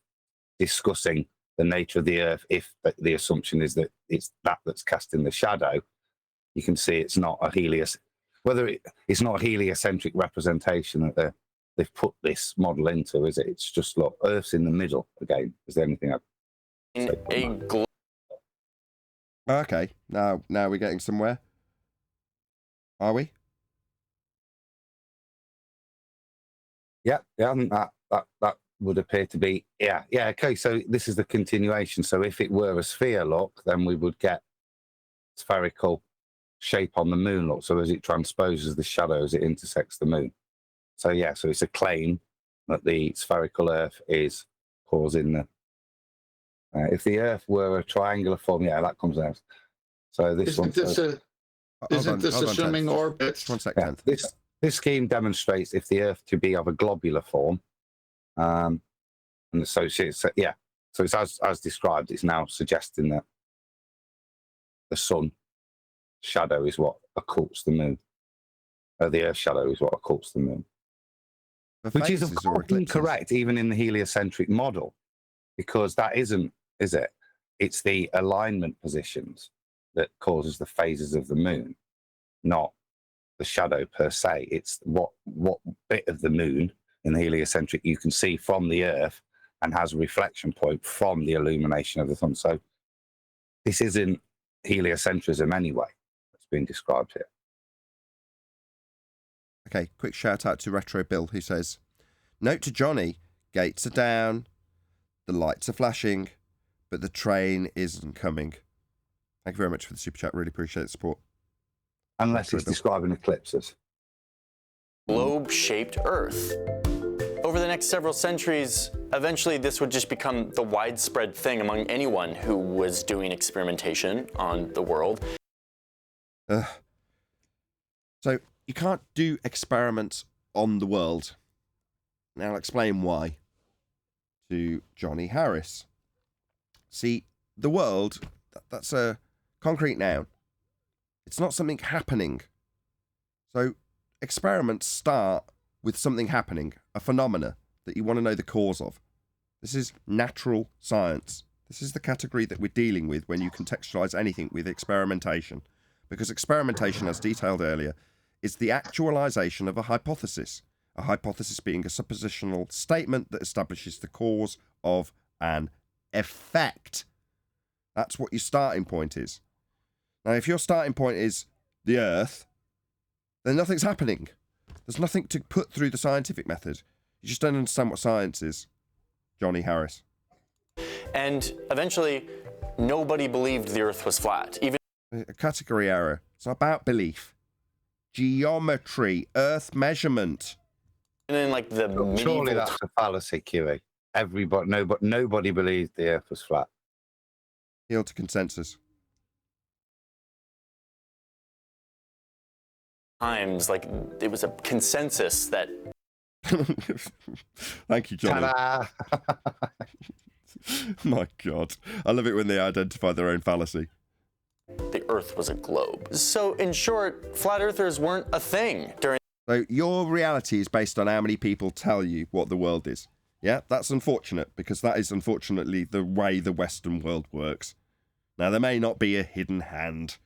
discussing the nature of the Earth. If the assumption is that it's that's casting the shadow, you can see it's not a it's not a heliocentric representation that they've put this model into, is it? It's just, look, Earth's in the middle again. Is there anything else? Okay, now we're getting somewhere. Are we? Yeah, I think that would appear to be, yeah, okay, so this is the continuation. So if it were a sphere, look, then we would get spherical shape on the moon, look, so as it transposes the shadow as it intersects the moon. So yeah, so it's a claim that the spherical Earth is causing the, if the Earth were a triangular form, yeah, that comes out. So this isn't this assuming orbit? 1 second. This scheme demonstrates if the Earth to be of a globular form, and associates, so it's as described. It's now suggesting that the sun shadow is what occults the moon. The Earth shadow is what occults the moon. Which is, of course, incorrect, even in the heliocentric model, because that isn't, is it? It's the alignment positions that causes the phases of the moon, not the shadow per se. It's what bit of the moon in the heliocentric you can see from the Earth and has a reflection point from the illumination of the sun. So this isn't heliocentrism anyway that's being described here. Okay, quick shout out to Retro Bill, who says, note to Johnny, gates are down, the lights are flashing, but the train isn't coming. Thank you very much for the super chat. Really appreciate the support. Unless it's describing eclipses. Globe-shaped Earth. Over the next several centuries, eventually this would just become the widespread thing among anyone who was doing experimentation on the world. So you can't do experiments on the world. Now I'll explain why to Johnny Harris. See, the world, that's a concrete noun. It's not something happening. So experiments start with something happening, a phenomena that you want to know the cause of. This is natural science. This is the category that we're dealing with when you contextualize anything with experimentation. Because experimentation, as detailed earlier, is the actualization of a hypothesis. A hypothesis being a suppositional statement that establishes the cause of an effect. That's what your starting point is. Now, if your starting point is the Earth, then nothing's happening. There's nothing to put through the scientific method. You just don't understand what science is, Johnny Harris. And eventually, nobody believed the Earth was flat. Even a category error. It's not about belief. Geometry, Earth measurement. And then, like the medieval... Surely that's a fallacy, QE. Nobody believed the Earth was flat. Yield to consensus. Times, like, it was a consensus that... Thank you, Johnny. My God. I love it when they identify their own fallacy. The Earth was a globe. So, in short, flat earthers weren't a thing during... So, your reality is based on how many people tell you what the world is. Yeah, that's unfortunate, because that is unfortunately the way the Western world works. Now, there may not be a hidden hand,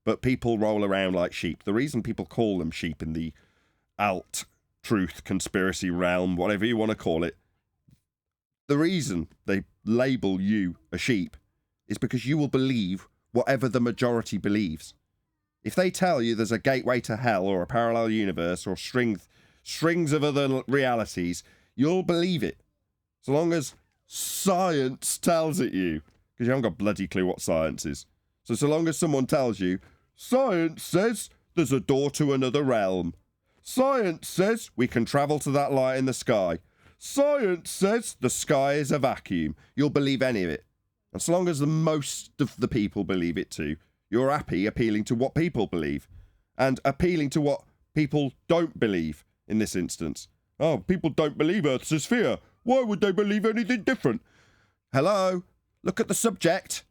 but people roll around like sheep. The reason people call them sheep in the alt-truth conspiracy realm, whatever you want to call it, the reason they label you a sheep is because you will believe whatever the majority believes. If they tell you there's a gateway to hell or a parallel universe or strings of other realities, you'll believe it. So long as science tells it you. Because you haven't got a bloody clue what science is. So long as someone tells you, science says there's a door to another realm. Science says we can travel to that light in the sky. Science says the sky is a vacuum. You'll believe any of it. And so long as the most of the people believe it too, you're happy appealing to what people believe. And appealing to what people don't believe in this instance. Oh, people don't believe Earth's a sphere. Why would they believe anything different? Hello? Look at the subject.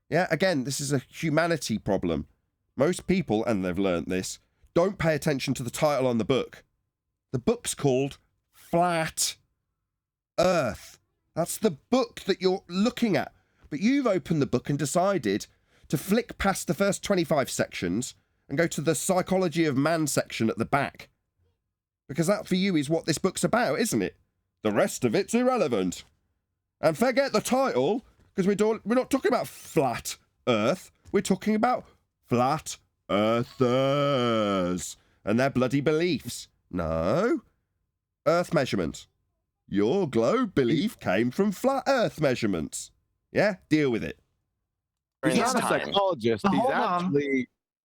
Yeah, again, this is a humanity problem. Most people, and they've learnt this, don't pay attention to the title on the book. The book's called Flat Earth. That's the book that you're looking at. But you've opened the book and decided to flick past the first 25 sections and go to the psychology of man section at the back. Because that for you is what this book's about, isn't it? The rest of it's irrelevant. And forget the title, because we're not talking about flat Earth. We're talking about flat earthers and their bloody beliefs. No. Earth measurement. Your globe belief came from flat Earth measurements. Yeah? Deal with it. He's not a psychologist.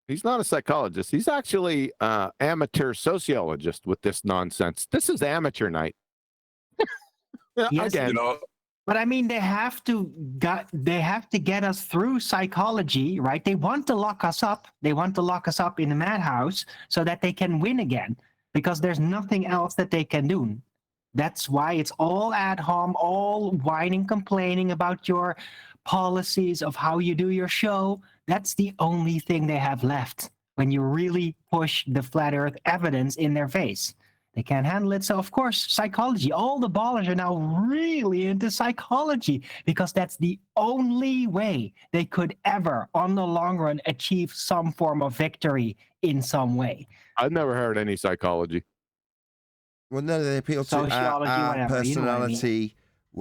He's not a psychologist. He's actually an amateur sociologist with this nonsense. This is amateur night. Yes, Again. But I mean, they have to get us through psychology, right? They want to lock us up. They want to lock us up in the madhouse so that they can win again, because there's nothing else that they can do. That's why it's all ad hom, all whining, complaining about your policies of how you do your show. That's the only thing they have left. when you really push the flat earth evidence in their face. They can't handle it. So, of course, psychology. All the ballers are now really into psychology because that's the only way they could ever, on the long run, achieve some form of victory in some way. I've never heard any psychology. Well, no, they appeal to Sociology, our whatever, you know what I mean. personality,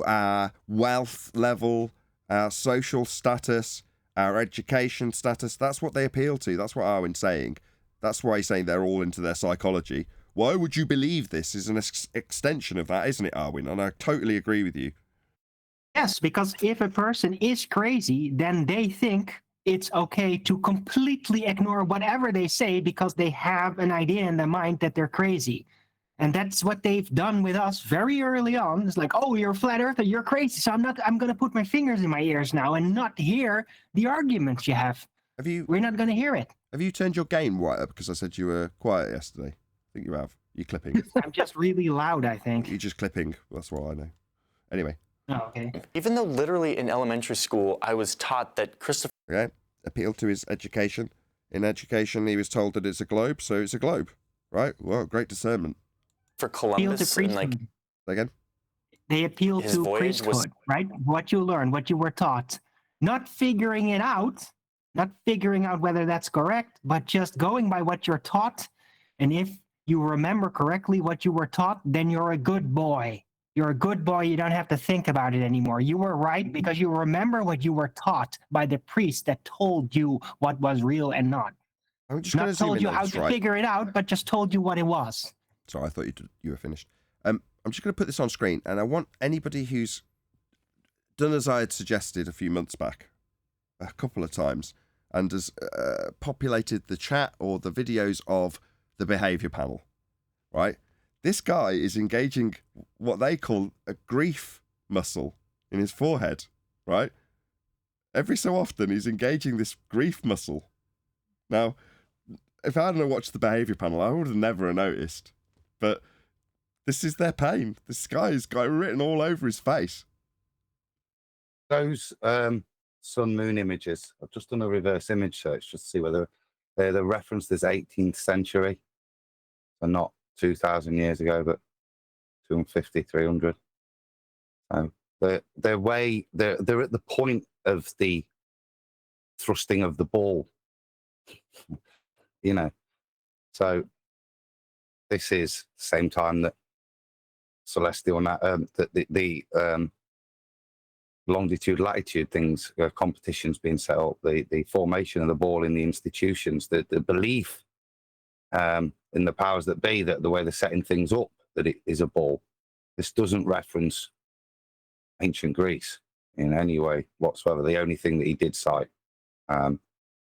our wealth level, our social status, our education status. That's what they appeal to. That's what Arwen's saying. That's why he's saying they're all into their psychology. Why would you believe this is an extension of that, isn't it, Arwen? And I totally agree with you. Yes, because if a person is crazy, then they think it's okay to completely ignore whatever they say because they have an idea in their mind that they're crazy. And that's what they've done with us very early on. It's like, oh, you're a flat earther, you're crazy. So I'm going to put my fingers in my ears now and not hear the arguments you have. We're not going to hear it. Have you turned your gain right up? Because I said you were quiet yesterday. I think you have. You're clipping. I'm just really loud, I think. You're just clipping. That's what I know. Anyway. Oh, okay. Even though literally in elementary school, I was taught that Christopher... Okay. Appealed to his education. In education, he was told that it's a globe, so it's a globe. Right? Well, great discernment. For Columbus and like... Again? They appeal His to voyage priesthood, was- right? What you learn, what you were taught. Not figuring it out, not figuring out whether that's correct, but just going by what you're taught. And if you remember correctly what you were taught, then you're a good boy. You're a good boy. You don't have to think about it anymore. You were right because you remember what you were taught by the priest that told you what was real and not. I'm just Not told you how to figure it out, but just told you what it was. Sorry, I thought you were finished. I'm just going to put this on screen, and I want anybody who's done as I had suggested a few months back, a couple of times, and has populated the chat or the videos of the behaviour panel, right? This guy is engaging what they call a grief muscle in his forehead, right? Every so often, he's engaging this grief muscle. Now, if I hadn't watched the behaviour panel, I would have never noticed. But this is their pain. This guy's got it written all over his face. Those sun moon images, I've just done a reverse image search just to see whether they're referenced as 18th century. So not 2,000 years ago, but 250, 300. So they're at the point of the thrusting of the ball. You know, so this is the same time that celestial that the longitude latitude things competitions being set up, the formation of the ball in the institutions, the belief in the powers that be, that the way they're setting things up, that it is a ball. This doesn't reference ancient Greece in any way whatsoever. The only thing that he did cite, I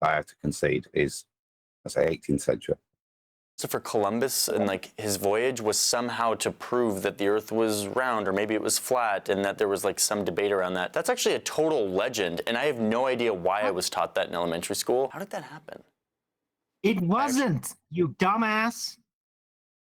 have to concede, is, I say, 18th century. So for Columbus and like his voyage was somehow to prove that the earth was round or maybe it was flat, and that there was like some debate around that. That's actually a total legend, and I have no idea why I was taught that in elementary school. How did that happen? It wasn't, you dumbass.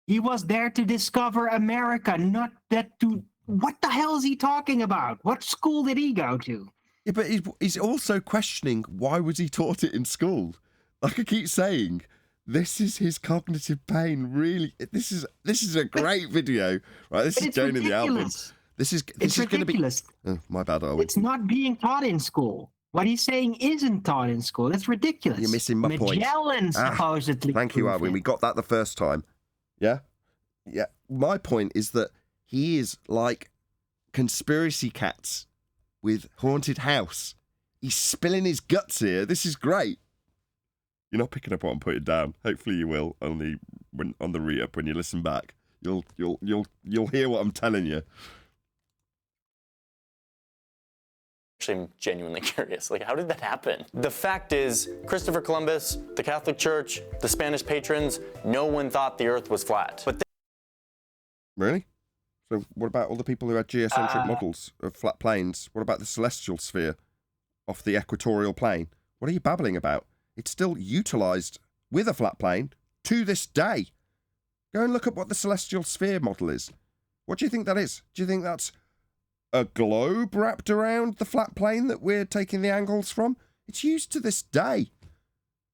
He was there to discover America, not that to... What the hell is he talking about? What school did he go to? Yeah, but he's also questioning why was he taught it in school. Like I keep saying, this is his cognitive pain. Really, this is a great video, right? This is Joan in the album. This is going to be. Oh, my bad, Owen. It's not being taught in school. What he's saying isn't taught in school. That's ridiculous. You're missing my point. Magellan supposedly. Thank you, Arwen. We got that the first time. Yeah? Yeah. My point is that he is like conspiracy cats with haunted house. He's spilling his guts here. This is great. You're not picking up what I'm putting down. Hopefully you will on the re-up when you listen back. You'll hear what I'm telling you. Actually, I'm genuinely curious. Like, how did that happen? The fact is, Christopher Columbus, the Catholic Church, the Spanish patrons, no one thought the earth was flat. But Really? So what about all the people who had geocentric models of flat planes? What about the celestial sphere off the equatorial plane? What are you babbling about? It's still utilised with a flat plane to this day. Go and look at what the celestial sphere model is. What do you think that is? Do you think that's a globe wrapped around the flat plane that we're taking the angles from? It's used to this day.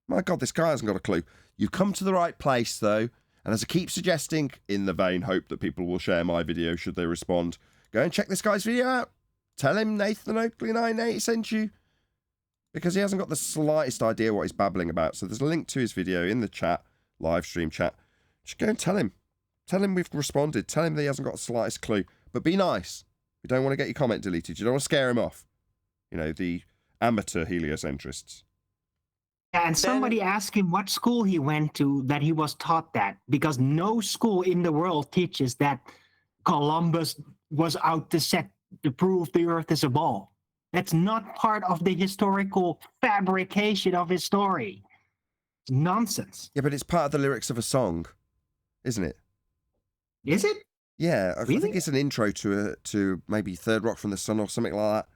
My God, this guy hasn't got a clue. You've come to the right place, though. And as I keep suggesting, in the vain hope that people will share my video should they respond, go and check this guy's video out. Tell him Nathan Oakley 980 sent you. Because he hasn't got the slightest idea what he's babbling about. So there's a link to his video in the chat, live stream chat. Just go and tell him. Tell him we've responded. Tell him that he hasn't got the slightest clue. But be nice. You don't want to get your comment deleted. You don't want to scare him off. You know, the amateur heliocentrists. Yeah, and somebody asked him what school he went to that he was taught that, because no school in the world teaches that Columbus was out to prove the Earth is a ball. That's not part of the historical fabrication of his story. It's nonsense. Yeah, but it's part of the lyrics of a song, isn't it? Is it? Yeah, Really? I think it's an intro to maybe Third Rock from the Sun or something like that.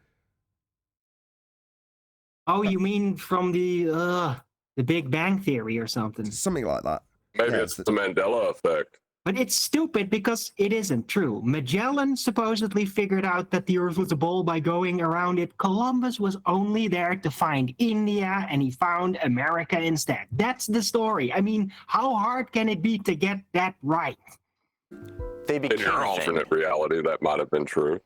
Oh, you mean from the Big Bang Theory or something? Something like that. Maybe it's the Mandela effect. But it's stupid because it isn't true. Magellan supposedly figured out that the Earth was a ball by going around it. Columbus was only there to find India, and he found America instead. That's the story. I mean, how hard can it be to get that right? They became In your a thing. alternate reality, that might have been true.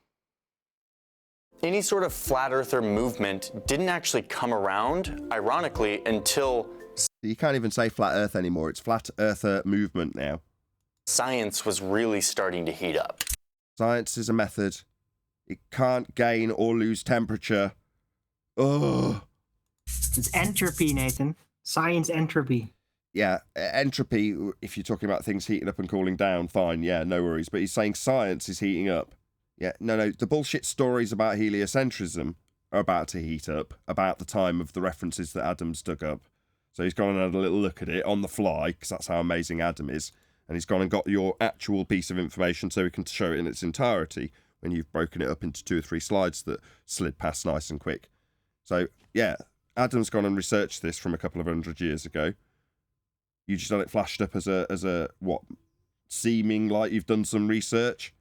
Any sort of flat earther movement didn't actually come around, ironically, until You can't even say flat earth anymore. It's flat earther movement now. science was really starting to heat up. Science is a method. It can't gain or lose temperature. Ugh. It's entropy, Nathan. Science entropy. Yeah, entropy, if you're talking about things heating up and cooling down, fine, yeah, no worries. But he's saying science is heating up. Yeah, no, the bullshit stories about heliocentrism are about to heat up, about the time of the references that Adam's dug up. So he's gone and had a little look at it on the fly, because that's how amazing Adam is. And he's gone and got your actual piece of information so he can show it in its entirety when you've broken it up into 2 or 3 slides that slid past nice and quick. So, yeah, Adam's gone and researched this from a couple of 100 years ago. You just had it flashed up as a what, seeming like you've done some research?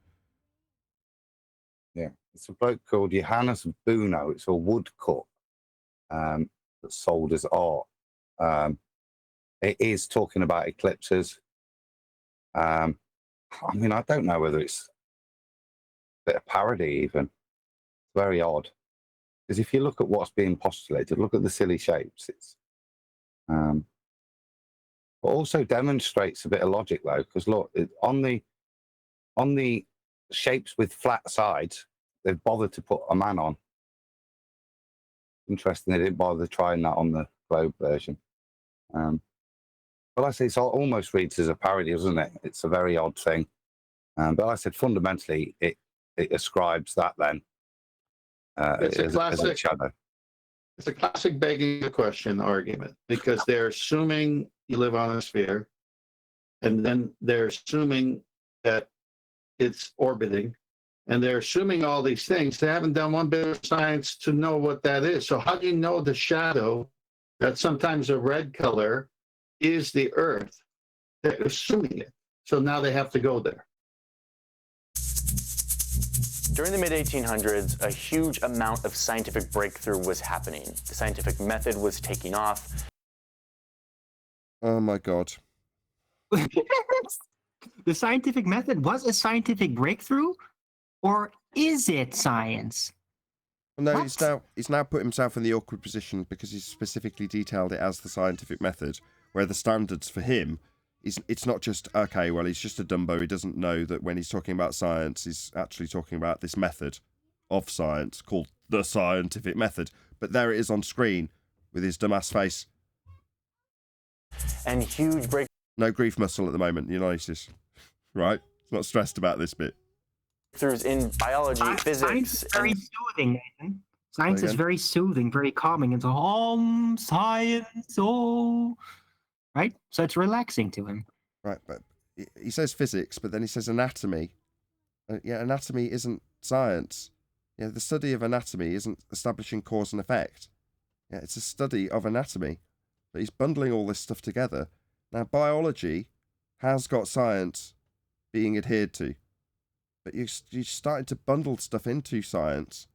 Yeah, it's a bloke called Johannes Buno. It's a woodcut that's sold as art. It is talking about eclipses. I mean, I don't know whether it's a bit of parody even. It's very odd. Because if you look at what's being postulated, look at the silly shapes. It's but also demonstrates a bit of logic though, because look, on the shapes with flat sides, they've bothered to put a man on. Interesting, they didn't bother trying that on the globe version. But I say it almost reads as a parody, doesn't it? It's a very odd thing. But I said fundamentally, it ascribes that then It's a as a classic shadow. It's a classic begging the question argument, because they're assuming you live on a sphere, and then they're assuming that it's orbiting, and they're assuming all these things. They haven't done one bit of science to know what that is. So how do you know the shadow, that sometimes a red color, is the Earth? They're assuming it. So now they have to go there. During the mid-1800s, a huge amount of scientific breakthrough was happening. The scientific method was taking off. Oh my God. The scientific method was a scientific breakthrough? Or is it science? No, he's now put himself in the awkward position because he's specifically detailed it as the scientific method, where the standards for him it's not just, okay, well, he's just a dumbo. He doesn't know that when he's talking about science, he's actually talking about this method of science called the scientific method. But there it is on screen with his dumbass face. And huge break. No grief muscle at the moment, you notice, right? He's not stressed about this bit. Breakthroughs in biology, physics. Science is very soothing, Nathan. Science is very soothing, very calming. It's a science, oh. Right? So it's relaxing to him. Right, but he says physics, but then he says anatomy. Yeah, anatomy isn't science. Yeah, the study of anatomy isn't establishing cause and effect. Yeah, it's a study of anatomy. But he's bundling all this stuff together. Now, biology has got science being adhered to. But you're starting to bundle stuff into science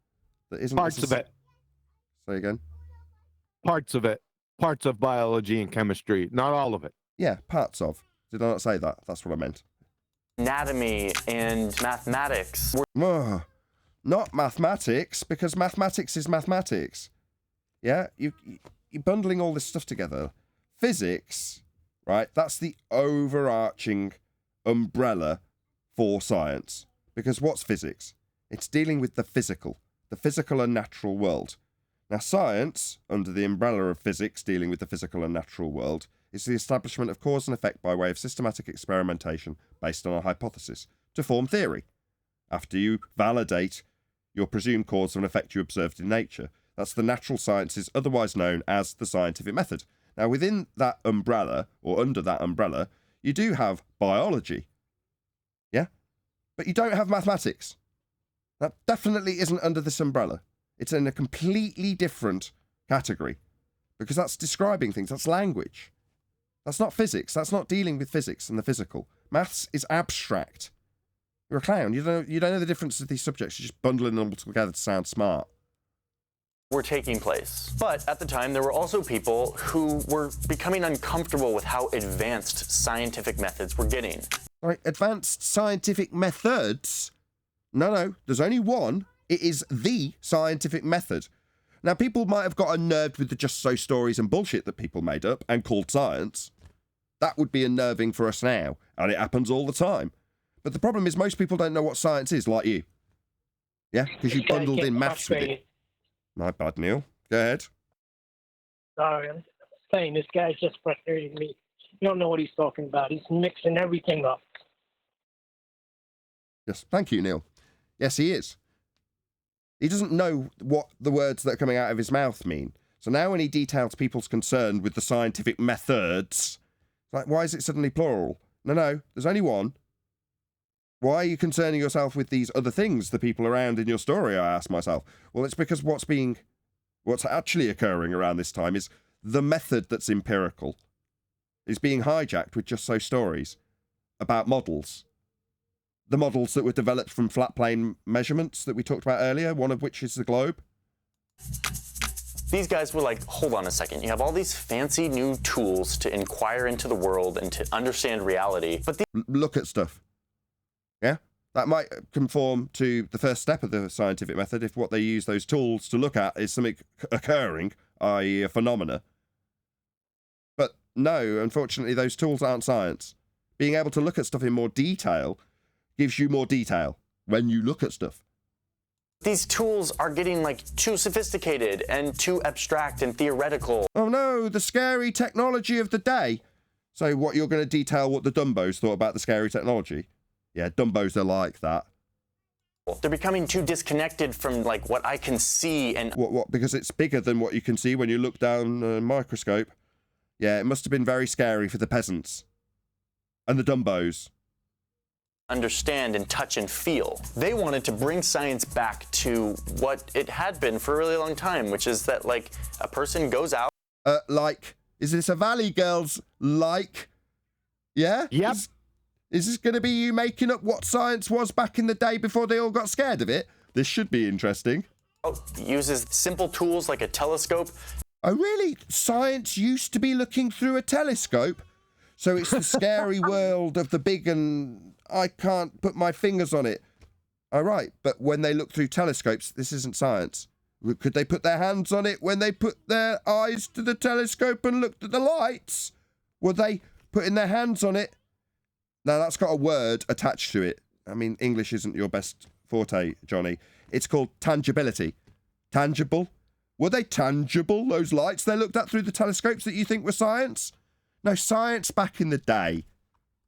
that isn't... Parts of it. Say again? Parts of it. parts of biology and chemistry, not all of it. Yeah, parts of. Did I not say that? That's what I meant. Anatomy and mathematics. Not mathematics, because mathematics is mathematics. Yeah, you're bundling all this stuff together. Physics, right? That's the overarching umbrella for science. Because what's physics? It's dealing with the physical and natural world. Now, science, under the umbrella of physics dealing with the physical and natural world, is the establishment of cause and effect by way of systematic experimentation based on a hypothesis to form theory. After you validate your presumed cause and effect you observed in nature, that's the natural sciences, otherwise known as the scientific method. Now, within that umbrella, or under that umbrella, you do have biology. Yeah? But you don't have mathematics. That definitely isn't under this umbrella. It's in a completely different category. Because that's describing things. That's language. That's not physics. That's not dealing with physics and the physical. Maths is abstract. You're a clown. You don't know the difference of these subjects. You're just bundling them all together to sound smart. Were taking place. But at the time, there were also people who were becoming uncomfortable with how advanced scientific methods were getting. Right, advanced scientific methods? No, there's only one. It is the scientific method. Now, people might have got unnerved with the just so stories and bullshit that people made up and called science. That would be unnerving for us now, and it happens all the time. But the problem is most people don't know what science is, like you. Yeah, because you bundled in maths with it. My bad, Neil. Go ahead. Sorry, I'm saying this guy's just frustrating me. You don't know what he's talking about. He's mixing everything up. Yes, thank you, Neil. Yes, he is. He doesn't know what the words that are coming out of his mouth mean. So now when he details people's concern with the scientific methods, it's like, why is it suddenly plural? No, there's only one. Why are you concerning yourself with these other things, the people around in your story, I ask myself. Well, it's because what's actually occurring around this time is the method that's empirical is being hijacked with just so stories about models. The models that were developed from flat plane measurements that we talked about earlier, one of which is the globe. These guys were like, hold on a second. You have all these fancy new tools to inquire into the world and to understand reality, but look at stuff. Yeah? That might conform to the first step of the scientific method if what they use those tools to look at is something occurring, i.e. a phenomena. But no, unfortunately, those tools aren't science. Being able to look at stuff in more detail gives you more detail when you look at stuff. these tools are getting like too sophisticated and too abstract and theoretical. Oh no, the scary technology of the day. So what, you're going to detail what the Dumbos thought about the scary technology? Yeah, Dumbos are like that. They're becoming too disconnected from like what I can see and... What? Because it's bigger than what you can see when you look down a microscope. Yeah, it must have been very scary for the peasants. And the Dumbos. Understand and touch and feel. They wanted to bring science back to what it had been for a really long time, which is that like a person goes out... is this a Valley Girls like? Yeah? Yep. Is this going to be you making up what science was back in the day before they all got scared of it? This should be interesting. Uses simple tools like a telescope. Oh, really? Science used to be looking through a telescope? So it's the scary world of the big and I can't put my fingers on it. All right, but when they look through telescopes, this isn't science. Could they put their hands on it when they put their eyes to the telescope and looked at the lights? Were they putting their hands on it? Now, that's got a word attached to it. I mean, English isn't your best forte, Johnny. It's called tangibility. Tangible? Were they tangible, those lights they looked at through the telescopes that you think were science? No, science back in the day,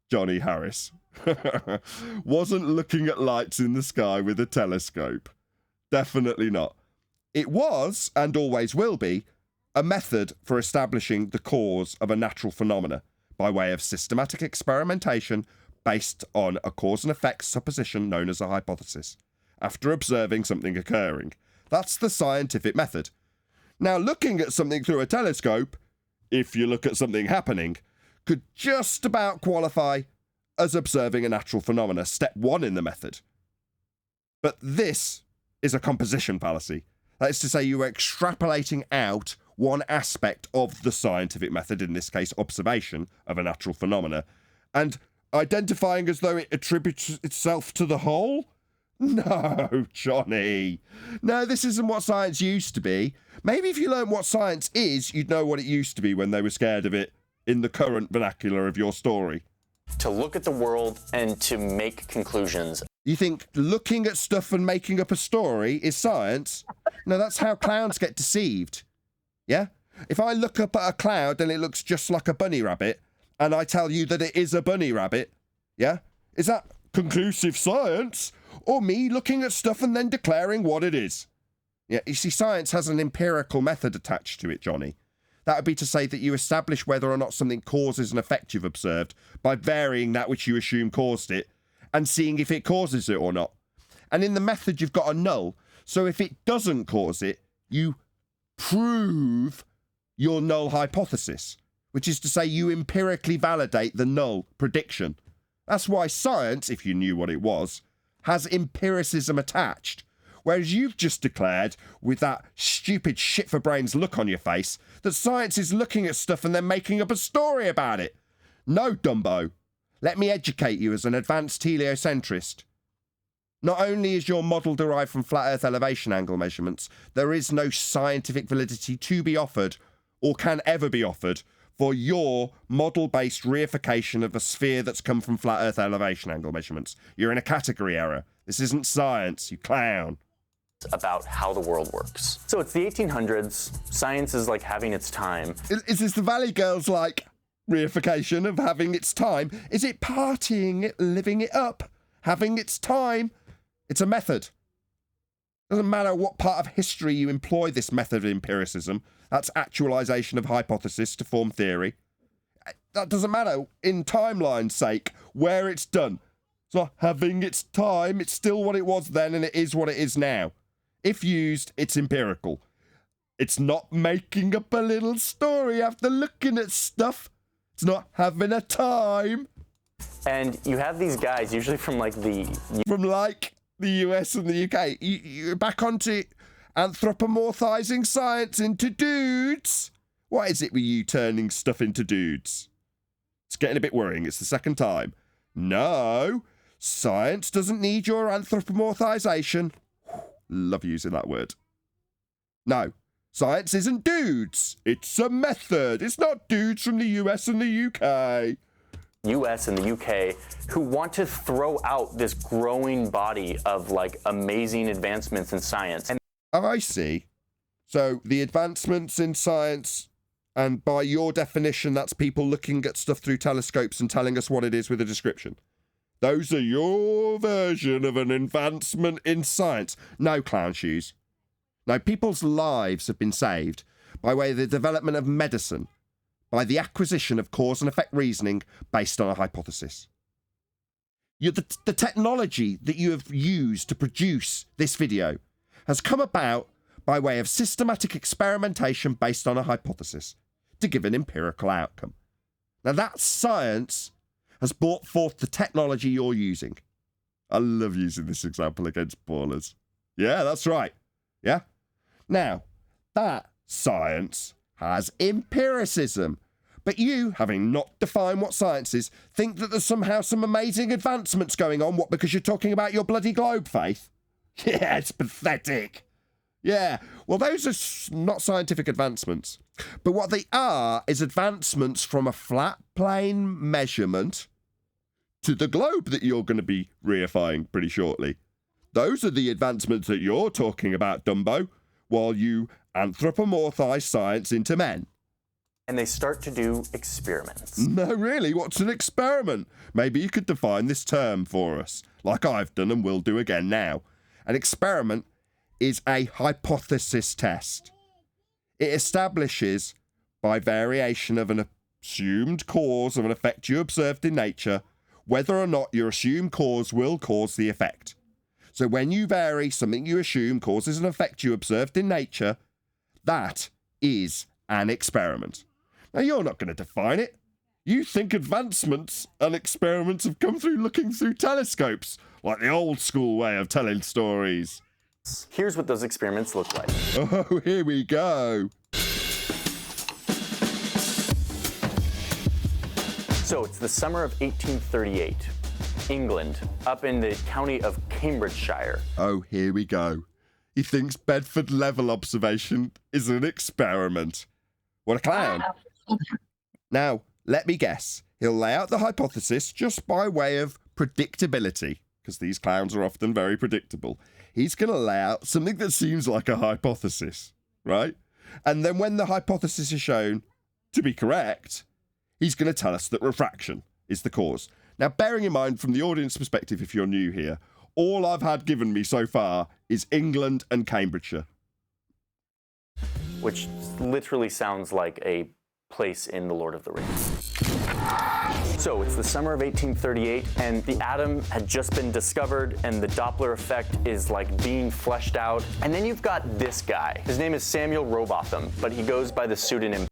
Johnny Harris, wasn't looking at lights in the sky with a telescope. Definitely not. It was, and always will be, a method for establishing the cause of a natural phenomena by way of systematic experimentation based on a cause and effect supposition known as a hypothesis, after observing something occurring. That's the scientific method. Now, looking at something through a telescope, if you look at something happening, could just about qualify as observing a natural phenomena, step one in the method. But this is a composition fallacy. That is to say, you are extrapolating out one aspect of the scientific method, in this case observation of a natural phenomena, and identifying as though it attributes itself to the whole? No, Johnny. No, this isn't what science used to be. Maybe if you learned what science is, you'd know what it used to be when they were scared of it in the current vernacular of your story. To look at the world and to make conclusions. You think looking at stuff and making up a story is science? No, that's how clowns get deceived. Yeah? If I look up at a cloud and it looks just like a bunny rabbit, and I tell you that it is a bunny rabbit, yeah? Is that conclusive science? Or me looking at stuff and then declaring what it is? Yeah, you see, science has an empirical method attached to it, Johnny. That would be to say that you establish whether or not something causes an effect you've observed by varying that which you assume caused it and seeing if it causes it or not. And in the method, you've got a null. So if it doesn't cause it, you prove your null hypothesis, which is to say you empirically validate the null prediction. That's why science, if you knew what it was, has empiricism attached. Whereas you've just declared, with that stupid shit-for-brains look on your face, that science is looking at stuff and then making up a story about it. No, Dumbo. Let me educate you as an advanced heliocentrist. Not only is your model derived from flat Earth elevation angle measurements, there is no scientific validity to be offered, or can ever be offered, for your model-based reification of a sphere that's come from flat Earth elevation angle measurements. You're in a category error. This isn't science, you clown. About how the world works. So it's the 1800s. Science is like having its time. Is this the Valley Girls like reification of having its time? Is it partying it, living it up, having its time? It's a method. Doesn't matter what part of history you employ this method of empiricism. That's actualization of hypothesis to form theory. That doesn't matter in timeline's sake where it's done. It's not having its time. It's still what it was then and it is what it is now. If used, it's empirical. It's not making up a little story after looking at stuff. It's not having a time. And you have these guys, usually from like the US and the UK. You're back onto anthropomorphizing science into dudes. What is it with you turning stuff into dudes? It's getting a bit worrying. It's the second time. No, science doesn't need your anthropomorphization. Love using that word. No, science isn't dudes. It's a method. It's not dudes from the US and the UK. US and the UK who want to throw out this growing body of like amazing advancements in science. I see. So the advancements in science, and by your definition, that's people looking at stuff through telescopes and telling us what it is with a description. Those are your version of an advancement in science. No, clown shoes. Now, people's lives have been saved by way of the development of medicine, by the acquisition of cause and effect reasoning based on a hypothesis. The technology that you have used to produce this video has come about by way of systematic experimentation based on a hypothesis to give an empirical outcome. Now, that science has brought forth the technology you're using. I love using this example against ballers. Yeah, that's right. Yeah? Now, that science has empiricism. But you, having not defined what science is, think that there's somehow some amazing advancements going on. What, because you're talking about your bloody globe faith? Yeah, it's pathetic. Yeah, well, those are not scientific advancements. But what they are is advancements from a flat plane measurement to the globe that you're going to be reifying pretty shortly. Those are the advancements that you're talking about, Dumbo, while you anthropomorphize science into men. And they start to do experiments. No, really, what's an experiment? Maybe you could define this term for us, like I've done and will do again now. An experiment is a hypothesis test. It establishes, by variation of an assumed cause of an effect you observed in nature, whether or not your assumed cause will cause the effect. So when you vary something you assume causes an effect you observed in nature, that is an experiment. Now, you're not going to define it. You think advancements and experiments have come through looking through telescopes, like the old school way of telling stories. Here's what those experiments look like. Oh, here we go. So it's the summer of 1838, England, up in the county of Cambridgeshire. Oh, here we go. He thinks Bedford level observation is an experiment. What a clown. Now, let me guess. He'll lay out the hypothesis just by way of predictability, because these clowns are often very predictable. He's going to lay out something that seems like a hypothesis, right? And then when the hypothesis is shown to be correct, he's going to tell us that refraction is the cause. Now, bearing in mind from the audience perspective, if you're new here, all I've had given me so far is England and Cambridgeshire. Which literally sounds like a place in The Lord of the Rings. So it's the summer of 1838, and the atom had just been discovered, and the Doppler effect is like being fleshed out. And then you've got this guy. His name is Samuel Rowbotham, but he goes by the pseudonym.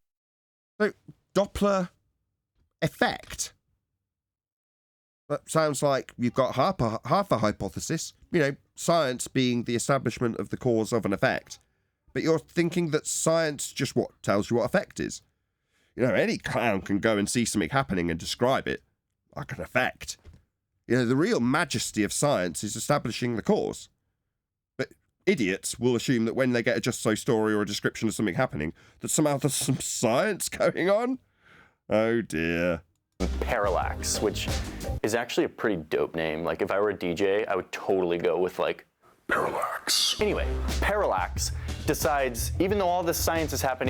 So, Doppler effect? That sounds like you've got half a hypothesis, you know, science being the establishment of the cause of an effect. But you're thinking that science just tells you what effect is. You know, any clown can go and see something happening and describe it like an effect. You know, the real majesty of science is establishing the cause. But idiots will assume that when they get a just so story or a description of something happening, that somehow there's some science going on. Oh dear. Parallax, which is actually a pretty dope name. Like, if I were a DJ, I would totally go with, like, Parallax. Anyway, Parallax decides, even though all this science is happening...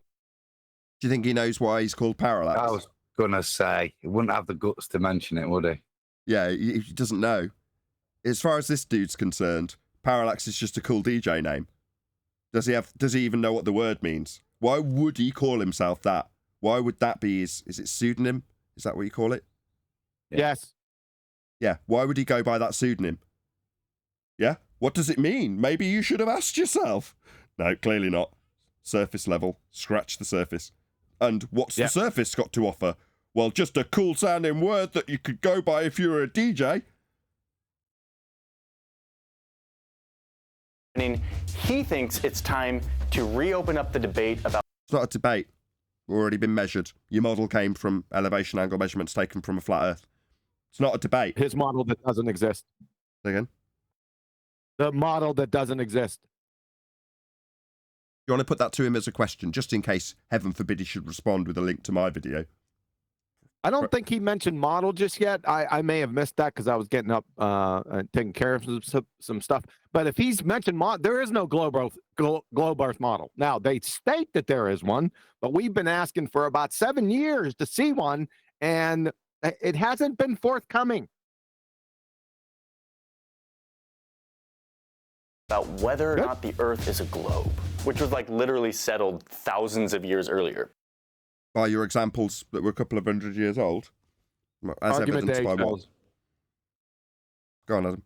Do you think he knows why he's called Parallax? I was going to say, he wouldn't have the guts to mention it, would he? Yeah, he doesn't know. As far as this dude's concerned, Parallax is just a cool DJ name. Does he even know what the word means? Why would he call himself that? Why would that be is it pseudonym? Is that what you call it? Yes. Yeah, why would he go by that pseudonym? Yeah? What does it mean? Maybe you should have asked yourself. No, clearly not. Surface level. Scratch the surface. And what's the surface got to offer? Well, just a cool sounding word that you could go by if you were a DJ. He thinks it's time to reopen up the debate about... It's not a debate. Already been measured. Your model came from elevation angle measurements taken from a flat Earth. It's not a debate. His model that doesn't exist. Say again? The model that doesn't exist. You want to put that to him as a question, just in case, heaven forbid, he should respond with a link to my video. I don't think he mentioned model just yet. I may have missed that because I was getting up and taking care of some stuff. But if he's mentioned model, there is no globe Earth model. Now, they state that there is one, but we've been asking for about 7 years to see one, and it hasn't been forthcoming. About whether or not the Earth is a globe, which was like literally settled thousands of years earlier. By your examples that were a couple of 100 years old? As evidenced by what? Go on, Adam.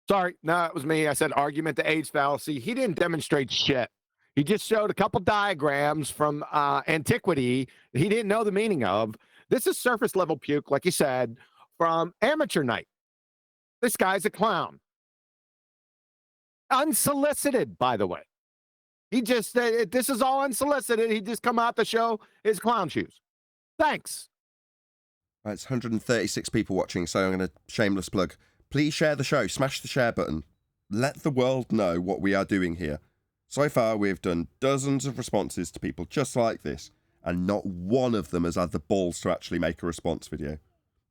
Sorry, no, it was me. I said argument to age fallacy. He didn't demonstrate shit. He just showed a couple diagrams from antiquity he didn't know the meaning of. This is surface level puke, like you said, from amateur night. This guy's a clown. Unsolicited, by the way. He just, this is all unsolicited. He just come out to show his clown shoes. Thanks. Right, it's 136 people watching, so I'm going to shameless plug. Please share the show. Smash the share button. Let the world know what we are doing here. So far, we've done dozens of responses to people just like this, and not one of them has had the balls to actually make a response video.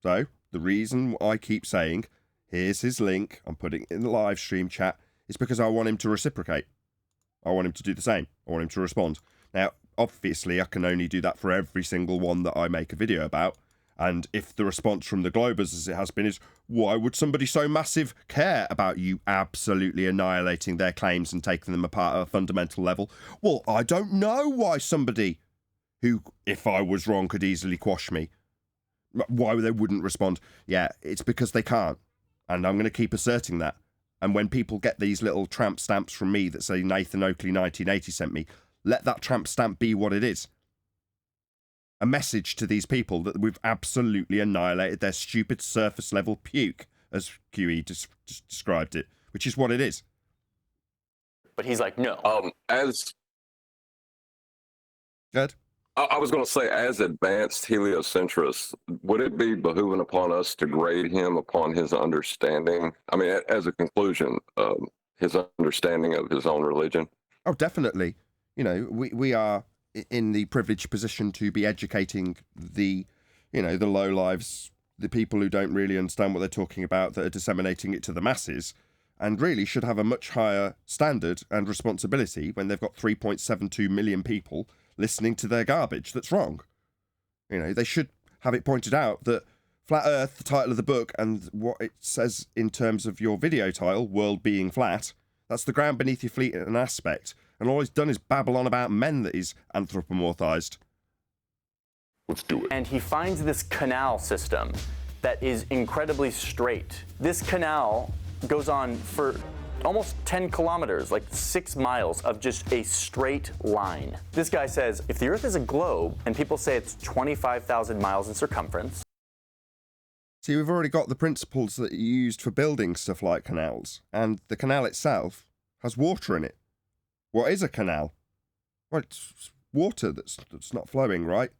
So, the reason I keep saying, here's his link, I'm putting it in the live stream chat, is because I want him to reciprocate. I want him to do the same. I want him to respond. Now, obviously, I can only do that for every single one that I make a video about. And if the response from the Globers, as it has been, is, why would somebody so massive care about you absolutely annihilating their claims and taking them apart at a fundamental level? Well, I don't know why somebody who, if I was wrong, could easily quash me, why they wouldn't respond. Yeah, it's because they can't. And I'm going to keep asserting that. And when people get these little tramp stamps from me that say Nathan Oakley 1980 sent me, let that tramp stamp be what it is. A message to these people that we've absolutely annihilated their stupid surface level puke, as QE described it, which is what it is. But he's like, no. As Good. I was going to say, as advanced heliocentrists, would it be behooving upon us to grade him upon his understanding? I mean, as a conclusion, his understanding of his own religion? Oh, definitely. You know, we are in the privileged position to be educating the, you know, the lowlives, the people who don't really understand what they're talking about, that are disseminating it to the masses, and really should have a much higher standard and responsibility when they've got 3.72 million people listening to their garbage that's wrong. You know, they should have it pointed out that Flat Earth, the title of the book, and what it says in terms of your video title, World Being Flat, that's the ground beneath your feet in an aspect. And all he's done is babble on about men that he's anthropomorphized. Let's do it. And he finds this canal system that is incredibly straight. This canal goes on for almost 10 kilometers, like 6 miles of just a straight line. This guy says, if the Earth is a globe, and people say it's 25,000 miles in circumference. See, we've already got the principles that are used for building stuff like canals, and the canal itself has water in it. What is a canal? Well, it's water that's not flowing, right?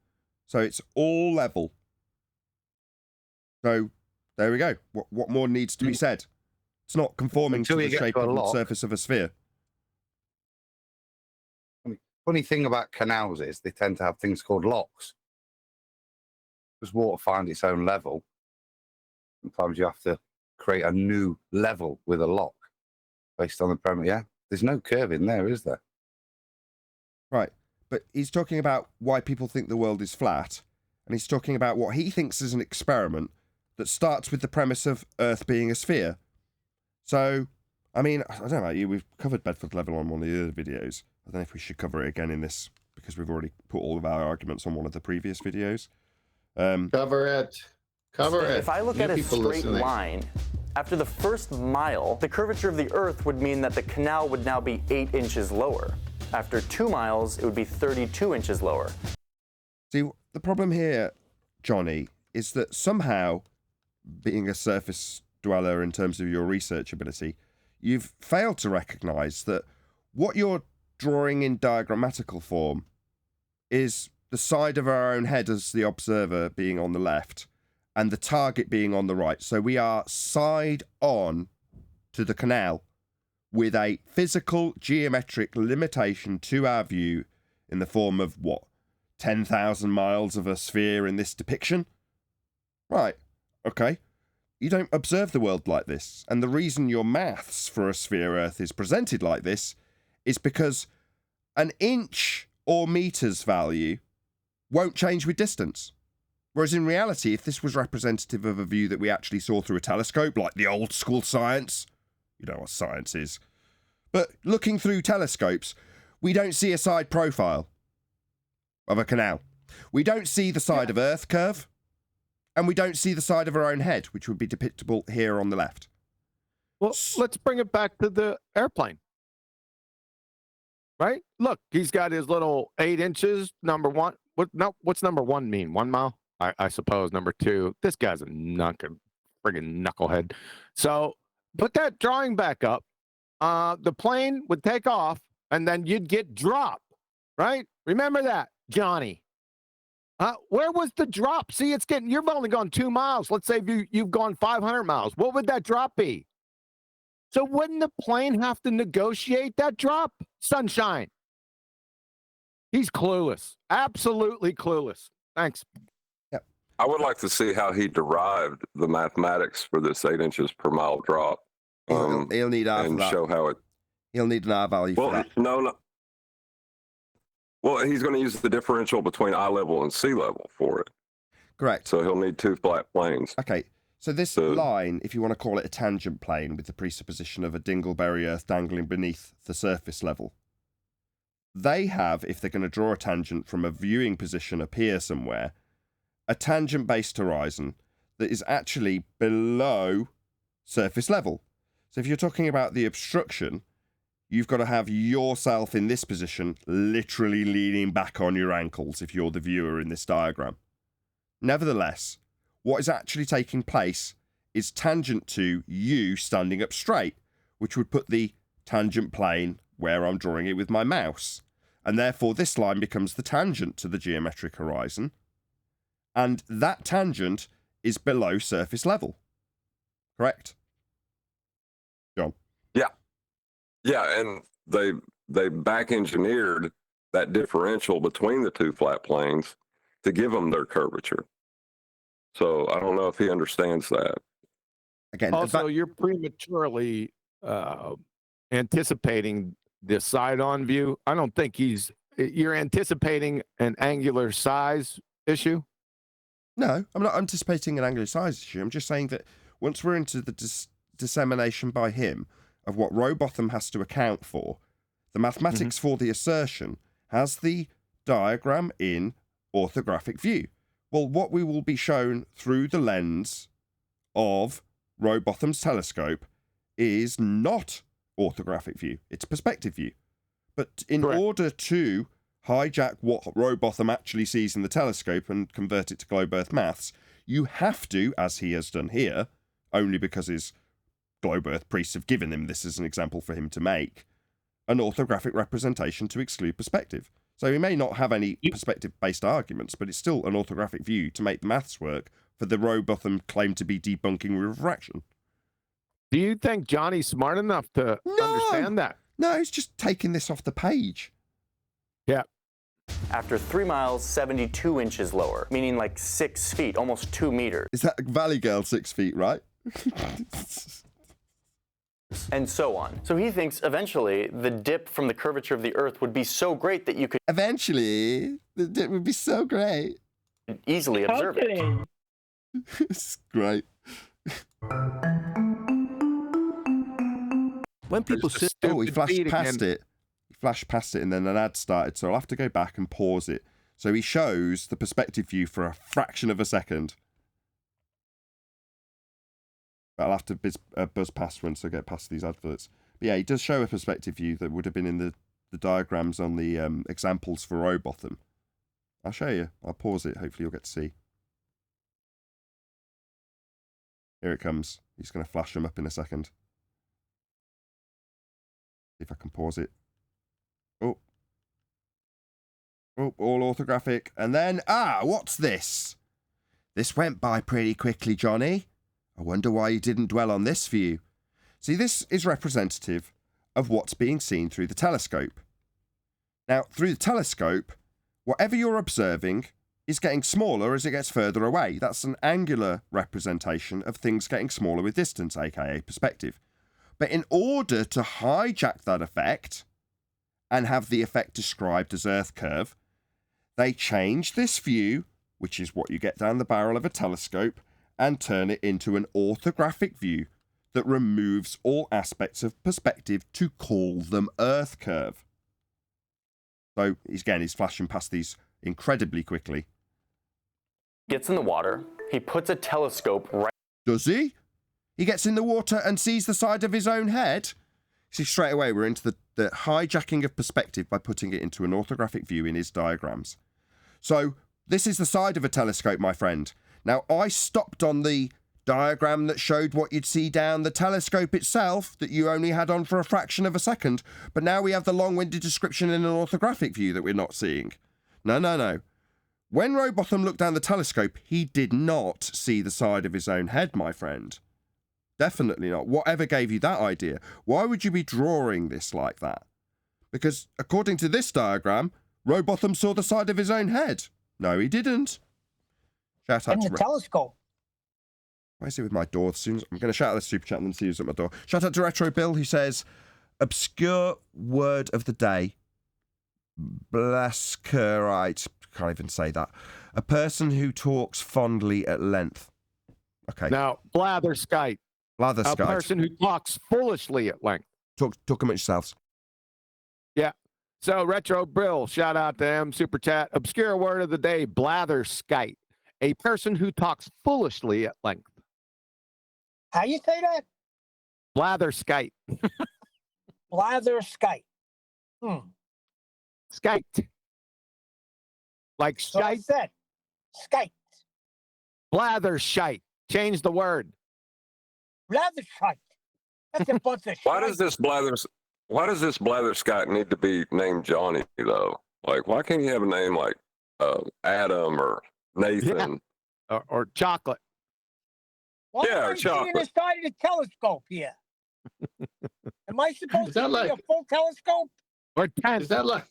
So it's all level. So there we go. What more needs to be said? It's not conforming to the shape of the surface of a sphere. Funny thing about canals is they tend to have things called locks. Because water finds its own level. Sometimes you have to create a new level with a lock based on the premise. Yeah, there's no curve in there, is there? Right, but he's talking about why people think the world is flat, and he's talking about what he thinks is an experiment that starts with the premise of Earth being a sphere. So, I mean, I don't know about you, we've covered Bedford Level on one of the other videos. I don't know if we should cover it again in this, because we've already put all of our arguments on one of the previous videos. Cover it. Cover it. If I look at a straight line, after the first mile, the curvature of the Earth would mean that the canal would now be 8 inches lower. After 2 miles, it would be 32 inches lower. See, the problem here, Johnny, is that somehow, being a surface dweller in terms of your research ability, you've failed to recognise that what you're drawing in diagrammatical form is the side of our own head as the observer being on the left and the target being on the right. So we are side on to the canal with a physical geometric limitation to our view in the form of what? 10,000 miles of a sphere in this depiction? Right, okay. You don't observe the world like this. And the reason your maths for a sphere Earth is presented like this is because an inch or meters value won't change with distance. Whereas in reality, if this was representative of a view that we actually saw through a telescope, like the old school science, you know what science is, but looking through telescopes, we don't see a side profile of a canal. We don't see the side of Earth curve. And we don't see the side of our own head, which would be depictable here on the left. Well, let's bring it back to the airplane. Right? Look, he's got his little 8 inches, number one. What's number one mean? 1 mile? I suppose. Number two, this guy's a friggin' knucklehead. So put that drawing back up. The plane would take off, and then you'd get dropped. Right? Remember that, Johnny. Where was the drop? See, you've only gone 2 miles. Let's say you've gone 500 miles. What would that drop be? So wouldn't the plane have to negotiate that drop? Sunshine. He's clueless. Absolutely clueless. Thanks. Yep. I would like to see how he derived the mathematics for this 8 inches per mile drop. He'll need R and for that. show how it. He'll need an R value for that. No. Well, he's going to use the differential between eye level and sea level for it. Correct. So he'll need 2 flat planes. Okay, so this line, if you want to call it a tangent plane with the presupposition of a dingleberry Earth dangling beneath the surface level, they have, if they're going to draw a tangent from a viewing position up here somewhere, a tangent-based horizon that is actually below surface level. So if you're talking about the obstruction, you've got to have yourself in this position, literally leaning back on your ankles if you're the viewer in this diagram. Nevertheless, what is actually taking place is tangent to you standing up straight, which would put the tangent plane where I'm drawing it with my mouse. And therefore, this line becomes the tangent to the geometric horizon. And that tangent is below surface level. Correct? John? Yeah. Yeah, and they back-engineered that differential between the two flat planes to give them their curvature. So I don't know if he understands that. Again, also, you're prematurely anticipating the side-on view. I don't think you're anticipating an angular size issue. No, I'm not anticipating an angular size issue. I'm just saying that once we're into the dissemination by him of what Rowbotham has to account for, the mathematics for the assertion has the diagram in orthographic view. Well, what we will be shown through the lens of Rowbotham's telescope is not orthographic view, it's perspective view. But in order to hijack what Rowbotham actually sees in the telescope and convert it to globe earth maths, you have to, as he has done here, only because his globe earth priests have given him this as an example for him to make, an orthographic representation to exclude perspective. So he may not have any perspective-based arguments, but it's still an orthographic view to make the maths work for the Rowbotham claim to be debunking refraction. Do you think Johnny's smart enough to understand that? No, he's just taking this off the page. Yeah. After 3 miles, 72 inches lower, meaning like 6 feet, almost 2 meters. Is that Valley Girl 6 feet, right? And so on. So he thinks eventually the dip from the curvature of the Earth would be so great that you could eventually the dip would be so great easily observe it. It's great. When people sit, he flashed past it. He flashed past it, and then an ad started. So I'll have to go back and pause it. So he shows the perspective view for a fraction of a second. But I'll have to buzz past once I get past these adverts. But yeah, he does show a perspective view that would have been in the diagrams on the examples for Rowbotham. I'll show you. I'll pause it. Hopefully you'll get to see. Here it comes. He's going to flash them up in a second. See if I can pause it. Oh, all orthographic. And then, what's this? This went by pretty quickly, Johnny. I wonder why you didn't dwell on this view. See, this is representative of what's being seen through the telescope. Now, through the telescope, whatever you're observing is getting smaller as it gets further away. That's an angular representation of things getting smaller with distance, aka perspective. But in order to hijack that effect and have the effect described as Earth curve, they change this view, which is what you get down the barrel of a telescope, and turn it into an orthographic view that removes all aspects of perspective to call them Earth curve. So, again, he's flashing past these incredibly quickly. Gets in the water. He puts a telescope right... Does he? He gets in the water and sees the side of his own head? See, straight away, we're into the hijacking of perspective by putting it into an orthographic view in his diagrams. So, this is the side of a telescope, my friend. Now, I stopped on the diagram that showed what you'd see down the telescope itself that you only had on for a fraction of a second, but now we have the long-winded description in an orthographic view that we're not seeing. No. When Rowbotham looked down the telescope, he did not see the side of his own head, my friend. Definitely not. Whatever gave you that idea? Why would you be drawing this like that? Because according to this diagram, Rowbotham saw the side of his own head. No, he didn't. Shout out in the telescope. Why is it with my door? As soon as I'm going to shout out the super chat and then see who's at my door. Shout out to Retro Bill, who says, obscure word of the day. Blaskerite. Can't even say that. A person who talks fondly at length. Okay. Now, blatherskite. Blatherskite. A person who talks foolishly at length. Talk amongst yourselves. Yeah. So, Retro Bill, shout out to him. Super chat. Obscure word of the day, blatherskite. A person who talks foolishly at length. How you say that? Blatherskite. Blatherskite. Skite. Like So I shite. said, skite. Blathershite. Change the word. Blathershite. That's a bunch of Why shite. does this Why does this blatherskite need to be named Johnny though? Like, why can't you have a name like Adam or Nathan? Yeah. Or chocolate. Why Yeah, am I seeing the side of the telescope here? Am I supposed to see a full telescope? Or 10. Is that like,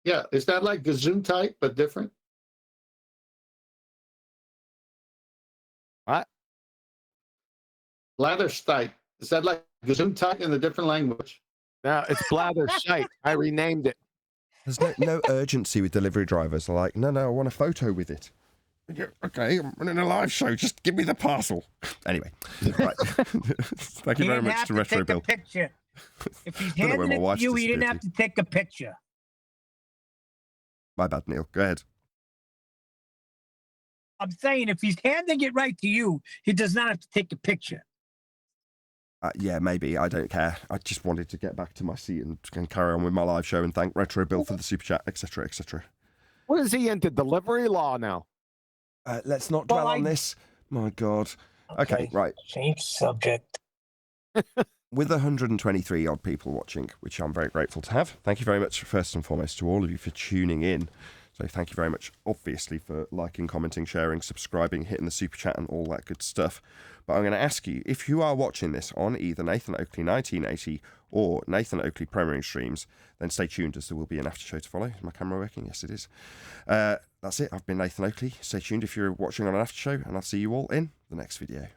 yeah, is that like Gazoon type but different? What? Blatherskite. Is that like Gazoon type in a different language? No, it's blatherskite. I renamed it. There's no urgency with delivery drivers. They're like, no, I want a photo with it. Yeah, okay, I'm running a live show. Just give me the parcel. Anyway, right. Thank you very much to Retro Bill. Picture. If he's handing it to you, he didn't have to take a picture. My bad, Neil. Go ahead. I'm saying if he's handing it right to you, he does not have to take a picture. Yeah, maybe. I don't care. I just wanted to get back to my seat and carry on with my live show and thank Retro Bill for the super chat, etc., etc. What is he into? Delivery law now? Let's not dwell on this. My God. Okay, right. Change subject. With 123 odd people watching, which I'm very grateful to have. Thank you very much, first and foremost, to all of you for tuning in. So thank you very much, obviously, for liking, commenting, sharing, subscribing, hitting the super chat and all that good stuff. But I'm going to ask you, if you are watching this on either Nathan Oakley 1980 or Nathan Oakley premiering streams, then stay tuned as there will be an after show to follow. Is my camera working? Yes, it is. That's it. I've been Nathan Oakley. Stay tuned if you're watching on an after show, and I'll see you all in the next video.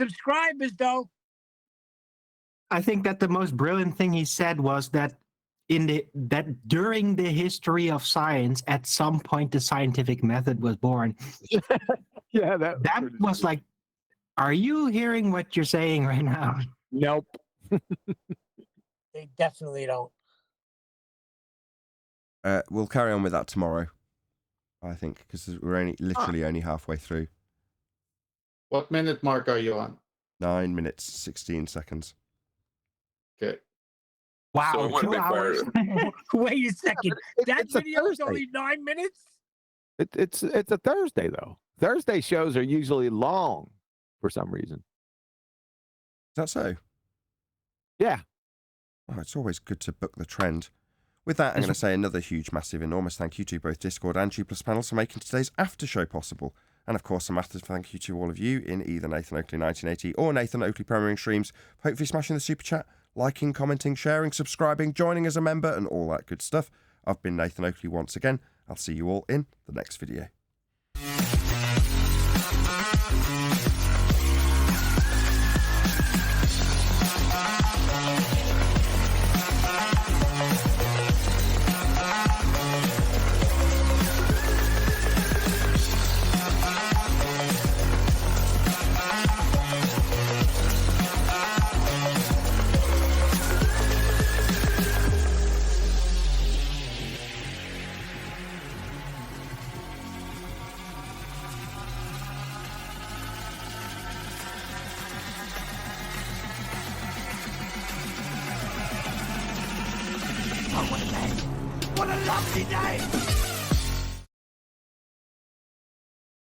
Subscribers, though. I think that the most brilliant thing he said was that during the history of science, at some point the scientific method was born. Yeah, that was like, are you hearing what you're saying right now? Nope. They definitely don't. We'll carry on with that tomorrow, I think, because we're literally only halfway through. What minute mark are you on? 9 minutes, 16 seconds. Okay. Wow, So 2 hours. Wait a second. That it's a video is Thursday. only 9 minutes? It's a Thursday, though. Thursday shows are usually long for some reason. Is that so? Yeah. Oh, it's always good to book the trend. With that, I'm going to say another huge, massive, enormous thank you to both Discord and G+ Panels for making today's after show possible. And of course, a massive thank you to all of you in either Nathan Oakley 1980 or Nathan Oakley premiering streams. Hopefully smashing the super chat, liking, commenting, sharing, subscribing, joining as a member, and all that good stuff. I've been Nathan Oakley once again. I'll see you all in the next video. What a lovely day!